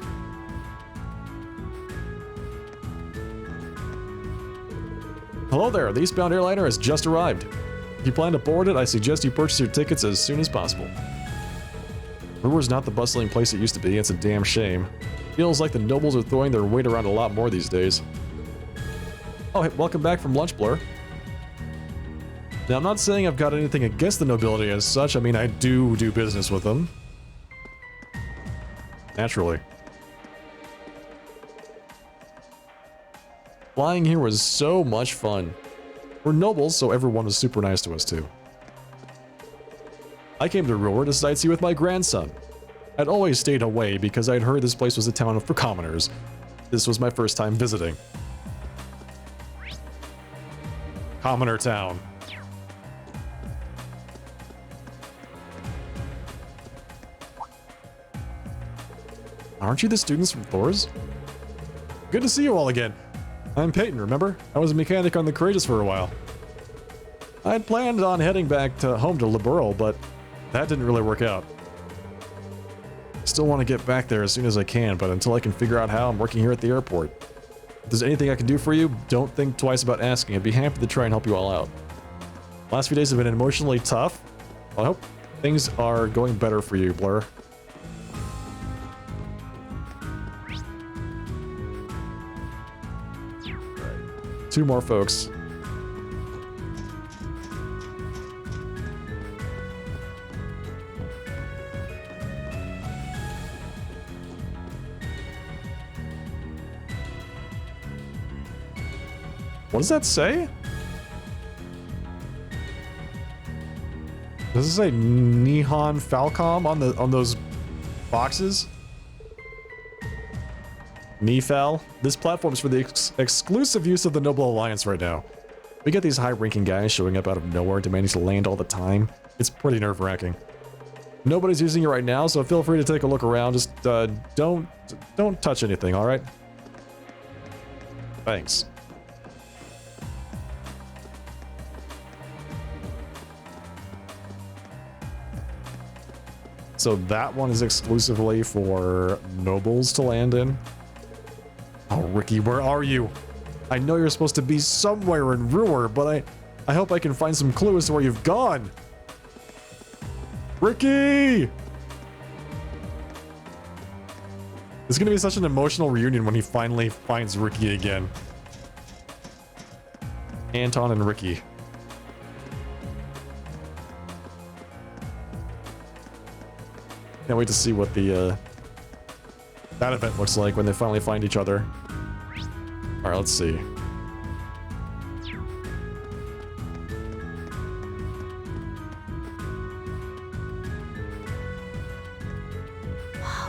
Hello there, the eastbound airliner has just arrived. If you plan to board it, I suggest you purchase your tickets as soon as possible. Ruhr's not the bustling place it used to be, it's a damn shame. Feels like the nobles are throwing their weight around a lot more these days. Oh, hey, welcome back from lunch, Blur. Now, I'm not saying I've got anything against the nobility as such, I mean, I do business with them. Naturally. Flying here was so much fun. We're nobles, so everyone was super nice to us too. I came to Ruhr to sightsee with my grandson. I'd always stayed away because I'd heard this place was a town for commoners. This was my first time visiting. Commoner town. Aren't you the students from Thor's? Good to see you all again. I'm Peyton, remember? I was a mechanic on the Courageous for a while. I'd planned on heading back to home to Liberal, but that didn't really work out. I still want to get back there as soon as I can, but until I can figure out how, I'm working here at the airport. If there's anything I can do for you, don't think twice about asking. I'd be happy to try and help you all out. Last few days have been emotionally tough. I hope things are going better for you, Blur. Right. 2 more folks. What does that say? Does it say Nihon Falcom on those boxes? Nifal. This platform is for the exclusive use of the Noble Alliance right now. We get these high-ranking guys showing up out of nowhere demanding to land all the time. It's pretty nerve-wracking. Nobody's using it right now, so feel free to take a look around. Just don't touch anything, all right? Thanks. So that one is exclusively for nobles to land in. Oh, Ricky, where are you? I know you're supposed to be somewhere in Ruhr, but I hope I can find some clues to where you've gone. Ricky! It's gonna be such an emotional reunion when he finally finds Ricky again. Anton and Ricky. Can't wait to see what the that event looks like when they finally find each other. All right, let's see.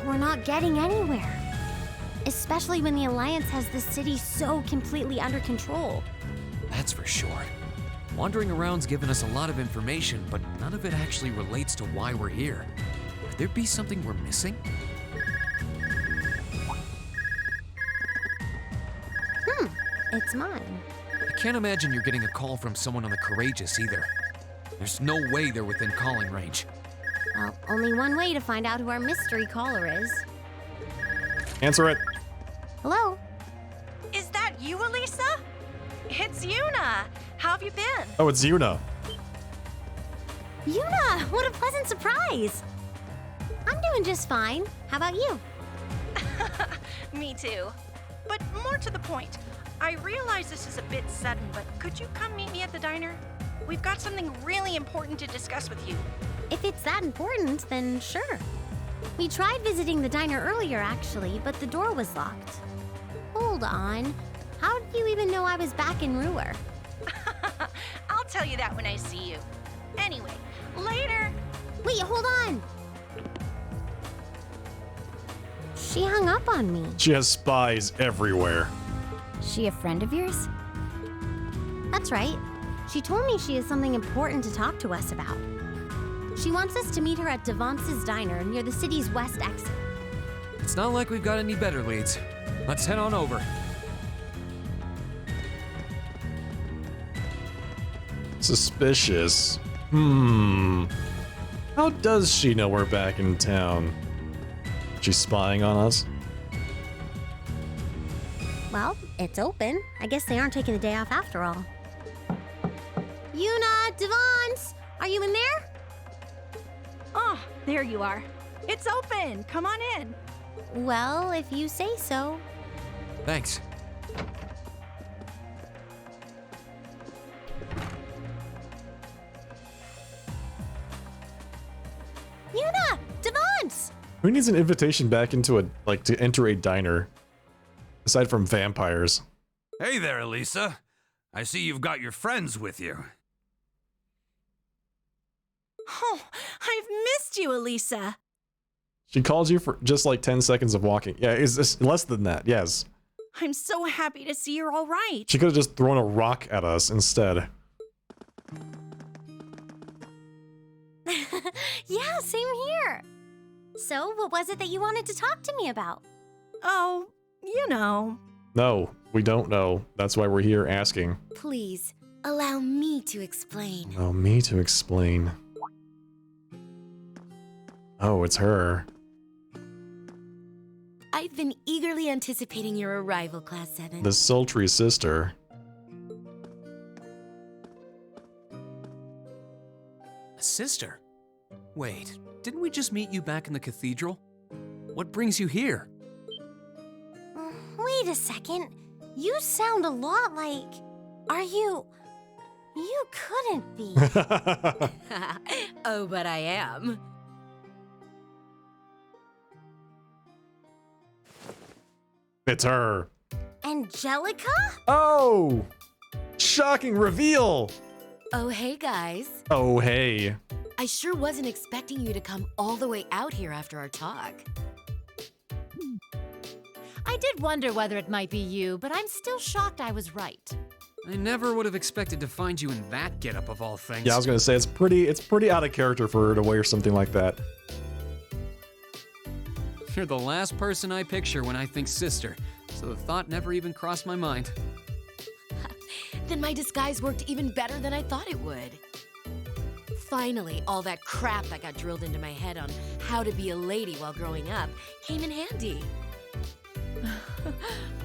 We're not getting anywhere. Especially when the Alliance has the city so completely under control. That's for sure. Wandering around's given us a lot of information, but none of it actually relates to why we're here. Could there be something we're missing? It's mine. I can't imagine you're getting a call from someone on the Courageous either. There's no way they're within calling range. Well, only one way to find out who our mystery caller is. Answer it. Hello? Is that you, Elisa? It's Yuna. How have you been? Oh, it's Yuna. Yuna, what a pleasant surprise. I'm doing just fine. How about you? Me too. But more to the point, I realize this is a bit sudden, but could you come meet me at the diner? We've got something really important to discuss with you. If it's that important, then sure. We tried visiting the diner earlier, actually, but the door was locked. Hold on. How did you even know I was back in Ruhr? I'll tell you that when I see you. Anyway, later. Wait, hold on. She hung up on me. She has spies everywhere. She a friend of yours? That's right. She told me she has something important to talk to us about. She wants us to meet her at Devance's diner near the city's west exit. It's not like we've got any better leads. Let's head on over. Suspicious. How does she know we're back in town? She's spying on us? Well, it's open. I guess they aren't taking the day off after all. Yuna, Devance, are you in there? Oh, there you are. It's open. Come on in. Well, if you say so. Thanks. Yuna, Devance! Who needs an invitation back into to enter a diner? Aside from vampires. Hey there, Elisa. I see you've got your friends with you. Oh, I've missed you, Elisa. She called you for just like 10 seconds of walking. Yeah, it's less than that, yes. I'm so happy to see you're all right. She could have just thrown a rock at us instead. Yeah, same here. So, what was it that you wanted to talk to me about? Oh, you know. No, we don't know. That's why we're here asking. Please, allow me to explain. Oh, me to explain. Oh, it's her. I've been eagerly anticipating your arrival, Class 7. The sultry sister. Sister? Wait, didn't we just meet you back in the cathedral? What brings you here? Wait a second. You sound a lot like... Are you... You couldn't be. Oh, but I am. It's her. Angelica? Oh! Shocking reveal! Oh, hey, guys. Oh, hey. I sure wasn't expecting you to come all the way out here after our talk. I did wonder whether it might be you, but I'm still shocked I was right. I never would have expected to find you in that getup of all things. Yeah, I was gonna say, it's pretty out of character for her to wear something like that. You're the last person I picture when I think sister, so the thought never even crossed my mind. Then my disguise worked even better than I thought it would. Finally, all that crap that got drilled into my head on how to be a lady while growing up came in handy.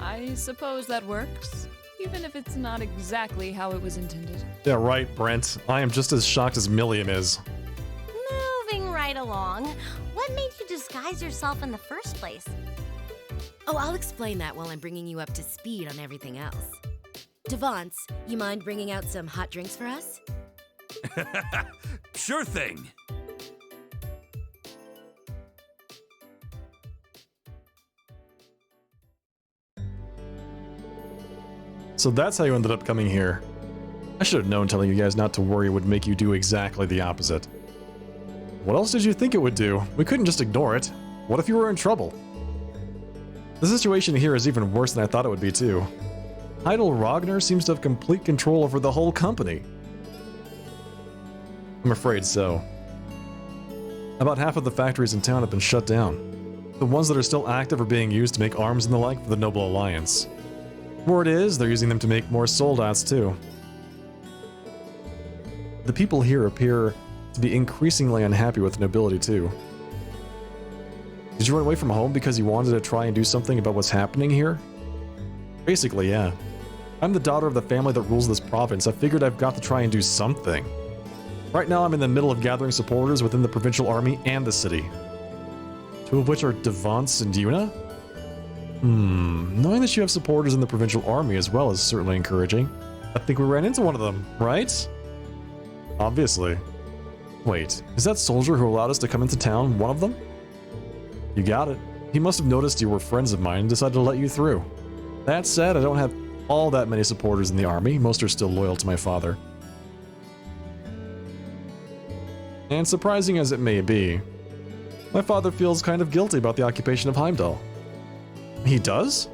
I suppose that works, even if it's not exactly how it was intended. Yeah, right, Brent. I am just as shocked as Milliam is. Moving right along. What made you disguise yourself in the first place? Oh, I'll explain that while I'm bringing you up to speed on everything else. Devance, you mind bringing out some hot drinks for us? Sure thing. So that's how you ended up coming here. I should have known telling you guys not to worry would make you do exactly the opposite. What else did you think it would do? We couldn't just ignore it. What if you were in trouble? The situation here is even worse than I thought it would be too. Heidel Ragnar seems to have complete control over the whole company. I'm afraid so. About half of the factories in town have been shut down. The ones that are still active are being used to make arms and the like for the Noble Alliance. Word is, they're using them to make more soldats too. The people here appear to be increasingly unhappy with the nobility too. Did you run away from home because you wanted to try and do something about what's happening here? Basically, yeah. I'm the daughter of the family that rules this province. I figured I've got to try and do something. Right now I'm in the middle of gathering supporters within the provincial army and the city. Two of which are Devance and Yuna? Knowing that you have supporters in the provincial army as well is certainly encouraging. I think we ran into one of them, right? Obviously. Wait, is that soldier who allowed us to come into town one of them? You got it. He must have noticed you were friends of mine and decided to let you through. That said, I don't have all that many supporters in the army. Most are still loyal to my father. And surprising as it may be, my father feels kind of guilty about the occupation of Heimdall. He does?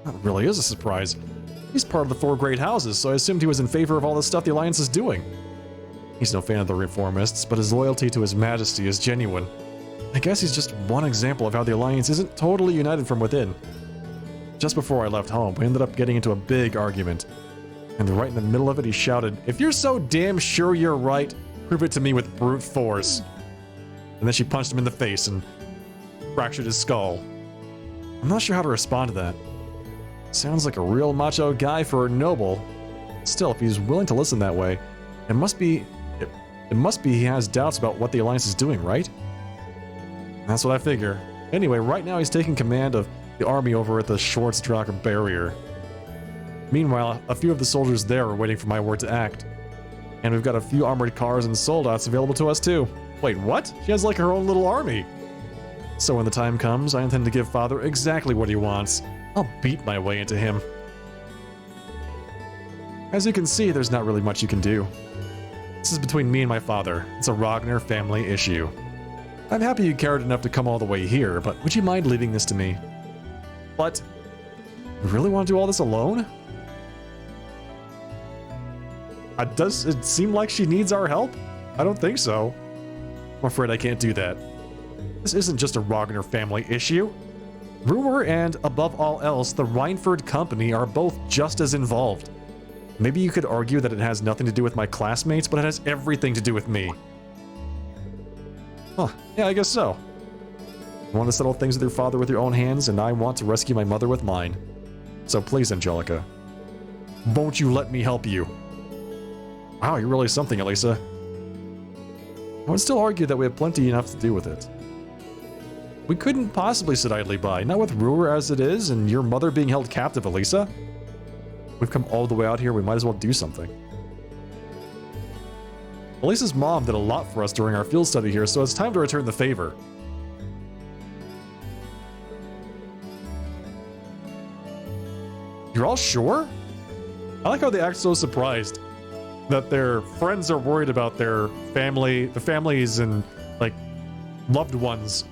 That really is a surprise. He's part of the four great houses, so I assumed he was in favor of all the stuff the Alliance is doing. He's no fan of the Reformists, but his loyalty to His Majesty is genuine. I guess he's just one example of how the Alliance isn't totally united from within. Just before I left home, we ended up getting into a big argument. And right in the middle of it, he shouted, "If you're so damn sure you're right, prove it to me with brute force." And then she punched him in the face and fractured his skull. I'm not sure how to respond to that. Sounds like a real macho guy for a noble. Still, if he's willing to listen that way, it must be he has doubts about what the Alliance is doing, right? That's what I figure. Anyway, right now he's taking command of the army over at the Schwarzdrache barrier. Meanwhile, a few of the soldiers there are waiting for my word to act. And we've got a few armored cars and soldats available to us too. Wait, what? She has like her own little army. So when the time comes, I intend to give Father exactly what he wants. I'll beat my way into him. As you can see, there's not really much you can do. This is between me and my father. It's a Ragnar family issue. I'm happy you cared enough to come all the way here, but would you mind leaving this to me? But, you really want to do all this alone? Does it seem like she needs our help? I don't think so. I'm afraid I can't do that. This isn't just a Ragnar family issue. Rumor and, above all else, the Reinford Company are both just as involved. Maybe you could argue that it has nothing to do with my classmates, but it has everything to do with me. Huh, yeah, I guess so. You want to settle things with your father with your own hands, and I want to rescue my mother with mine. So please, Angelica, won't you let me help you? Wow, you're really something, Elisa. I would still argue that we have plenty enough to do with it. We couldn't possibly sit idly by, not with Ruhr as it is, and your mother being held captive, Elisa. We've come all the way out here, we might as well do something. Elisa's mom did a lot for us during our field study here, so it's time to return the favor. You're all sure? I like how they act so surprised that their friends are worried about their family, the families and, like, loved ones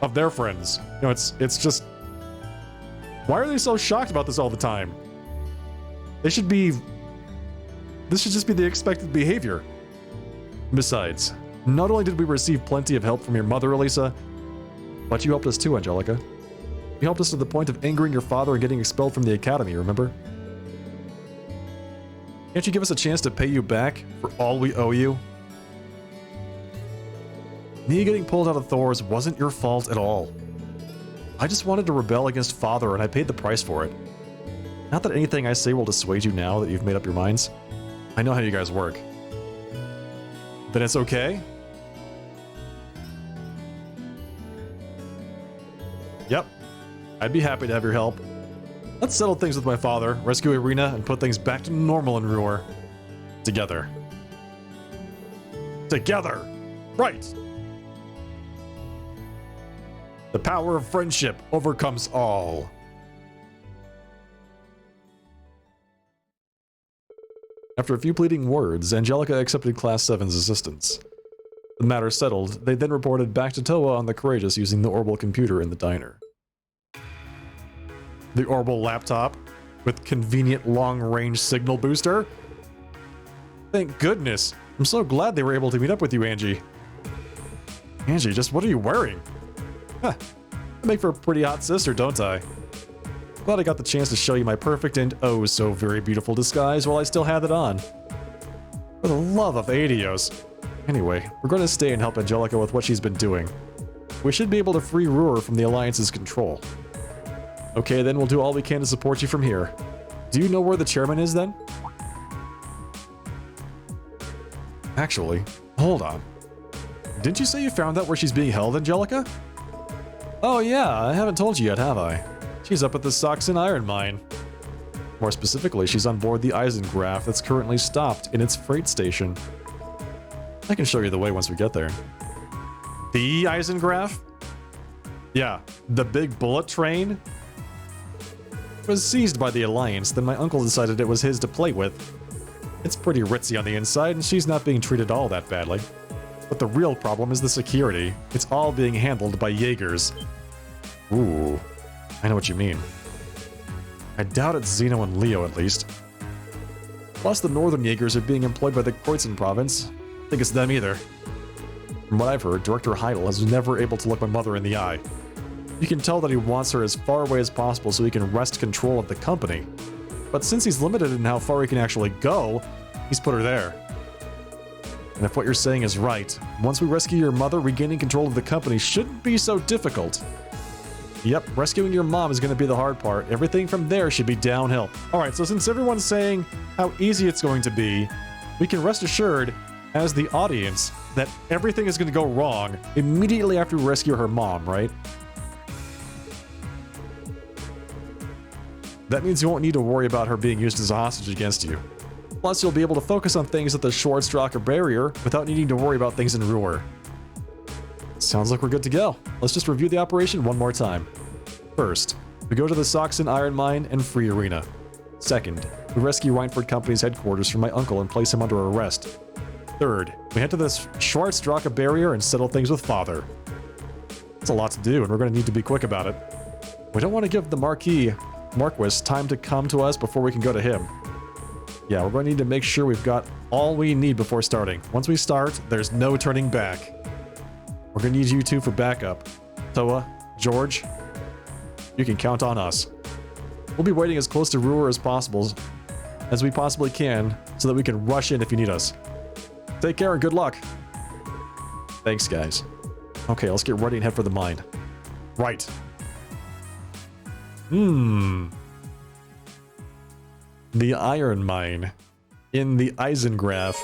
of their friends. You know, it's just... Why are they so shocked about this all the time? They should be... This should just be the expected behavior. Besides, not only did we receive plenty of help from your mother, Elisa, but you helped us too, Angelica. You helped us to the point of angering your father and getting expelled from the academy, remember? Can't you give us a chance to pay you back for all we owe you? Me getting pulled out of Thor's wasn't your fault at all. I just wanted to rebel against Father and I paid the price for it. Not that anything I say will dissuade you now that you've made up your minds. I know how you guys work. Then it's okay? Yep. I'd be happy to have your help. Let's settle things with my father, rescue Irina, and put things back to normal in Ruhr. Together. Together! Right! The power of friendship overcomes all. After a few pleading words, Angelica accepted Class 7's assistance. The matter settled, they then reported back to Toa on the Courageous using the orbital computer in the diner. The orbital laptop with convenient long-range signal booster? Thank goodness. I'm so glad they were able to meet up with you, Angie. Angie, just what are you wearing? Huh. I make for a pretty hot sister, don't I? Glad I got the chance to show you my perfect and oh so very beautiful disguise while I still had it on. For the love of Adios. Anyway, we're going to stay and help Angelica with what she's been doing. We should be able to free Ruhr from the Alliance's control. Okay, then we'll do all we can to support you from here. Do you know where the chairman is, then? Actually, hold on. Didn't you say you found out where she's being held, Angelica? Oh yeah, I haven't told you yet, have I? She's up at the Saxon Iron Mine. More specifically, she's on board the Eisengraph that's currently stopped in its freight station. I can show you the way once we get there. The Eisengraph? Yeah, the big bullet train? Was seized by the Alliance, then my uncle decided it was his to play with. It's pretty ritzy on the inside, and she's not being treated all that badly. But the real problem is the security. It's all being handled by Jaegers. Ooh, I know what you mean. I doubt it's Zeno and Leo, at least. Plus, the Northern Jaegers are being employed by the Kreuzen province. I think it's them either. From what I've heard, Director Heidel is never able to look my mother in the eye. You can tell that he wants her as far away as possible so he can wrest control of the company. But since he's limited in how far he can actually go, he's put her there. And if what you're saying is right, once we rescue your mother, regaining control of the company shouldn't be so difficult. Yep, rescuing your mom is going to be the hard part. Everything from there should be downhill. Alright, so since everyone's saying how easy it's going to be, we can rest assured, as the audience, that everything is going to go wrong immediately after we rescue her mom, right? That means you won't need to worry about her being used as a hostage against you. Plus, you'll be able to focus on things at the Schwarzdrache barrier without needing to worry about things in Ruhr. Sounds like we're good to go. Let's just review the operation one more time. First, we go to the Saxon Iron Mine and free Irina. Second, we rescue Reinford Company's headquarters from my uncle and place him under arrest. Third, we head to the Schwarzdrache barrier and settle things with Father. That's a lot to do, and we're going to need to be quick about it. We don't want to give the Marquis time to come to us before we can go to him. Yeah, we're going to need to make sure we've got all we need before starting. Once we start, there's no turning back. We're going to need you two for backup. Toa, George, you can count on us. We'll be waiting as close to Ruhr as we possibly can, so that we can rush in if you need us. Take care and good luck. Thanks, guys. Okay, let's get ready and head for the mine. Right. The Iron Mine. In the Eisengraph.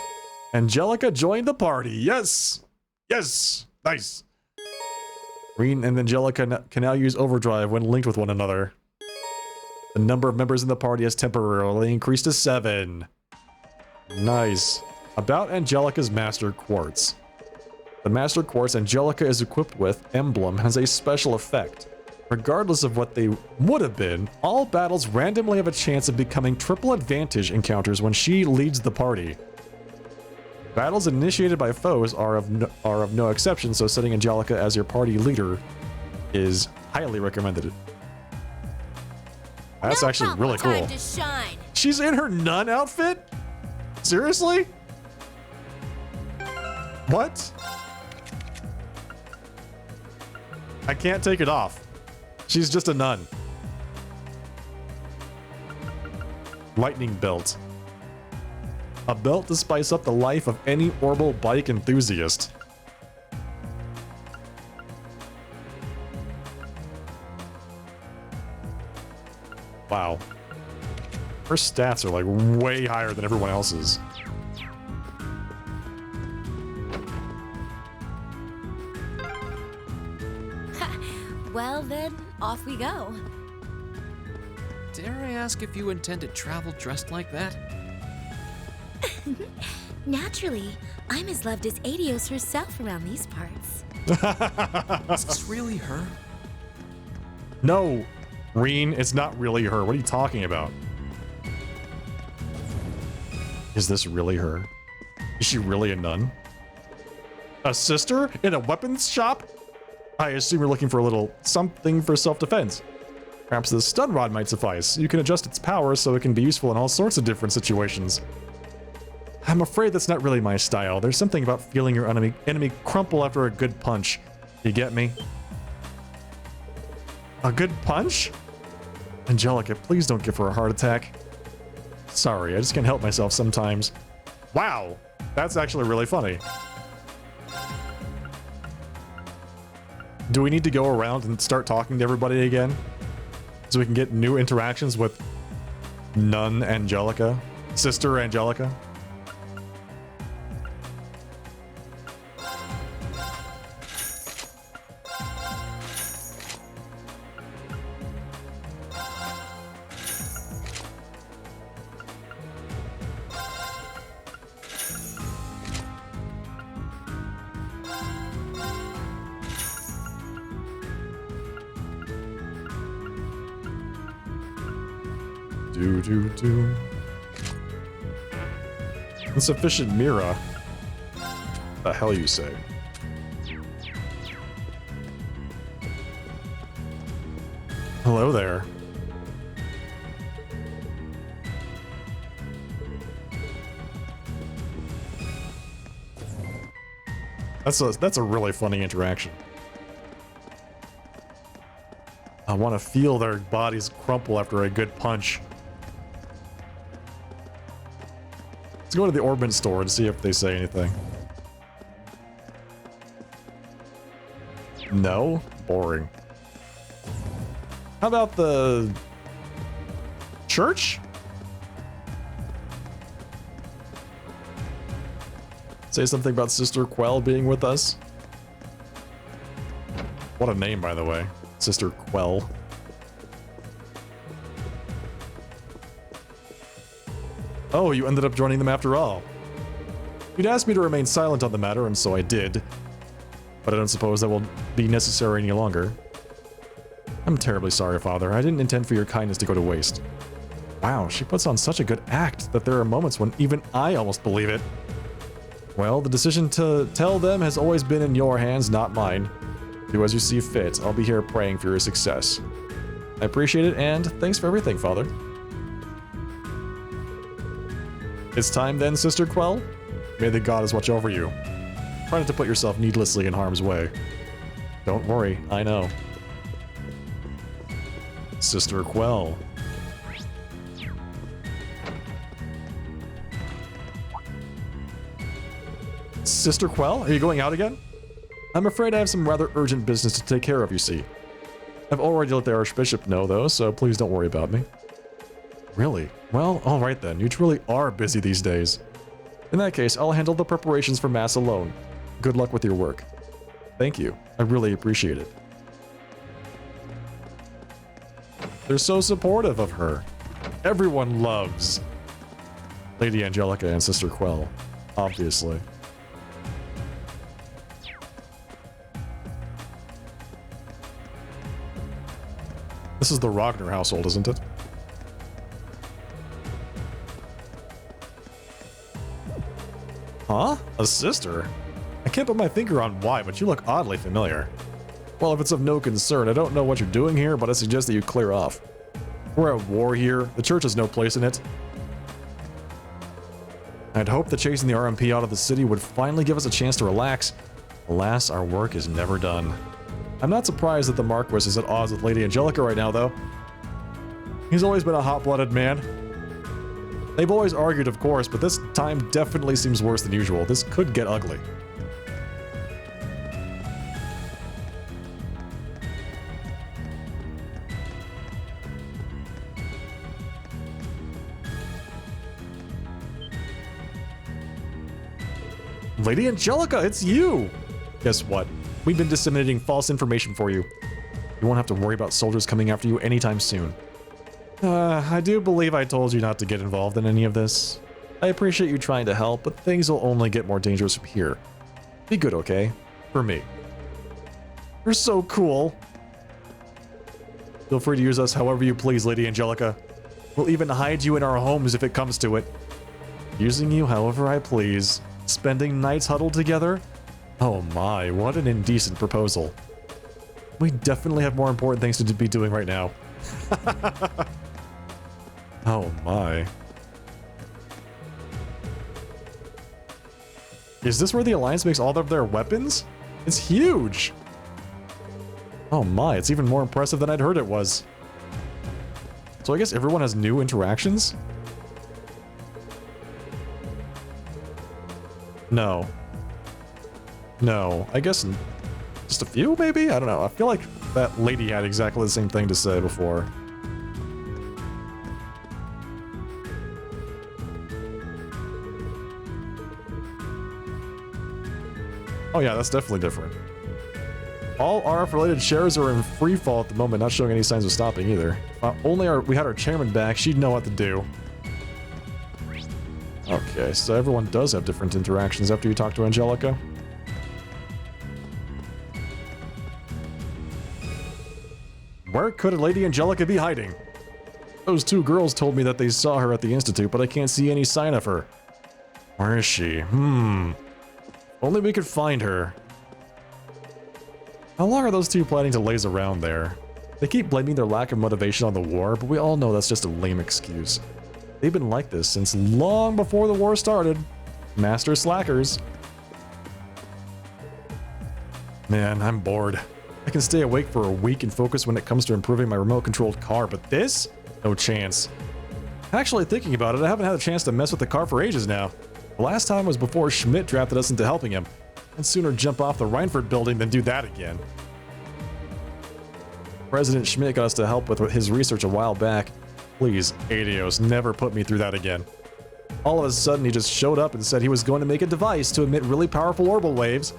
Angelica joined the party, yes! Yes! Nice! Reen and Angelica can now use overdrive when linked with one another. The number of members in the party has temporarily increased to 7. Nice. About Angelica's Master Quartz. The Master Quartz Angelica is equipped with, Emblem, has a special effect. Regardless of what they would have been, all battles randomly have a chance of becoming triple advantage encounters when she leads the party. Battles initiated by foes are of no exception, so setting Angelica as your party leader is highly recommended. That's actually really cool. Time to shine. She's in her nun outfit? Seriously? What? I can't take it off. She's just a nun. Lightning belt. A belt to spice up the life of any orbital bike enthusiast. Wow. Her stats are like way higher than everyone else's. Well then, off we go. Dare I ask if you intend to travel dressed like that? Naturally, I'm as loved as Adios herself around these parts. Is this really her? No, Reen, it's not really her. What are you talking about? Is this really her? Is she really a nun? A sister in a weapons shop? I assume you're looking for a little something for self-defense. Perhaps the stun rod might suffice. You can adjust its power so it can be useful in all sorts of different situations. I'm afraid that's not really my style. There's something about feeling your enemy crumple after a good punch. You get me? A good punch? Angelica, please don't give her a heart attack. Sorry, I just can't help myself sometimes. Wow, that's actually really funny. Do we need to go around and start talking to everybody again? So we can get new interactions with Nun Angelica? Sister Angelica? Do. Insufficient Mira. The hell you say? Hello there. That's a really funny interaction. I want to feel their bodies crumple after a good punch. Let's go to the Orbment store and see if they say anything. No? Boring. How about the church? Say something about Sister Quell being with us. What a name, by the way. Sister Quell. Oh, you ended up joining them after all. You'd asked me to remain silent on the matter, and so I did. But I don't suppose that will be necessary any longer. I'm terribly sorry, Father. I didn't intend for your kindness to go to waste. Wow, she puts on such a good act that there are moments when even I almost believe it. Well, the decision to tell them has always been in your hands, not mine. Do as you see fit. I'll be here praying for your success. I appreciate it, and thanks for everything, Father. It's time then, Sister Quell? May the goddess watch over you. Try not to put yourself needlessly in harm's way. Don't worry, I know. Sister Quell. Sister Quell, are you going out again? I'm afraid I have some rather urgent business to take care of, you see. I've already let the Archbishop know, though, so please don't worry about me. Really? Well, alright then. You truly are busy these days. In that case, I'll handle the preparations for Mass alone. Good luck with your work. Thank you. I really appreciate it. They're so supportive of her. Everyone loves Lady Angelica and Sister Quell, obviously. This is the Ragnar household, isn't it? Huh? A sister? I can't put my finger on why, but you look oddly familiar. Well, if it's of no concern, I don't know what you're doing here, but I suggest that you clear off. We're at war here. The church has no place in it. I'd hoped that chasing the RMP out of the city would finally give us a chance to relax. Alas, our work is never done. I'm not surprised that the Marquis is at odds with Lady Angelica right now, though. He's always been a hot-blooded man. They've always argued, of course, but this time definitely seems worse than usual. This could get ugly. Lady Angelica, it's you! Guess what? We've been disseminating false information for you. You won't have to worry about soldiers coming after you anytime soon. I do believe I told you not to get involved in any of this. I appreciate you trying to help, but things will only get more dangerous from here. Be good, okay? For me. You're so cool. Feel free to use us however you please, Lady Angelica. We'll even hide you in our homes if it comes to it. Using you however I please. Spending nights huddled together? Oh my, what an indecent proposal. We definitely have more important things to be doing right now. Oh my. Is this where the Alliance makes all of their weapons? It's huge! Oh my, it's even more impressive than I'd heard it was. So I guess everyone has new interactions? No. No, I guess just a few, maybe? I don't know. I feel like that lady had exactly the same thing to say before. Oh yeah, that's definitely different. All RF-related shares are in free fall at the moment, not showing any signs of stopping either. Only we had our chairman back, she'd know what to do. Okay, so everyone does have different interactions after you talk to Angelica. Where could Lady Angelica be hiding? Those two girls told me that they saw her at the Institute, but I can't see any sign of her. Where is she? Only we could find her. How long are those two planning to laze around there? They keep blaming their lack of motivation on the war, but we all know that's just a lame excuse. They've been like this since long before the war started. Master slackers. Man, I'm bored. I can stay awake for a week and focus when it comes to improving my remote-controlled car, but this? No chance. Actually, thinking about it, I haven't had a chance to mess with the car for ages now. The last time was before Schmidt drafted us into helping him. I'd sooner jump off the Reinfurt building than do that again. President Schmidt got us to help with his research a while back. Please, Adios, never put me through that again. All of a sudden, he just showed up and said he was going to make a device to emit really powerful orbital waves.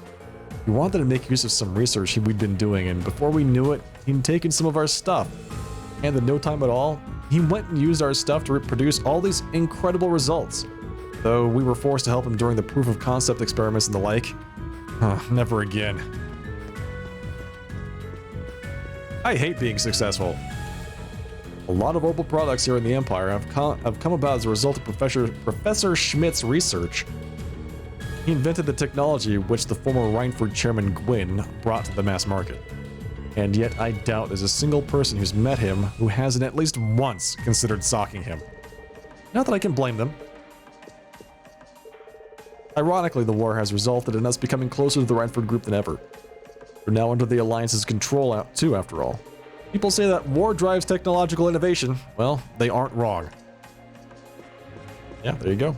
He wanted to make use of some research we'd been doing, and before we knew it, he'd taken some of our stuff. And in no time at all, he went and used our stuff to produce all these incredible results. Though we were forced to help him during the proof of concept experiments and the like. Never again. I hate being successful. A lot of orbital products here in the Empire have come about as a result of Professor Schmidt's research. He invented the technology which the former Reinfurt chairman Gwyn brought to the mass market. And yet I doubt there's a single person who's met him who hasn't at least once considered socking him. Not that I can blame them. Ironically, the war has resulted in us becoming closer to the Reinfurt group than ever. We're now under the Alliance's control too, after all. People say that war drives technological innovation. Well, they aren't wrong. Yeah, there you go.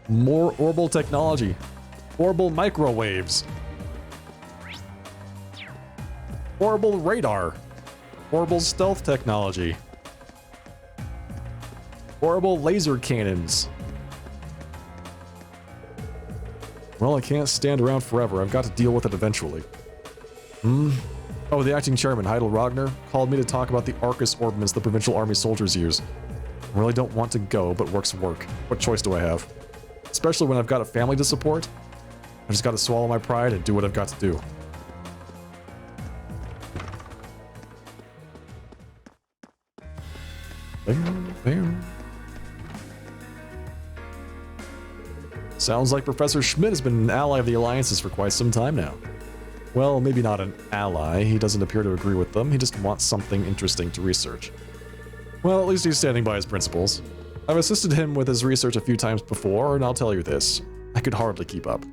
More orbital technology. Orbital microwaves. Orbital radar. Orbital stealth technology. Orbital laser cannons. Well, I can't stand around forever. I've got to deal with it eventually. Oh, the acting chairman, Heidel Ragnar, called me to talk about the Arcus ordnance the Provincial Army soldiers use. I really don't want to go, but work's work. What choice do I have? Especially when I've got a family to support. I just got to swallow my pride and do what I've got to do. Sounds like Professor Schmidt has been an ally of the Alliances for quite some time now. Well, maybe not an ally. He doesn't appear to agree with them. He just wants something interesting to research. Well, at least he's standing by his principles. I've assisted him with his research a few times before, and I'll tell you this. I could hardly keep up.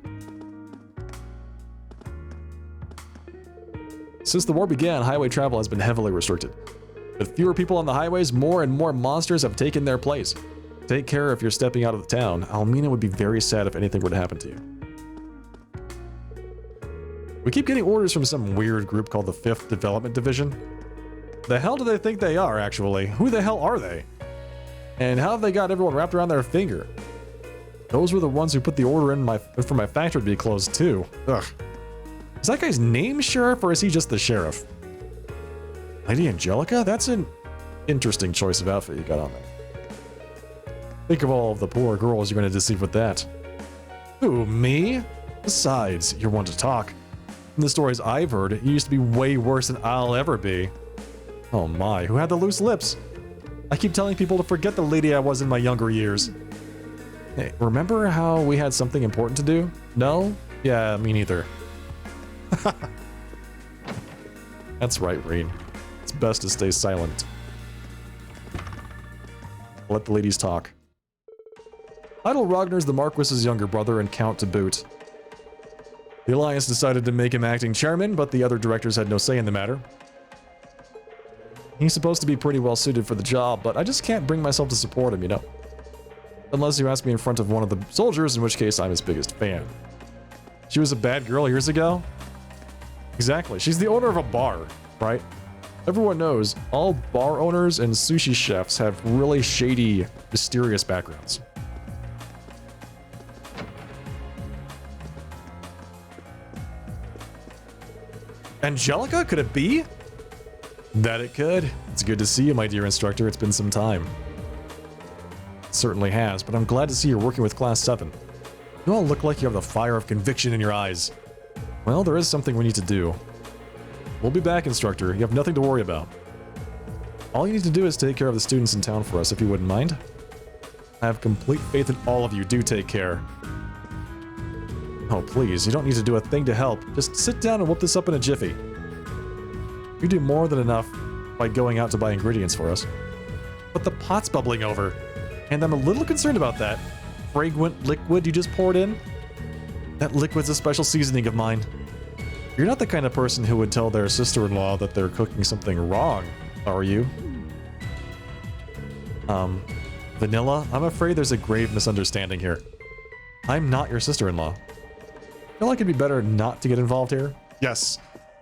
Since the war began, highway travel has been heavily restricted. With fewer people on the highways, more and more monsters have taken their place. Take care if you're stepping out of the town. Almina would be very sad if anything were to happen to you. We keep getting orders from some weird group called the 5th Development Division. The hell do they think they are, actually? Who the hell are they? And how have they got everyone wrapped around their finger? Those were the ones who put the order in for my factory to be closed too. Ugh. Is that guy's name Sheriff, or is he just the sheriff? Lady Angelica? That's an interesting choice of outfit you got on there. Think of all of the poor girls you're going to deceive with that. Who, me? Besides, you're one to talk. From the stories I've heard, you used to be way worse than I'll ever be. Oh my, who had the loose lips? I keep telling people to forget the lady I was in my younger years. Hey, remember how we had something important to do? No? Yeah, me neither. That's right, Reen. It's best to stay silent. Let the ladies talk. Heidel Ragnar's the Marquis's younger brother and Count to boot. The Alliance decided to make him acting chairman, but the other directors had no say in the matter. He's supposed to be pretty well suited for the job, but I just can't bring myself to support him, you know. Unless you ask me in front of one of the soldiers, in which case I'm his biggest fan. She was a bad girl years ago? Exactly. She's the owner of a bar, right? Everyone knows all bar owners and sushi chefs have really shady, mysterious backgrounds. Angelica? Could it be? That it could. It's good to see you, my dear instructor. It's been some time. It certainly has, but I'm glad to see you're working with Class 7. You all look like you have the fire of conviction in your eyes. Well, there is something we need to do. We'll be back, instructor. You have nothing to worry about. All you need to do is take care of the students in town for us, if you wouldn't mind. I have complete faith in all of you. Do take care. Oh, please, you don't need to do a thing to help. Just sit down and whip this up in a jiffy. You do more than enough by going out to buy ingredients for us. But the pot's bubbling over, and I'm a little concerned about that. Fragrant liquid you just poured in? That liquid's a special seasoning of mine. You're not the kind of person who would tell their sister-in-law that they're cooking something wrong, are you? Vanilla, I'm afraid there's a grave misunderstanding here. I'm not your sister-in-law. I feel like it'd be better not to get involved here. Yes.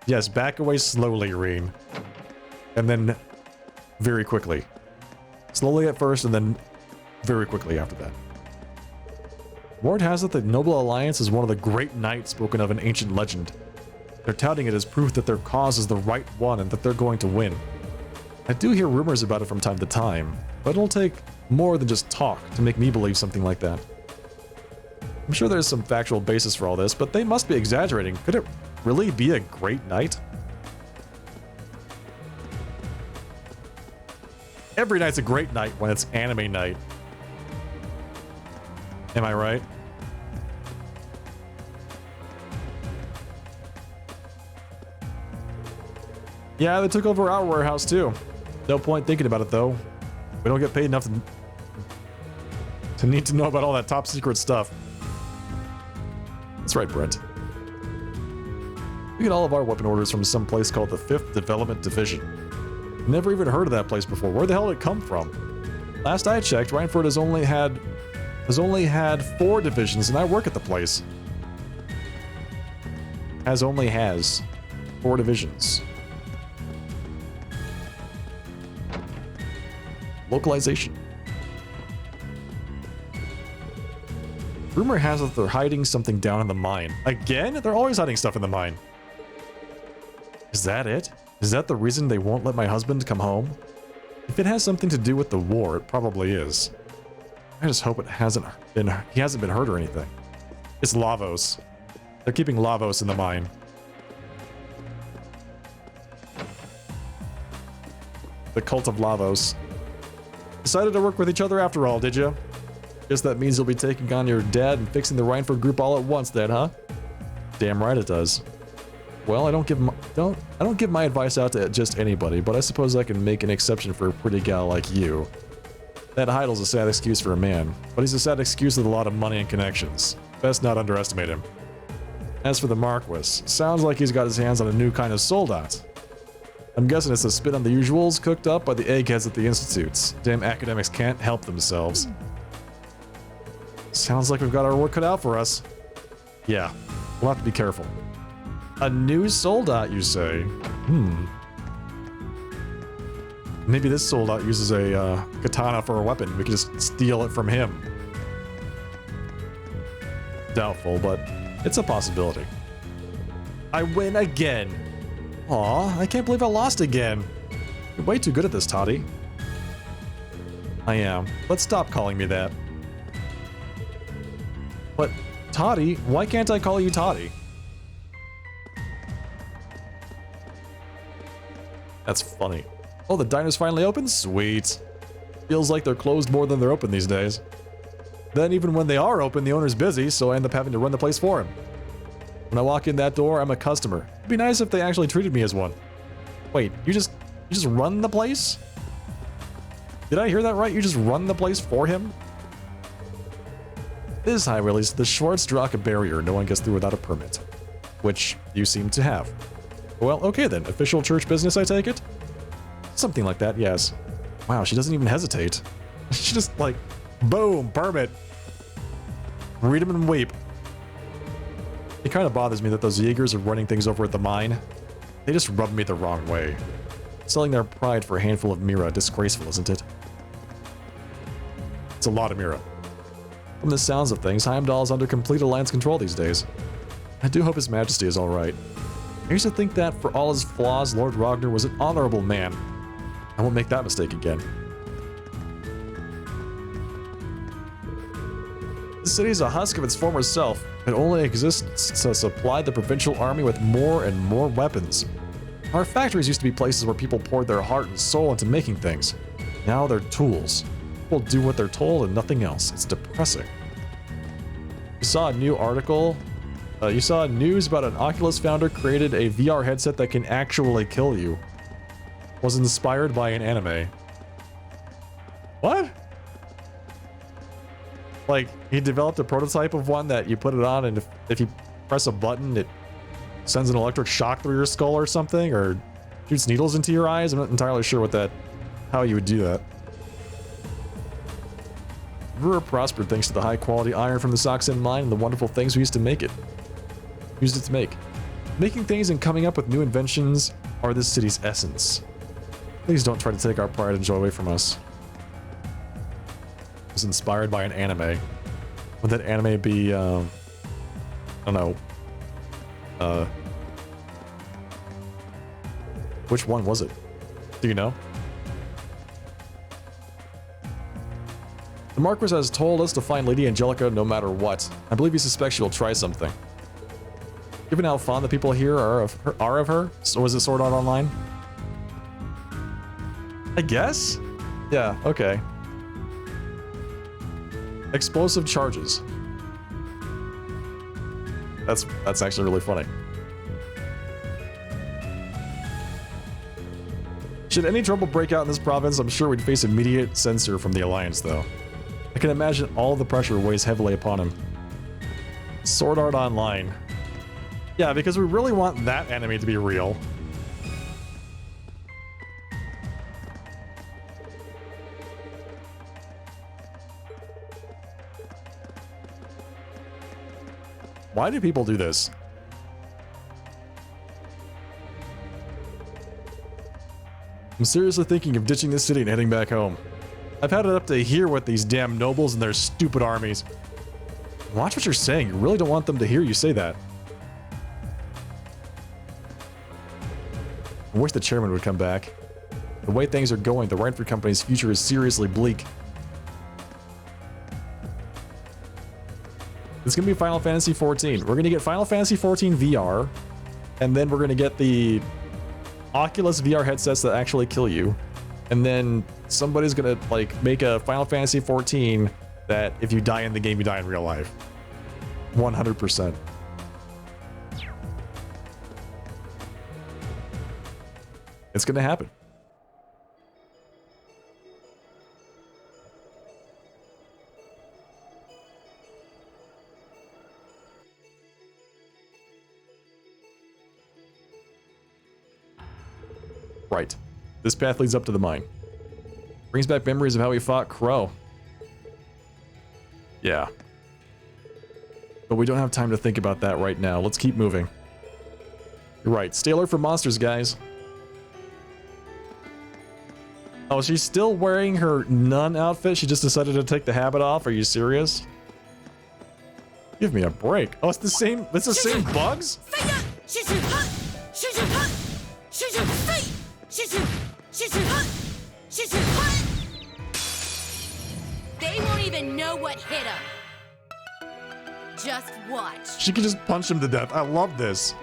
Yes, back away slowly, Reen. And then very quickly. Slowly at first, and then very quickly after that. Word has it that Noble Alliance is one of the great knights spoken of in ancient legend. They're touting it as proof that their cause is the right one and that they're going to win. I do hear rumors about it from time to time, but it'll take more than just talk to make me believe something like that. I'm sure there's some factual basis for all this, but they must be exaggerating. Could it really be a great night? Every night's a great night when it's anime night. Am I right? Yeah, they took over our warehouse too. No point thinking about it though. We don't get paid enough to need to know about all that top secret stuff. That's right, Brent. We get all of our weapon orders from some place called the 5th Development Division. Never even heard of that place before. Where the hell did it come from? Last I checked, Reinford has only had 4 divisions, and I work at the place. Has 4 divisions. Localization. Rumor has it they're hiding something down in the mine. Again? They're always hiding stuff in the mine. Is that it? Is that the reason they won't let my husband come home? If it has something to do with the war, it probably is. I just hope he hasn't been hurt or anything. It's Lavos. They're keeping Lavos in the mine. The cult of Lavos. Decided to work with each other after all, did you? Guess that means you'll be taking on your dad and fixing the Rhineford group all at once then, huh? Damn right it does. Well, I don't give my advice out to just anybody, but I suppose I can make an exception for a pretty gal like you. That Heidel's a sad excuse for a man, but he's a sad excuse with a lot of money and connections. Best not underestimate him. As for the Marquis, sounds like he's got his hands on a new kind of soldat. I'm guessing it's a spin on the usuals cooked up by the eggheads at the institutes. Damn academics can't help themselves. Sounds like we've got our work cut out for us. Yeah, we'll have to be careful. A new soldat, you say? Maybe this soldat uses a katana for a weapon. We can just steal it from him. Doubtful, but it's a possibility. I win again. Aw, I can't believe I lost again. You're way too good at this, Toddy. I am. Let's stop calling me that. But, Toddy, why can't I call you Toddy? That's funny. Oh, the diner's finally open? Sweet. Feels like they're closed more than they're open these days. Then even when they are open, the owner's busy, so I end up having to run the place for him. When I walk in that door, I'm a customer. It'd be nice if they actually treated me as one. Wait, you just run the place? Did I hear that right? You just run the place for him? This highway leads to the Schwarzdrache barrier. No one gets through without a permit. Which you seem to have. Well, okay then. Official church business, I take it? Something like that, yes. Wow, she doesn't even hesitate. She just, like, boom, permit. Read them and weep. It kind of bothers me that those Jaegers are running things over at the mine. They just rub me the wrong way. Selling their pride for a handful of Mira. Disgraceful, isn't it? It's a lot of Mira. From the sounds of things, Heimdall is under complete Alliance control these days. I do hope His Majesty is alright. I used to think that, for all his flaws, Lord Ragnar was an honorable man. I won't make that mistake again. The city is a husk of its former self. It only exists to supply the provincial army with more and more weapons. Our factories used to be places where people poured their heart and soul into making things. Now they're tools. People do what they're told and nothing else. It's depressing. You saw a new article. You saw news about an Oculus founder created a VR headset that can actually kill you. Was inspired by an anime. What? Like, he developed a prototype of one that you put it on, and if you press a button, it sends an electric shock through your skull or something, or shoots needles into your eyes. I'm not entirely sure how you would do that. Ruhr prospered thanks to the high-quality iron from the Saxon mine and the wonderful things we used it to make. Making things and coming up with new inventions are this city's essence. Please don't try to take our pride and joy away from us. It was inspired by an anime. Would that anime be, I don't know. Which one was it? Do you know? The Marquis has told us to find Lady Angelica no matter what. I believe he suspects she will try something. Given how fond the people here are of her, so was it Sword Art Online? I guess? Yeah, okay. Explosive charges. That's actually really funny. Should any trouble break out in this province, I'm sure we'd face immediate censure from the Alliance, though. I can imagine all the pressure weighs heavily upon him. Sword Art Online. Yeah, because we really want that anime to be real. Why do people do this? I'm seriously thinking of ditching this city and heading back home. I've had it up to here with these damn nobles and their stupid armies. Watch what you're saying. You really don't want them to hear you say that. I wish the chairman would come back. The way things are going, the Rhineford Company's future is seriously bleak. It's gonna be Final Fantasy XIV. We're gonna get Final Fantasy XIV VR, and then we're gonna get the Oculus VR headsets that actually kill you. And then somebody's gonna like make a Final Fantasy XIV that if you die in the game, you die in real life. 100%. It's gonna happen. Right. This path leads up to the mine. Brings back memories of how we fought Crow. Yeah. But we don't have time to think about that right now. Let's keep moving. You're right. Stay alert for monsters, guys. Oh, she's still wearing her nun outfit? She just decided to take the habit off? Are you serious? Give me a break. Oh, it's the same bugs? They won't even know what hit them. Just watch. She can just punch him to death. I love this.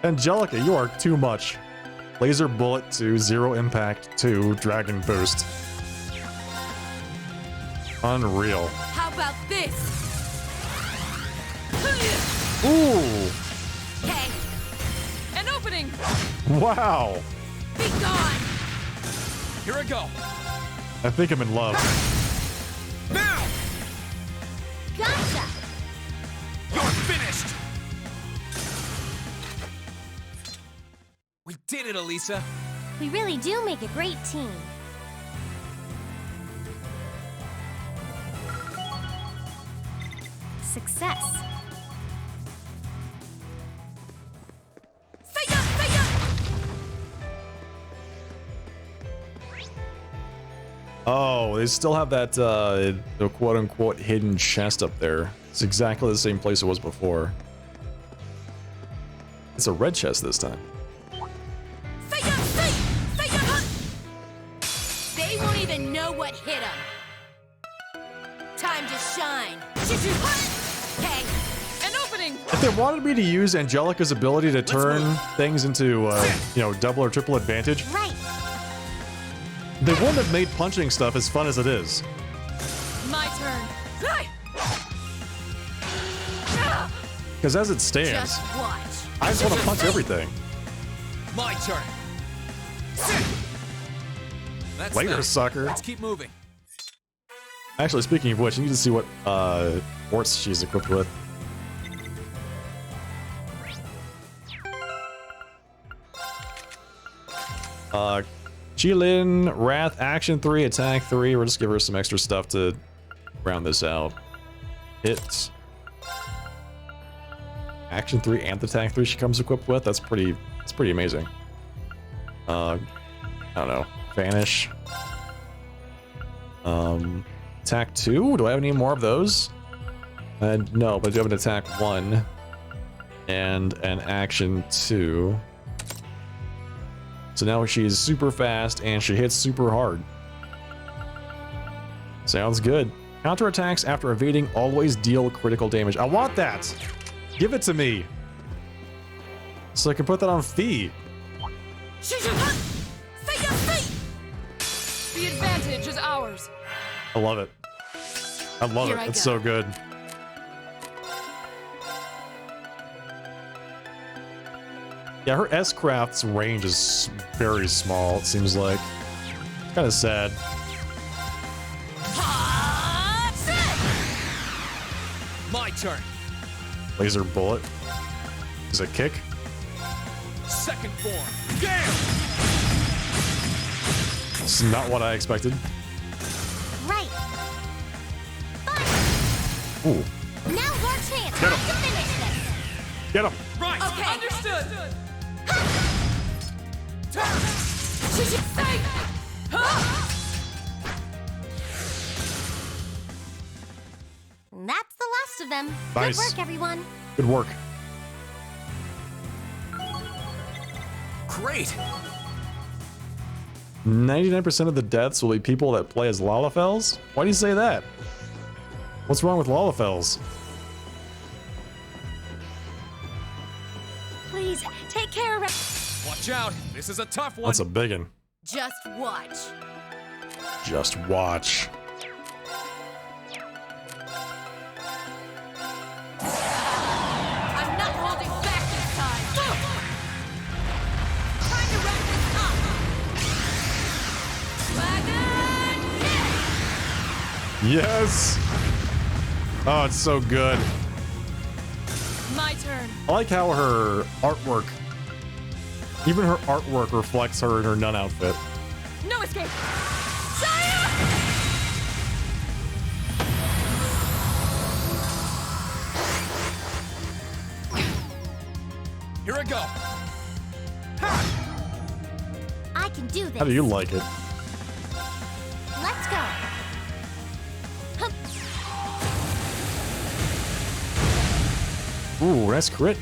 Angelica, you are too much. Laser Bullet 2, Zero Impact 2, Dragon Boost. Unreal. How about this? Ooh! Okay. An opening! Wow! Be gone! Here I go! I think I'm in love. Now! Gotcha! You're finished! We did it, Elisa! We really do make a great team. Success. Oh, they still have that, the quote-unquote hidden chest up there. It's exactly the same place it was before. It's a red chest this time. They won't even know what hit them. Time to shine. Okay. An opening! If they wanted me to use Angelica's ability to turn things into, you know, double or triple advantage, right? They wouldn't have made punching stuff as fun as it is. My turn. Because as it stands, Just watch. I just want to punch everything. My turn. That's Later, that. sucker. Let's keep moving. Actually, speaking of which, you need to see what forts she's equipped with. Jilin, Wrath, Action 3, Attack 3. We'll just give her some extra stuff to round this out. Hit. Action 3 and Attack 3 she comes equipped with. That's pretty amazing. I don't know. Vanish. Attack 2? Do I have any more of those? No, but I do have an Attack 1. And an Action 2. So now she's super fast and she hits super hard. Sounds good. Counterattacks after evading always deal critical damage. I want that! Give it to me! So I can put that on Fee. The advantage is ours. I love it. I love Here it. I It's go. so good. Yeah, her S-Craft's range is very small, it seems like. Kind of sad. My turn. Laser Bullet. Is it kick? Second form. Gale! It's not what I expected. Right. Ooh. Now's our chance. Get him. Time to finish this. Get him! Right! Okay. Understood! That's the last most of them. Nice. Good work, everyone. Good work. Great! 99% of the deaths will be people that play as Lalafels? Why do you say that? What's wrong with Lalafels? Please, take care of it. Watch out! This is a tough one! That's a biggin. Just watch. Just watch. I'm not holding back this time. Trying to wrap this up. Dragon Yes! Oh, it's so good. My turn. I like how her artwork, even her artwork reflects her in her nun outfit. No escape. Here I go. I can do this. How do you like it? Let's go. Hup. Ooh, that's crit.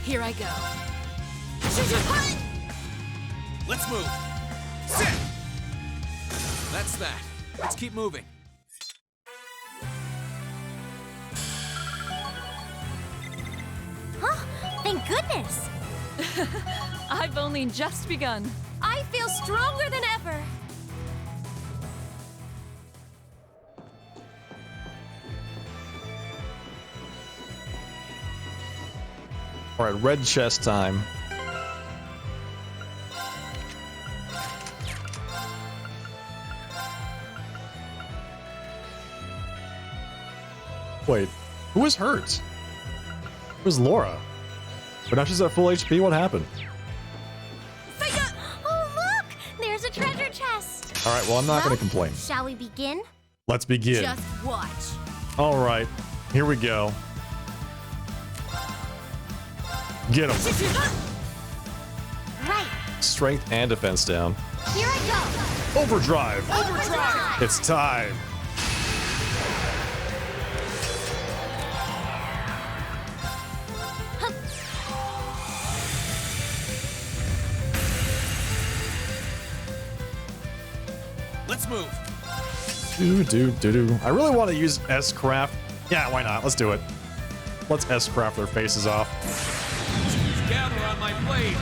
Here I go. Let's move. Sit! That's that. Let's keep moving. Huh? Thank goodness. I've only just begun. I feel stronger than ever. All right, red chest time. Wait, who was hurt? It was Laura. But now she's at full HP. What happened? Oh, look! There's a treasure chest. All right, well, I'm not going to complain. Shall we begin? Let's begin. Just watch. All right, here we go. Get him. Right. Strength and defense down. Here I go. Overdrive. Overdrive. It's time. Let's move. I really want to use S-Craft. Yeah, why not? Let's do it. Let's S-Craft their faces off. Gather on my blade.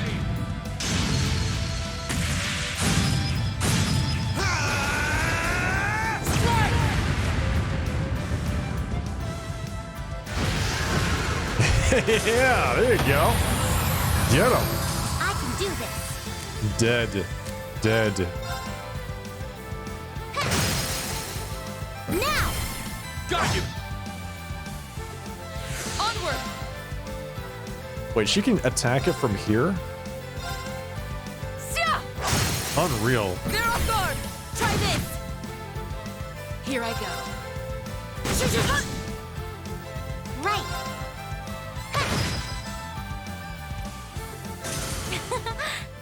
Yeah, there you go. Get him. I can do this. Dead. Dead. Now. Got you. Onward. Wait, she can attack it from here? Yeah. Unreal. They're off guard. Try this. Here I go. Right.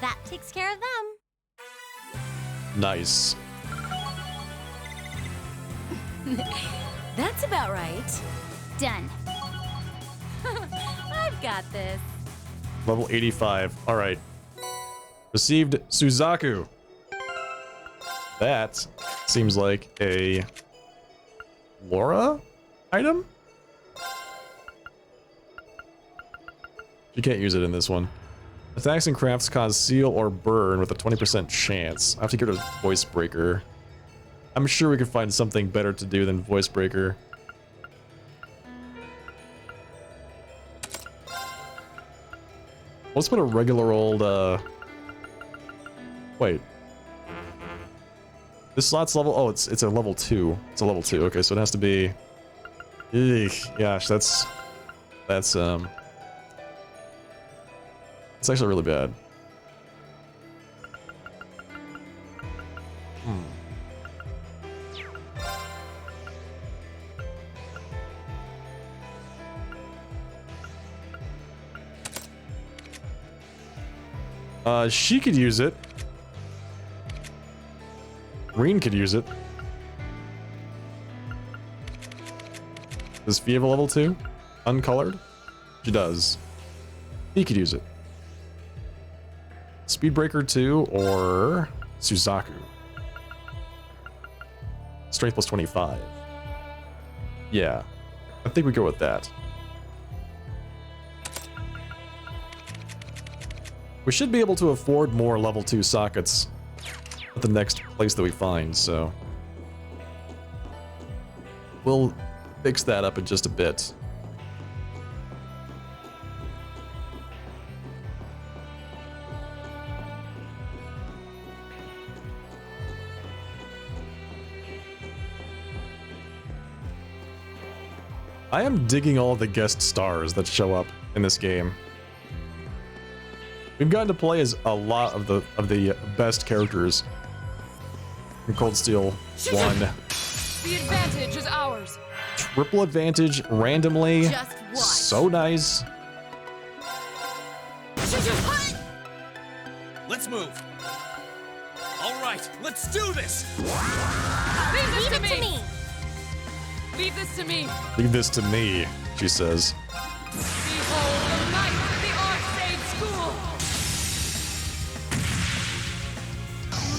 That takes care of them. Nice. That's about right. Done. I've got this. Level 85. All right. Received Suzaku. That seems like a Laura item? You can't use it in this one. Attacks and crafts cause seal or burn with a 20% chance. I have to get rid of Voice Breaker. I'm sure we could find something better to do than Voice Breaker. Let's put a regular old, Wait. This slot's level... Oh, it's a level 2. It's a level 2. Okay, so it has to be... Eek, gosh, that's... It's actually really bad. She could use it. Reen could use it. Does Fee have a level 2? Uncolored? She does. He could use it. Speedbreaker 2 or Suzaku? Strength plus 25. Yeah. I think we go with that. We should be able to afford more level 2 sockets at the next place that we find, so we'll fix that up in just a bit. I am digging all the guest stars that show up in this game. We've gotten to play as a lot of the best characters in Cold Steel 1. The advantage is ours. Triple advantage randomly. Just watch. So nice. Let's move. All right, let's do this. Leave it to me. Leave this to me. Leave this to me, she says. Behold the might of the Arcade School.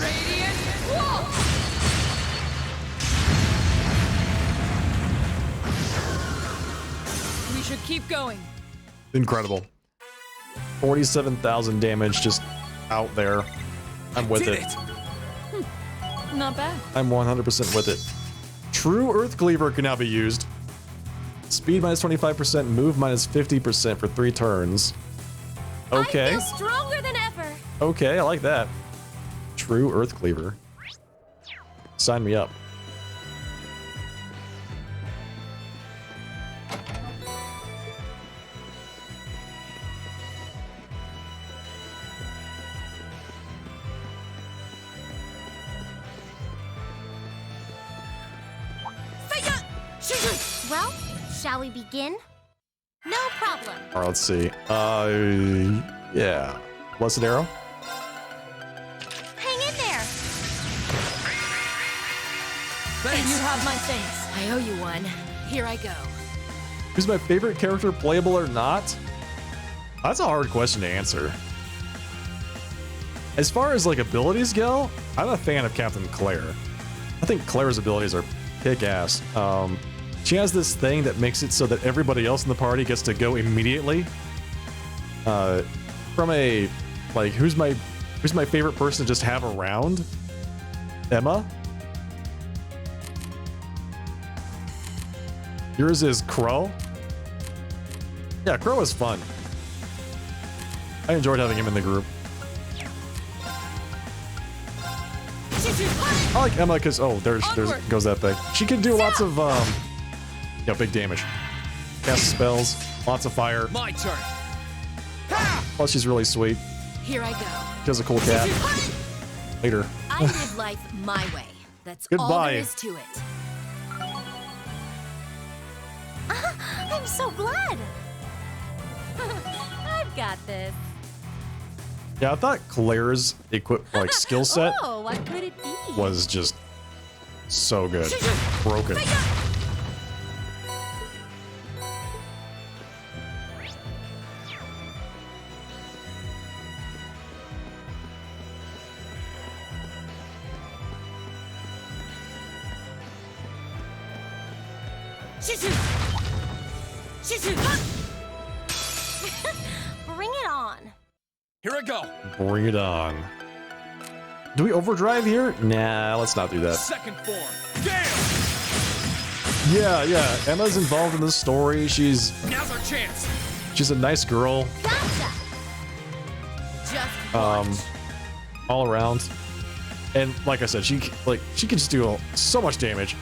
Radiant Wall. We should keep going. Incredible. 47,000 damage just out there. I'm with it. Not bad. I'm 100% with it. True Earth Cleaver can now be used. Speed minus 25%, move minus 50% for 3 turns. Okay. I feel stronger than ever. Okay, I like that. True Earth Cleaver. Sign me up. Well, shall we begin? No problem. All right, let's see. Yeah. Blessed Arrow. Hang in there. You have my thanks. I owe you one. Here I go. Who's my favorite character, playable or not? That's a hard question to answer. As far as like abilities go, I'm a fan of Captain Claire. I think Claire's abilities are kick-ass. She has this thing that makes it so that everybody else in the party gets to go immediately. From a like, who's my favorite person to just have around? Emma. Yours is Crow. Yeah, Crow is fun. I enjoyed having him in the group. I like Emma because there goes that thing. She can do lots of big damage. Cast spells, lots of fire. My turn. Plus she's really sweet. Here I go. She has a cool cat. Later. I live life my way. That's all Goodbye. there is to it. I'm so glad. I've got this. Yeah, I thought Claire's skill set Oh, what could it be? was just so good. Broken. Bring it on. Here I go. Bring it on. Do we overdrive here? Nah, let's not do that. Second form. Damn! Yeah. Emma's involved in this story. She's Now's our chance. a nice girl. Gotcha. Just All around. And like I said, she can just do so much damage.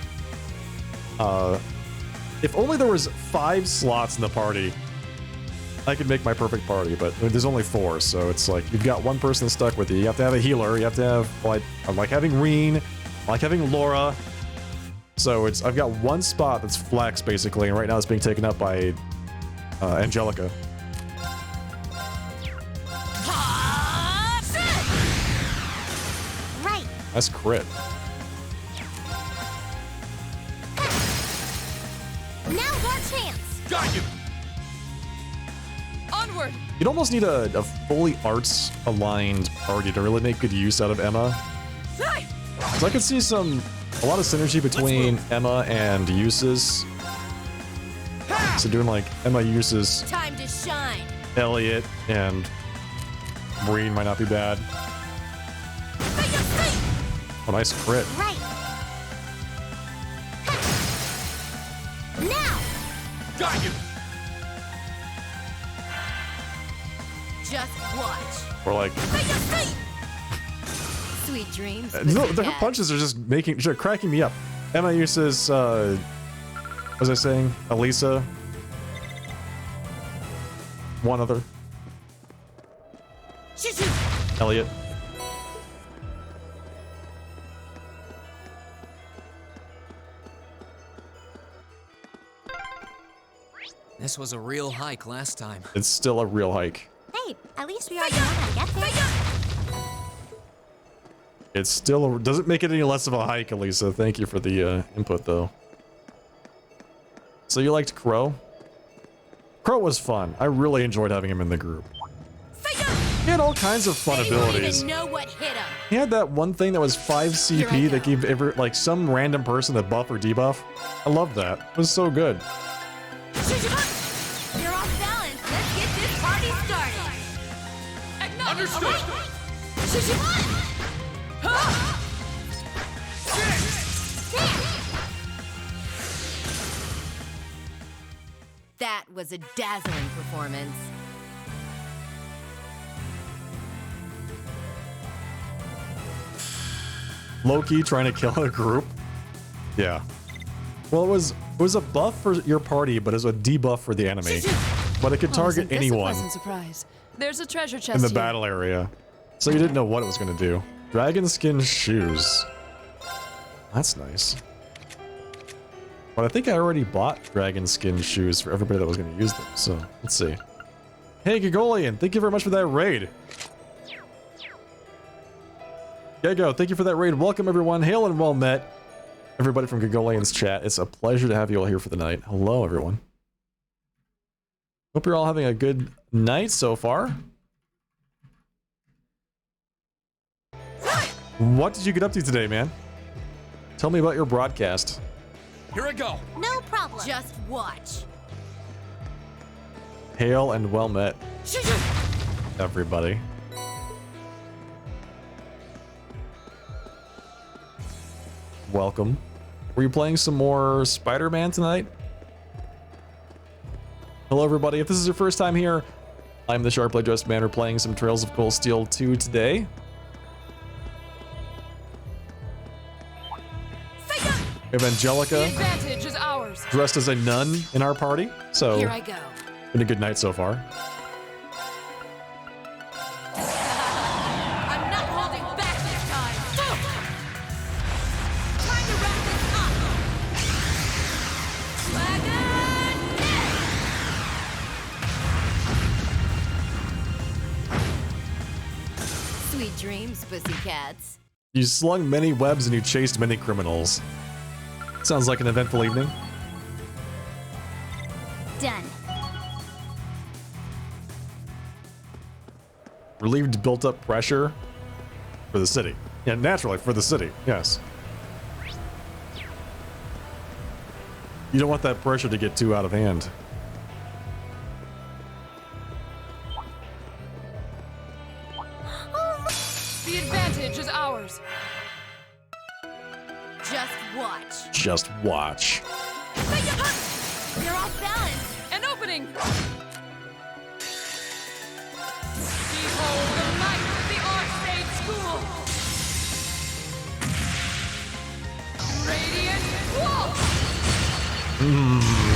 If only there was 5 slots in the party, I could make my perfect party, but there's only 4, so it's like you've got one person stuck with you. You have to have a healer. You have to have I like having Reen, I like having Laura. So I've got one spot that's flex basically, and right now it's being taken up by Angelica. Right. That's crit. Now dark chance. Got you. Onward. You'd almost need a fully arts-aligned party to really make good use out of Emma. So I could see a lot of synergy between Emma and Eustace. So doing like Emma, Eustace, Time to shine. Elliot, and Breen might not be bad. Oh, nice crit. Right. Now. Got you. Just watch. Or like, Sweet dreams. no, their punches are just cracking me up. Emma Eustace, what was I saying? Elisa. One other. Elliot. This was a real hike last time. It's still a real hike. Hey, at least we already know how to get there. It's still doesn't make it any less of a hike, Elisa. Thank you for the input, though. So you liked Crow? Crow was fun. I really enjoyed having him in the group. He had all kinds of fun abilities. Even know what hit him. He had that one thing that was 5 CP that gave like some random person a buff or debuff. I loved that. It was so good. You're off balance. Let's get this party started. Understood. That was a dazzling performance. Loki trying to kill a group. Yeah. Well, it was a buff for your party, but it was a debuff for the enemy. But it could target anyone Pleasant surprise. There's a treasure chest in the here. battle area. So you didn't know what it was going to do. Dragon skin shoes. That's nice. But I think I already bought dragon skin shoes for everybody that was going to use them. So let's see. Hey, Gigolian, thank you very much for that raid. Gego, thank you for that raid. Welcome, everyone. Hail and well met. Everybody from Gigolian's chat. It's a pleasure to have you all here for the night. Hello, everyone. Hope you're all having a good night so far. What did you get up to today, man? Tell me about your broadcast. Here I go. No problem. Just watch. Hail and well met, everybody. Welcome. Were you playing some more Spider-Man tonight? Hello, everybody. If this is your first time here, I'm the Sharply Dressed Man. We're playing some Trails of Cold Steel 2 today. We have Angelica, The advantage is ours. dressed as a nun in our party. So, Here I go. been a good night so far. I'm not holding back this time. Time to wrap this up. Sweet dreams, pussycats. You slung many webs and you chased many criminals. Sounds like an eventful evening. Done. Relieved built-up pressure for the city. Yeah, naturally, for the city, yes. You don't want that pressure to get too out of hand. The advantage is ours. Just watch. Just watch. You're off balance. An opening. Behold the might of the Archmage School. Radiant Wolf.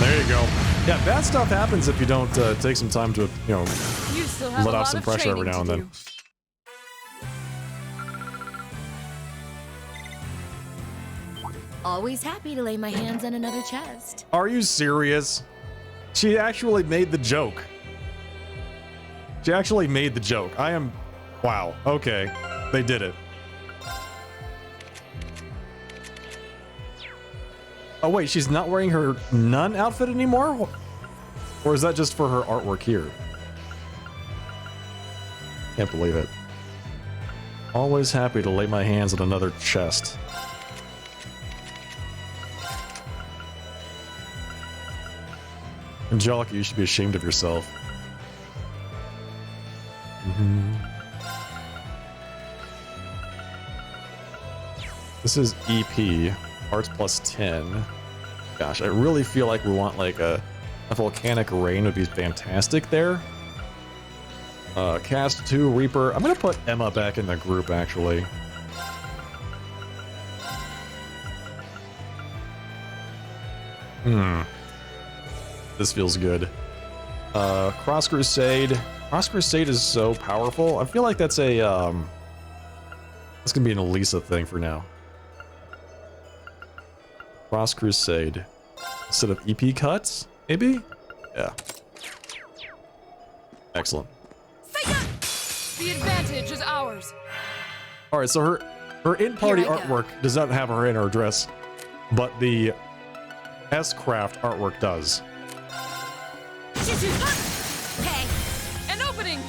There you go. Yeah, bad stuff happens if you don't take some time to, you know, You still have let a off lot some of pressure every training now and to then. do. Always happy to lay my hands on another chest. Are you serious? She actually made the joke. She actually made the joke. I am... Wow. Okay. They did it. Oh wait, she's not wearing her nun outfit anymore? Or is that just for her artwork here? Can't believe it. Always happy to lay my hands on another chest. Angelica, you should be ashamed of yourself. This is EP, arts plus 10. Gosh, I really feel like we want like a volcanic rain would be fantastic there. Cast 2, Reaper. I'm gonna put Emma back in the group actually. This feels good. Cross Crusade. Cross Crusade is so powerful. I feel like that's a that's gonna be an Elisa thing for now. Cross Crusade. Instead of EP cuts, maybe? Yeah. Excellent. The advantage is ours. Alright, so her in-party artwork does not have her in her dress, but the S-Craft artwork does. Hey, an opening.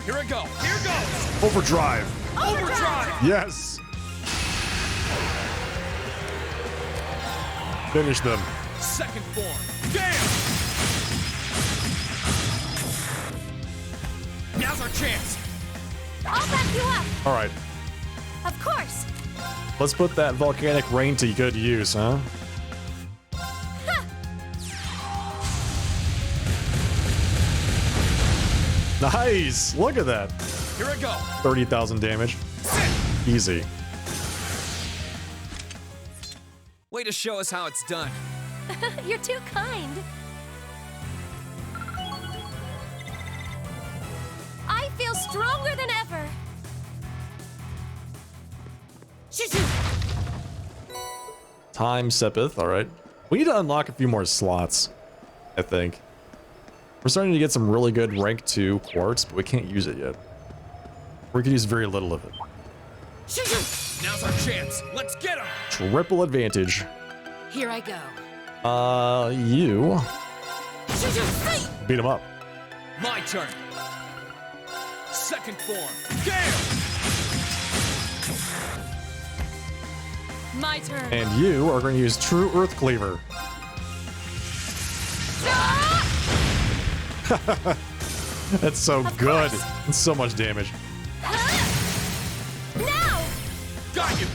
Here I go. Here goes. Overdrive. Overdrive. Yes. Finish them. Second form. Damn. Now's our chance. I'll back you up. All right. Of course. Let's put that volcanic rain to good use, huh? Nice! Look at that. Here I go. 30,000 damage. Easy. Way to show us how it's done. You're too kind. I feel stronger than ever. Time Sepith, alright. We need to unlock a few more slots, I think. We're starting to get some really good rank 2 quartz, but we can't use it yet. We can use very little of it. Now's our chance. Let's get him. Triple advantage. Here I go. You beat him up. My turn. Second form. Gale. My turn. And you are going to use True Earth Cleaver. That's so good. It's so much damage. Now! Got you.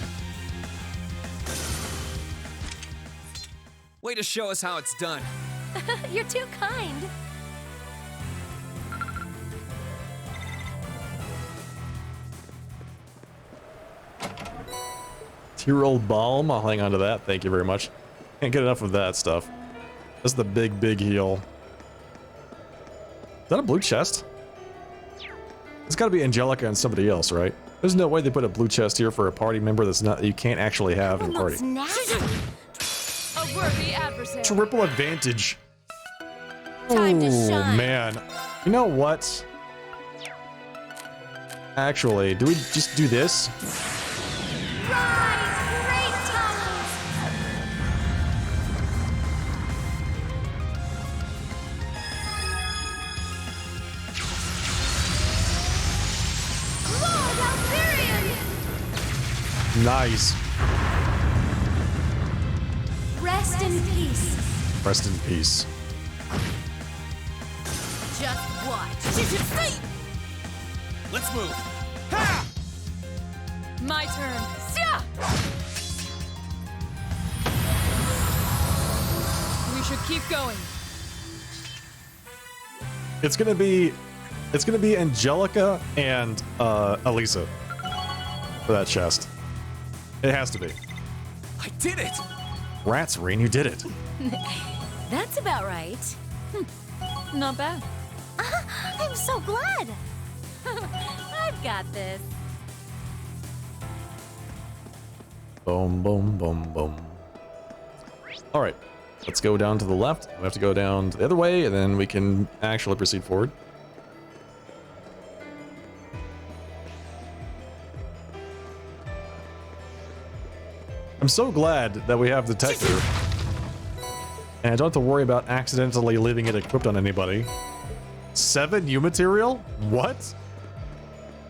Way to show us how it's done. You're too kind. Tyrol Balm. I'll hang on to that. Thank you very much. Can't get enough of that stuff. That's the big heal. Is that a blue chest? It's got to be Angelica and somebody else, right? There's no way they put a blue chest here for a party member that's not you can't actually have in the party. A worthy adversary. Triple advantage. Time to shine. Man. You know what? Actually, do we just do this? Rise, great tongues! Lord Altharian! Nice. Rest in peace. Rest in peace. Just watch. Let's move. Ha! My turn. Sia! We should keep going. It's gonna be Angelica and Elisa for that chest. It has to be. I did it! Rats, Reen, you did it. That's about right. Not bad. I'm so glad. I've got this. Boom, boom, boom, boom. All right, let's go down to the left. We have to go down the other way, and then we can actually proceed forward. I'm so glad that we have detector. And I don't have to worry about accidentally leaving it equipped on anybody. 7 U material? What?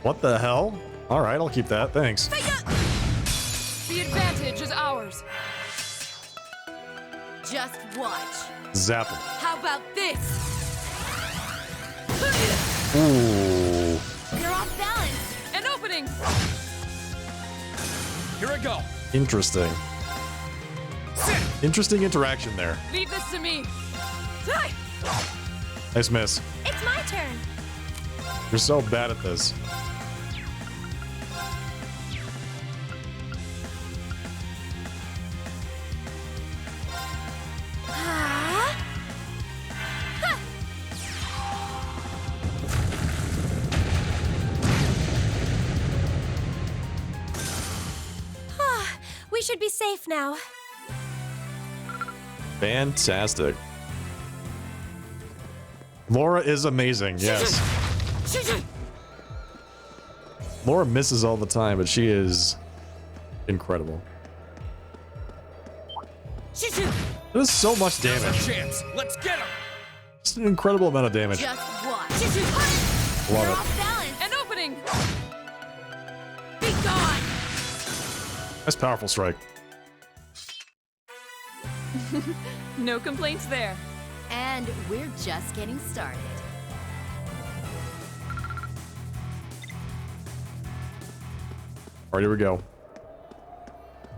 What the hell? Alright, I'll keep that, thanks. The advantage is ours. Just watch. Zap him. How about this? Ooh. You're off balance. An opening. Here I go. Interesting. Interesting interaction there. Leave this to me. Nice miss. It's my turn. You're so bad at this. We should be safe now. Fantastic. Laura is amazing, yes. Laura misses all the time, but she is incredible. There's so much damage. Chance. Let's get him. It's an incredible amount of damage. Just watch. Love You're it. off balance. An opening. Be gone. That's powerful strike. No complaints there. And we're just getting started. Alright, here we go.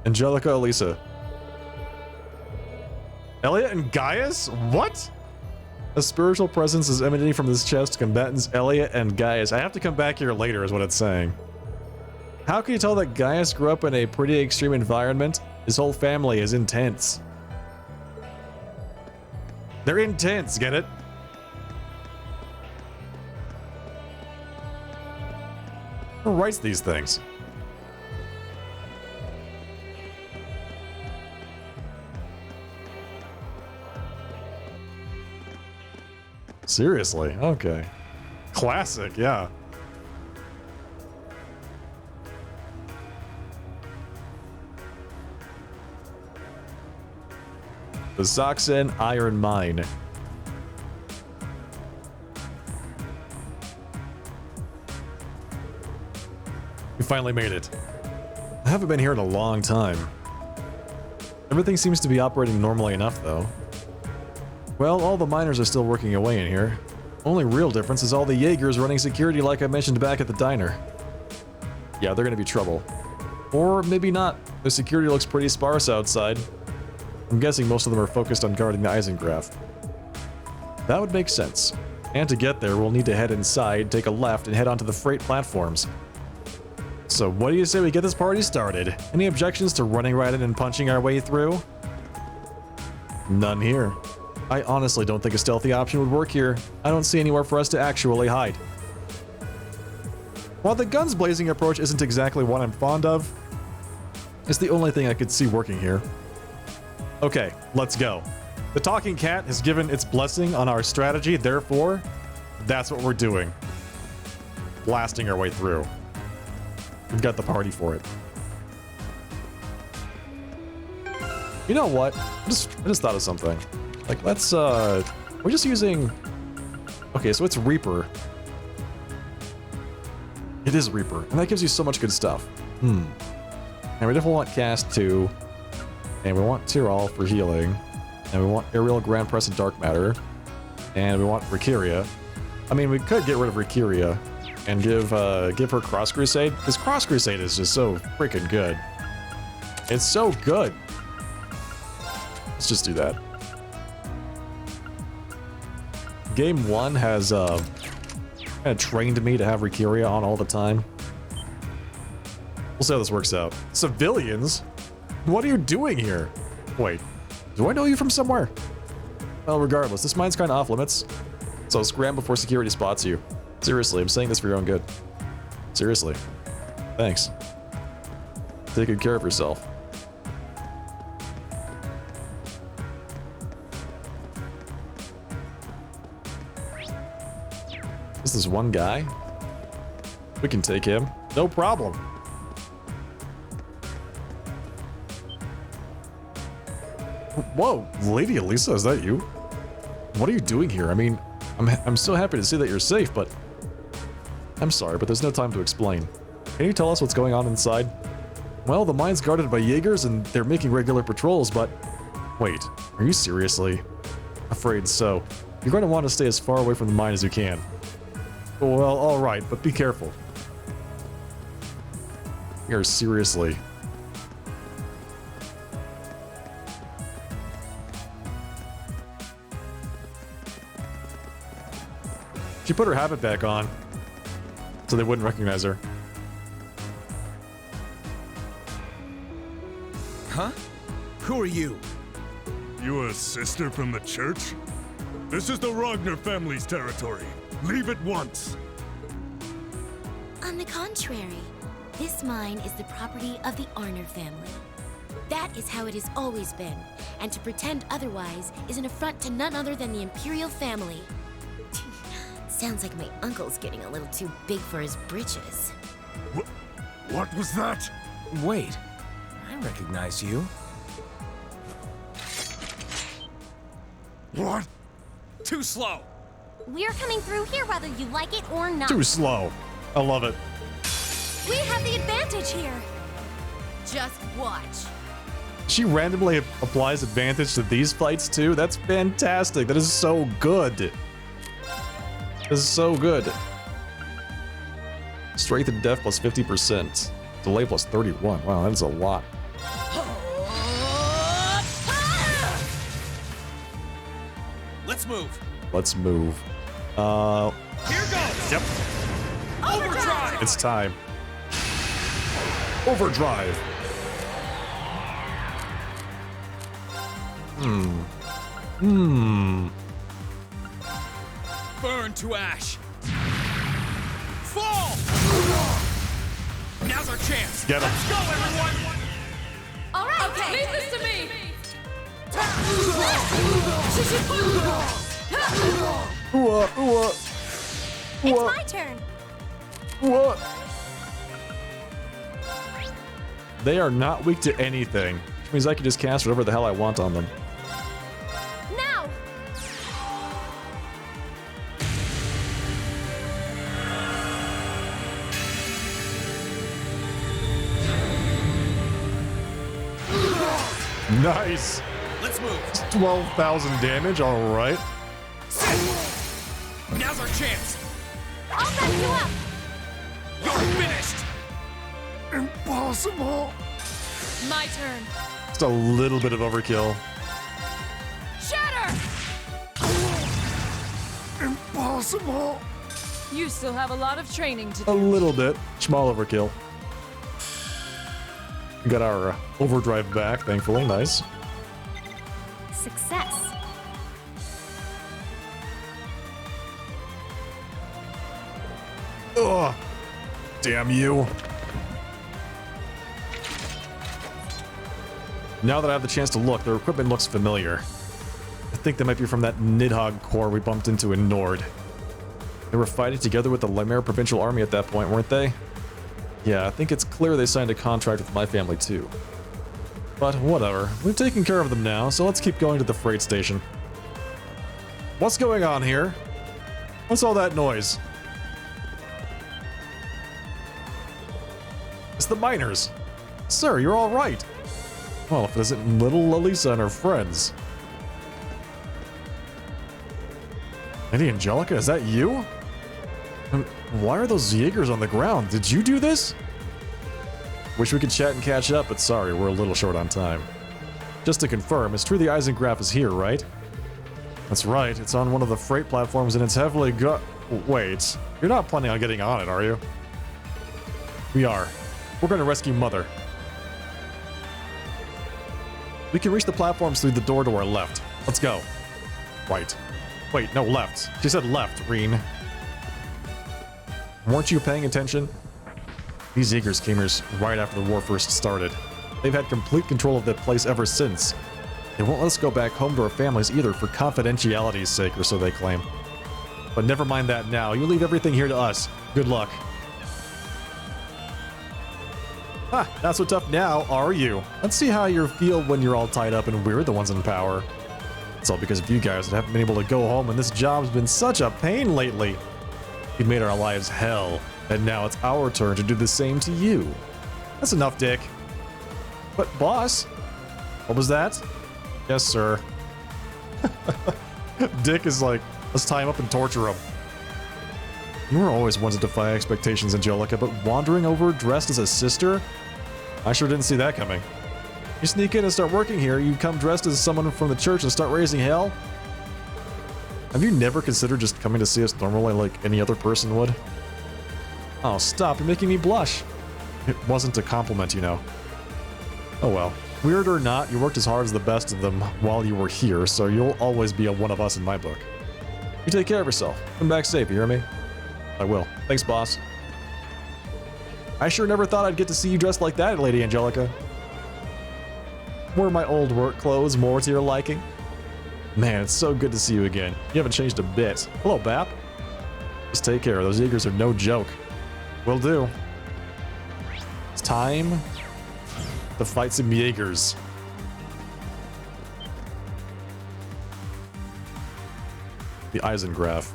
Angelica, Elisa. Elliot and Gaius? What? A spiritual presence is emanating from this chest. Combatants Elliot and Gaius. I have to come back here later is what it's saying. How can you tell that Gaius grew up in a pretty extreme environment? His whole family is intense. They're intense, get it? Who writes these things? Seriously? Okay. Classic, yeah. The Zoxan Iron Mine. We finally made it. I haven't been here in a long time. Everything seems to be operating normally enough, though. Well, all the miners are still working away in here. Only real difference is all the Jaegers running security like I mentioned back at the diner. Yeah, they're gonna be trouble. Or maybe not. The security looks pretty sparse outside. I'm guessing most of them are focused on guarding the Eisengraph. That would make sense. And to get there, we'll need to head inside, take a left, and head onto the freight platforms. So what do you say we get this party started? Any objections to running right in and punching our way through? None here. I honestly don't think a stealthy option would work here. I don't see anywhere for us to actually hide. While the guns blazing approach isn't exactly what I'm fond of, it's the only thing I could see working here. Okay, let's go. The talking cat has given its blessing on our strategy, therefore, that's what we're doing. Blasting our way through. We've got the party for it. You know what? I just thought of something. Like, let's, we're just using... Okay, so it's Reaper. It is Reaper, and that gives you so much good stuff. And we definitely want Cast 2. And we want Tyrol for healing. And we want Aerial Grand Press and Dark Matter. And we want Rikiria. I mean, we could get rid of Rikiria and give her Cross Crusade, because Cross Crusade is just so freaking good. It's so good. Let's just do that. Game 1 has kind of trained me to have Rikiria on all the time. We'll see how this works out. Civilians? What are you doing here? Wait, do I know you from somewhere? Well, regardless, this mine's kind of off limits. So scram before security spots you. Seriously, I'm saying this for your own good. Seriously. Thanks. Take good care of yourself. Is this one guy? We can take him. No problem. Whoa, Lady Elisa, is that you? What are you doing here? I mean, I'm so happy to see that you're safe, but... I'm sorry, but there's no time to explain. Can you tell us what's going on inside? Well, the mine's guarded by Jaegers and they're making regular patrols, but... Wait, are you seriously? Afraid so. You're going to want to stay as far away from the mine as you can. Well, alright, but be careful. You're seriously... She put her habit back on, so they wouldn't recognize her. Huh? Who are you? You a sister from the church? This is the Ragnar family's territory. Leave at once. On the contrary, this mine is the property of the Arner family. That is how it has always been, and to pretend otherwise is an affront to none other than the Imperial family. Sounds like my uncle's getting a little too big for his britches. What was that? Wait, I recognize you. What? Too slow. We're coming through here whether you like it or not. Too slow. I love it. We have the advantage here. Just watch. She randomly applies advantage to these fights too? That's fantastic. That is so good. This is so good. Strength and def plus 50%. Delay plus 31. Wow, that is a lot. Let's move. Let's move. Here goes. Yep. Overdrive. It's time. Overdrive. Burn to ash. Fall. Now's our chance. Get him. Let's go, everyone. All right, okay. Leave this to me. It's my turn. What? They are not weak to anything, which means I can just cast whatever the hell I want on them. Now. Nice. Let's move. 12,000 damage. All right. Now's our chance. I'll back you up. You're finished. Impossible. My turn. Just a little bit of overkill. Shatter. Impossible. You still have a lot of training to do. A little bit. Small overkill. We got our overdrive back, thankfully. Nice. Success. Ugh. Damn you. Now that I have the chance to look, their equipment looks familiar. I think they might be from that Nidhogg Corps we bumped into in Nord. They were fighting together with the Lemare Provincial Army at that point, weren't they? Yeah, I think it's clear they signed a contract with my family too. But whatever, we've taken care of them now, so let's keep going to the freight station. What's going on here? What's all that noise? It's the miners. Sir, you're all right. Well, if it isn't little Elisa and her friends. Lady Angelica, is that you? And why are those Jaegers on the ground? Did you do this? Wish we could chat and catch up, but sorry, we're a little short on time. Just to confirm, it's true the Eisengraph is here, right? That's right, it's on one of the freight platforms and it's heavily Wait, you're not planning on getting on it, are you? We are. We're going to rescue Mother. We can reach the platforms through the door to our left. Let's go. Right. Wait, no, left. She said left, Reen. Weren't you paying attention? These Jaegers came here right after the war first started. They've had complete control of that place ever since. They won't let us go back home to our families either for confidentiality's sake, or so they claim. But never mind that now. You leave everything here to us. Good luck. Ha, not so tough now, are you? Let's see how you feel when you're all tied up and we're the ones in power. It's all because of you guys that haven't been able to go home, and this job's been such a pain lately. You've made our lives hell, and now it's our turn to do the same to you. That's enough, Dick. But, boss, what was that? Yes, sir. Dick is like, let's tie him up and torture him. You were always one to defy expectations, Angelica, but wandering over dressed as a sister? I sure didn't see that coming. You sneak in and start working here, you come dressed as someone from the church and start raising hell? Have you never considered just coming to see us normally like any other person would? Oh, stop, you're making me blush. It wasn't a compliment, you know. Oh well. Weird or not, you worked as hard as the best of them while you were here, so you'll always be one of us in my book. You take care of yourself. Come back safe, you hear me? I will. Thanks, boss. I sure never thought I'd get to see you dressed like that, Lady Angelica. Were my old work clothes more to your liking? Man, it's so good to see you again. You haven't changed a bit. Hello, Bap. Just take care. Those Jaegers are no joke. Will do. It's time to fight some Jaegers. The Eisengraf.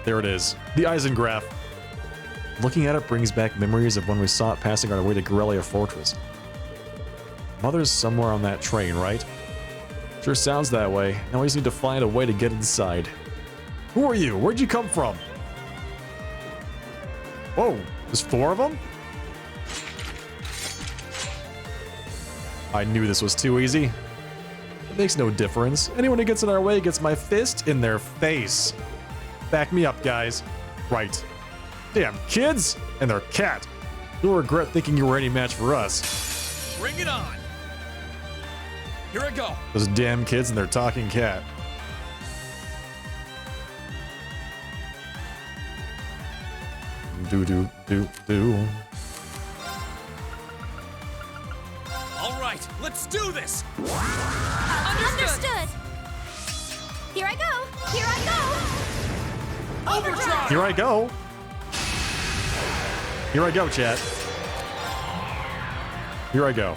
There it is. The Eisengraf. Looking at it brings back memories of when we saw it passing our way to Corellia Fortress. Mother's somewhere on that train, right? Sure sounds that way. Now we just need to find a way to get inside. Who are you? Where'd you come from? Whoa, there's 4 of them? I knew this was too easy. It makes no difference. Anyone who gets in our way gets my fist in their face. Back me up, guys. Right. Damn kids and their cat. You'll regret thinking you were any match for us. Bring it on. Here I go. Those damn kids and their talking cat. Do. All right, let's do this. Understood. Here I go. Here I go. Overdrive. Here I go. Here I go, chat. Here I go.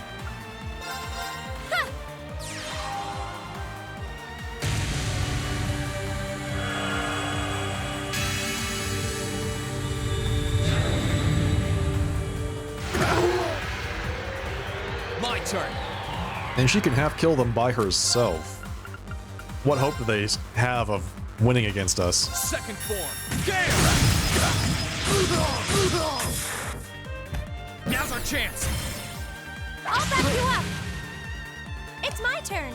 My turn. And she can half kill them by herself. What hope do they have of winning against us? Second form. Game. Now's our chance. I'll back you up. It's my turn.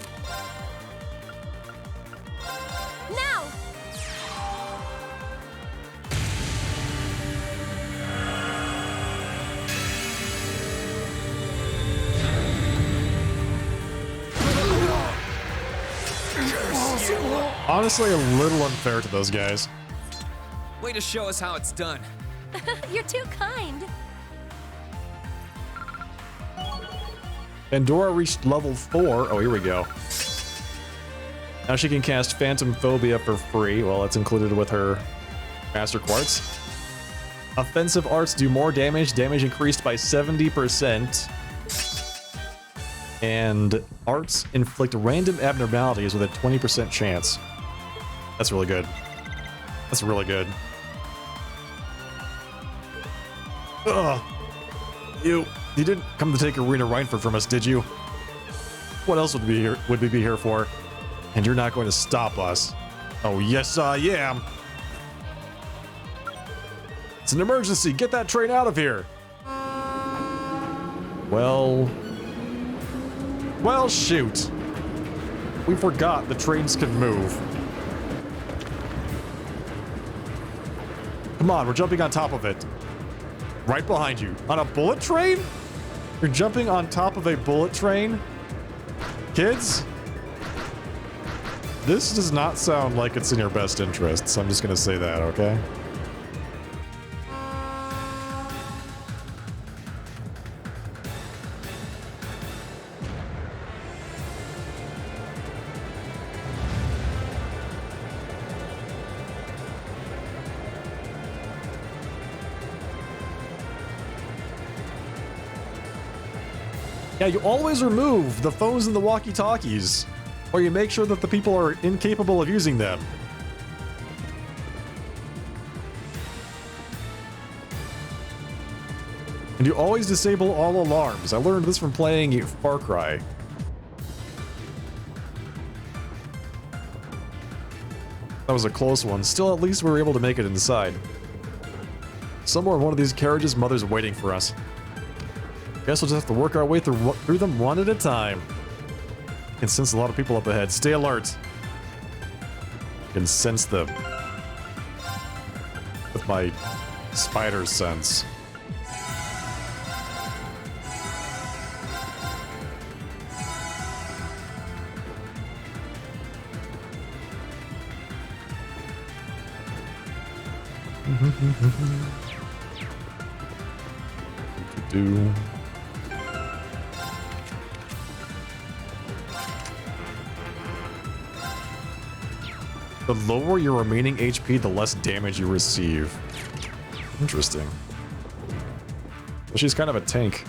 Now. Honestly, a little unfair to those guys. Way to show us how it's done. You're too kind. Pandora reached level 4. Oh, here we go. Now she can cast Phantom Phobia for free. Well, that's included with her Master Quartz. Offensive arts do more damage. Damage increased by 70%. And arts inflict random abnormalities with a 20% chance. That's really good. That's really good. Ugh. You didn't come to take Arena Reinford from us, did you? What else would we be here for? And you're not going to stop us. Oh, yes, I am. It's an emergency. Get that train out of here. Well, shoot. We forgot the trains can move. Come on, we're jumping on top of it. Right behind you. On a bullet train? You're jumping on top of a bullet train? Kids? This does not sound like it's in your best interests. I'm just gonna say that, okay? Yeah, you always remove the phones and the walkie-talkies, or you make sure that the people are incapable of using them. And you always disable all alarms. I learned this from playing Far Cry. That was a close one. Still, at least we were able to make it inside. Somewhere in one of these carriages, Mother's waiting for us. Guess we'll just have to work our way through them one at a time. I can sense a lot of people up ahead. Stay alert. I can sense them. With my spider sense. Do. The lower your remaining HP, the less damage you receive. Interesting. Well, she's kind of a tank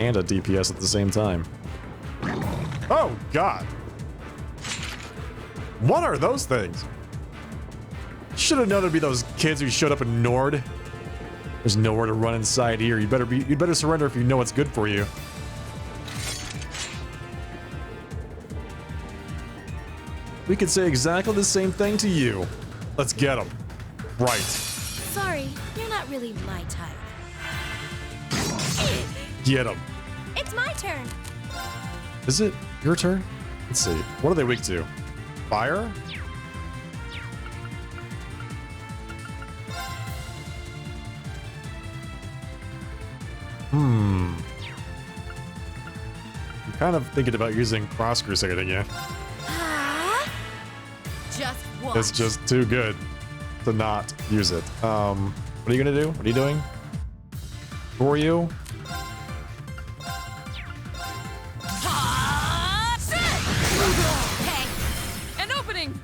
and a DPS at the same time. Oh, God. What are those things? Should have known it'd be those kids who showed up in Nord. There's nowhere to run inside here. You'd better surrender if you know what's good for you. We could say exactly the same thing to you. Let's get them. Right. Sorry, you're not really my type. Get them. It's my turn. Is it your turn? Let's see. What are they weak to? Fire? I'm kind of thinking about using Cross Crusading you. Just watch. It's just too good to not use it. What are you gonna do? What are you doing? Who are you? Hey, an opening.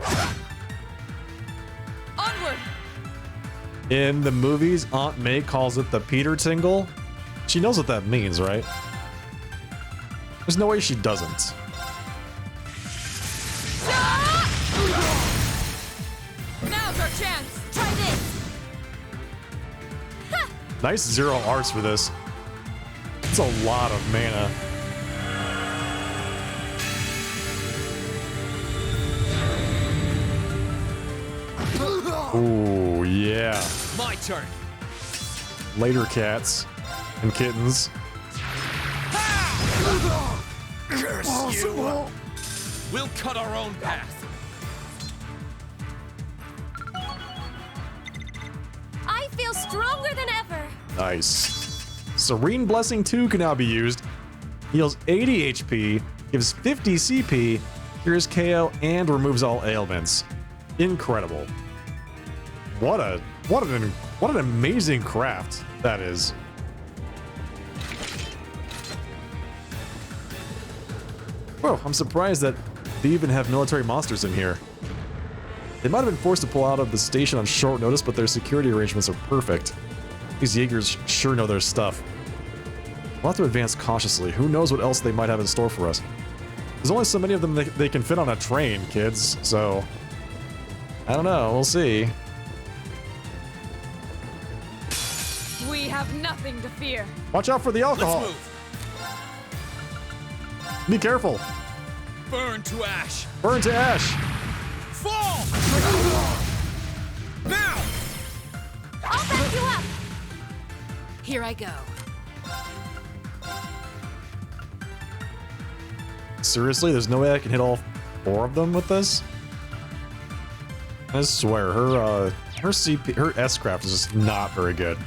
Onward. In the movies, Aunt May calls it the Peter Tingle. She knows what that means, right? There's no way she doesn't. Now's our chance. Try this. Nice 0 arts for this. It's a lot of mana. Ooh, yeah. My turn. Later, cats and kittens. Curse you! We'll cut our own path. I feel stronger than ever. Nice. Serene Blessing 2 can now be used. Heals 80 HP, gives 50 CP, cures KO, and removes all ailments. Incredible. What an amazing craft that is. Whoa, I'm surprised that they even have military monsters in here. They might have been forced to pull out of the station on short notice, but their security arrangements are perfect. These Jaegers sure know their stuff. We'll have to advance cautiously. Who knows what else they might have in store for us. There's only so many of them they can fit on a train, kids, so... I don't know, we'll see. We have nothing to fear. Watch out for the alcohol! Let's move. Be careful! Burn to ash! Burn to ash! Fall! Now! I'll back you up. Here I go. Seriously, there's no way I can hit all 4 of them with this? I swear, her CP, her S-craft is just not very good.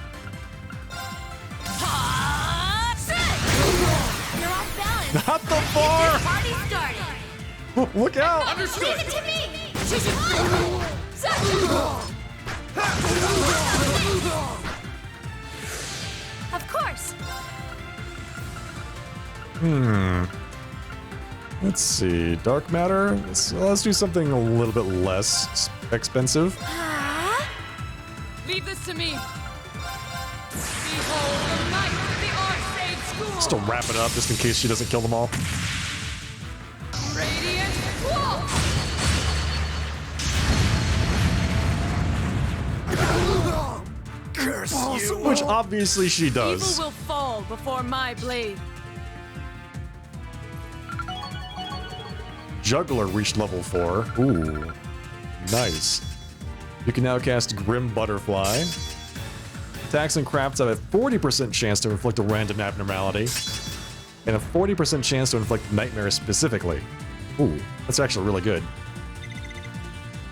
You're off balance. Not the bar! Party started. Look out! Understood! Leave it to me. Of course. Let's see. Dark matter? Let's do something a little bit less expensive. Leave this to me. Behold the might of the Archsage School. Still wrap it up just in case she doesn't kill them all. Radiant wall. Curse you! Which obviously she does. Evil will fall before my blade. Juggler reached level 4. Ooh. Nice. You can now cast Grim Butterfly. Attacks and crafts have a 40% chance to inflict a random abnormality, and a 40% chance to inflict nightmares specifically. Ooh, that's actually really good.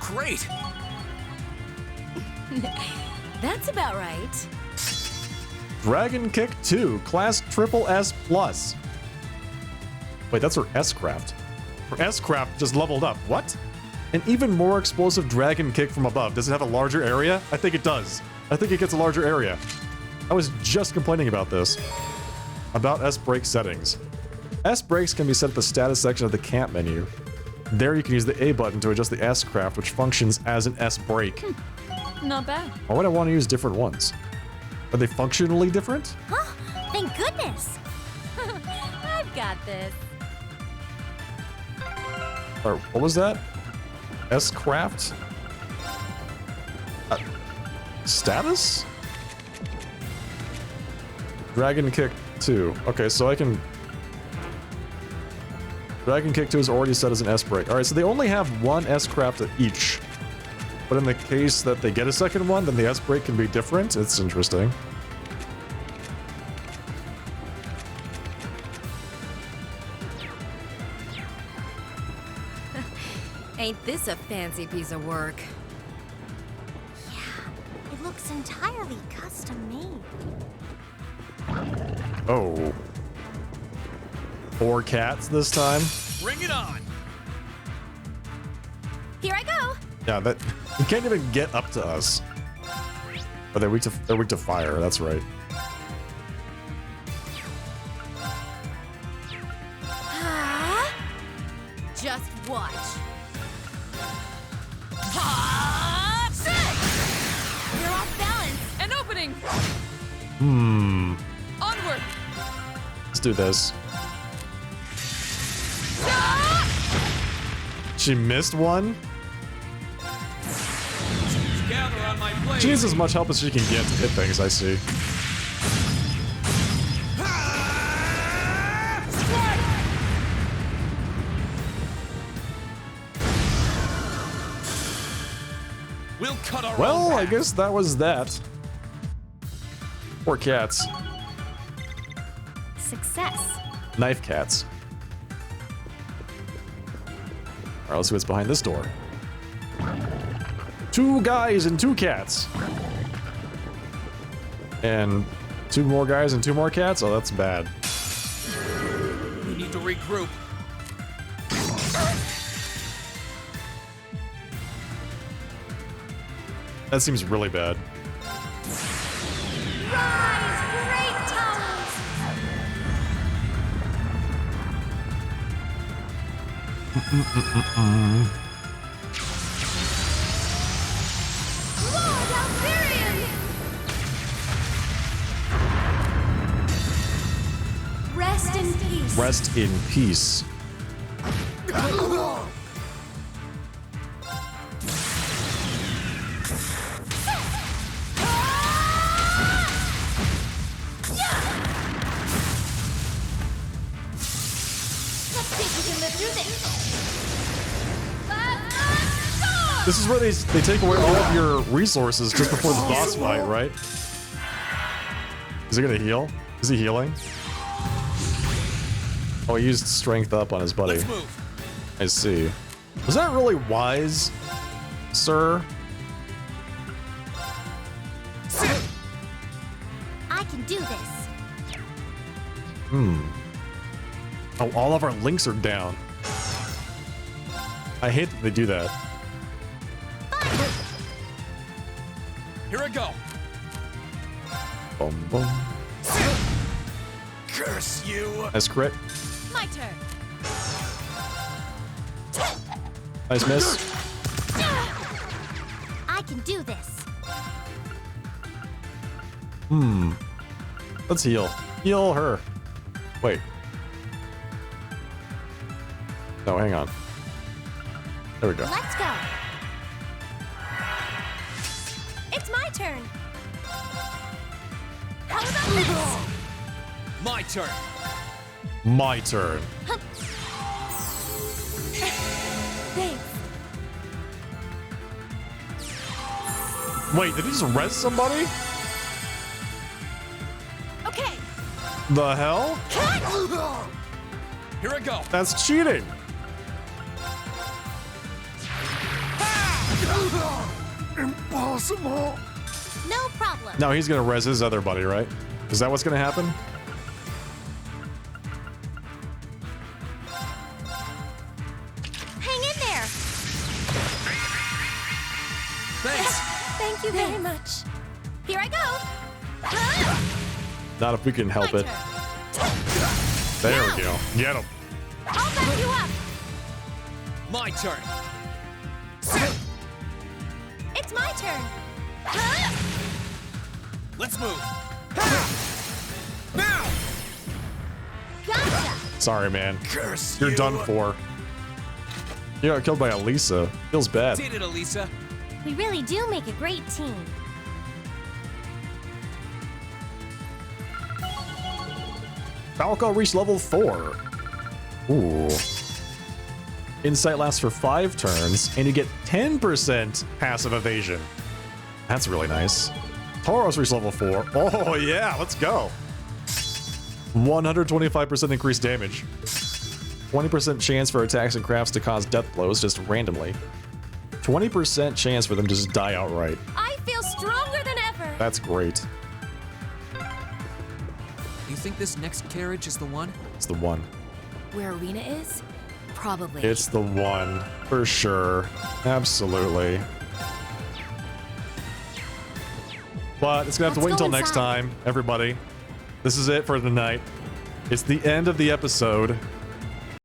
Great! That's about right. Dragon Kick 2, class triple S plus. Wait, that's her S-Craft. Her S-Craft just leveled up. What? An even more explosive Dragon Kick from above. Does it have a larger area? I think it does. I think it gets a larger area. I was just complaining about this. About S-Brake settings. S-Brakes can be set at the status section of the camp menu. There you can use the A button to adjust the S-Craft, which functions as an S-Brake. Not bad. Why would I want to use different ones? Are they functionally different? Huh? Thank goodness. I've got this. Or what was that? S-Craft? Status? Dragon Kick 2. Okay, so I can... Dragon Kick 2 is already set as an S-Brake. Alright, so they only have one S-Craft at each. But in the case that they get a second one, then the S-Brake can be different. It's interesting. Ain't this a fancy piece of work? Yeah, it looks entirely custom made. Oh. 4 cats this time? Bring it on! Here I go. Yeah, that... You can't even get up to us. Oh, they're weak to fire, that's right. Just watch. You're off balance. An opening. Onward. Let's do this. She missed one? Gather on my blade. She needs as much help as she can get to hit things, I see. We'll cut our Well, own I path. guess that was that. Poor cats. Success. Knife cats. Alright, let's see what's behind this door. 2 guys and 2 cats. And 2 more guys and 2 more cats? Oh, that's bad. We need to regroup. That seems really bad. Rise, great towers! Lord Alvarian! Rest in peace. Rest in peace. Let's see if we can live through this. This is where they take away all of your resources just before the boss fight, right? Is he gonna heal? Is he healing? Oh, he used strength up on his buddy. Let's move. I see. Was that really wise, sir? I can do this. Oh, all of our links are down. I hate that they do that. Here I go. Boom, boom. Curse you! Nice crit. My turn. Nice miss. I can do this. Let's heal. Heal her. Wait. No, hang on. There we go. Let's go. It's my turn. How about this? My turn. My turn. Thanks. Wait, did he just res somebody? Okay. The hell? Here I go. That's cheating. Impossible. No problem. No, he's gonna res his other buddy, right? Is that what's gonna happen? Hang in there. Thanks. Thank you very much. Here I go. Not if we can help it. There we go. Get him. I'll back you up. My turn. It's my turn. Let's move. Now. Gotcha. Sorry, man. Curse You're you. done for. You got killed by Elisa. Feels bad. Did it, Elisa. We really do make a great team. Falco reached level 4. Ooh. Insight lasts for 5 turns, and you get 10% passive evasion. That's really nice. Tauros reached level 4. Oh, yeah, let's go. 125% increased damage. 20% chance for attacks and crafts to cause death blows just randomly. 20% chance for them to just die outright. I feel stronger than ever. That's great. You think this next carriage is the one? It's the one. Where Arena is? Probably. It's the one, for sure. Absolutely. But it's gonna have to Let's wait go until next inside. time, everybody. This is it for tonight. It's the end of the episode.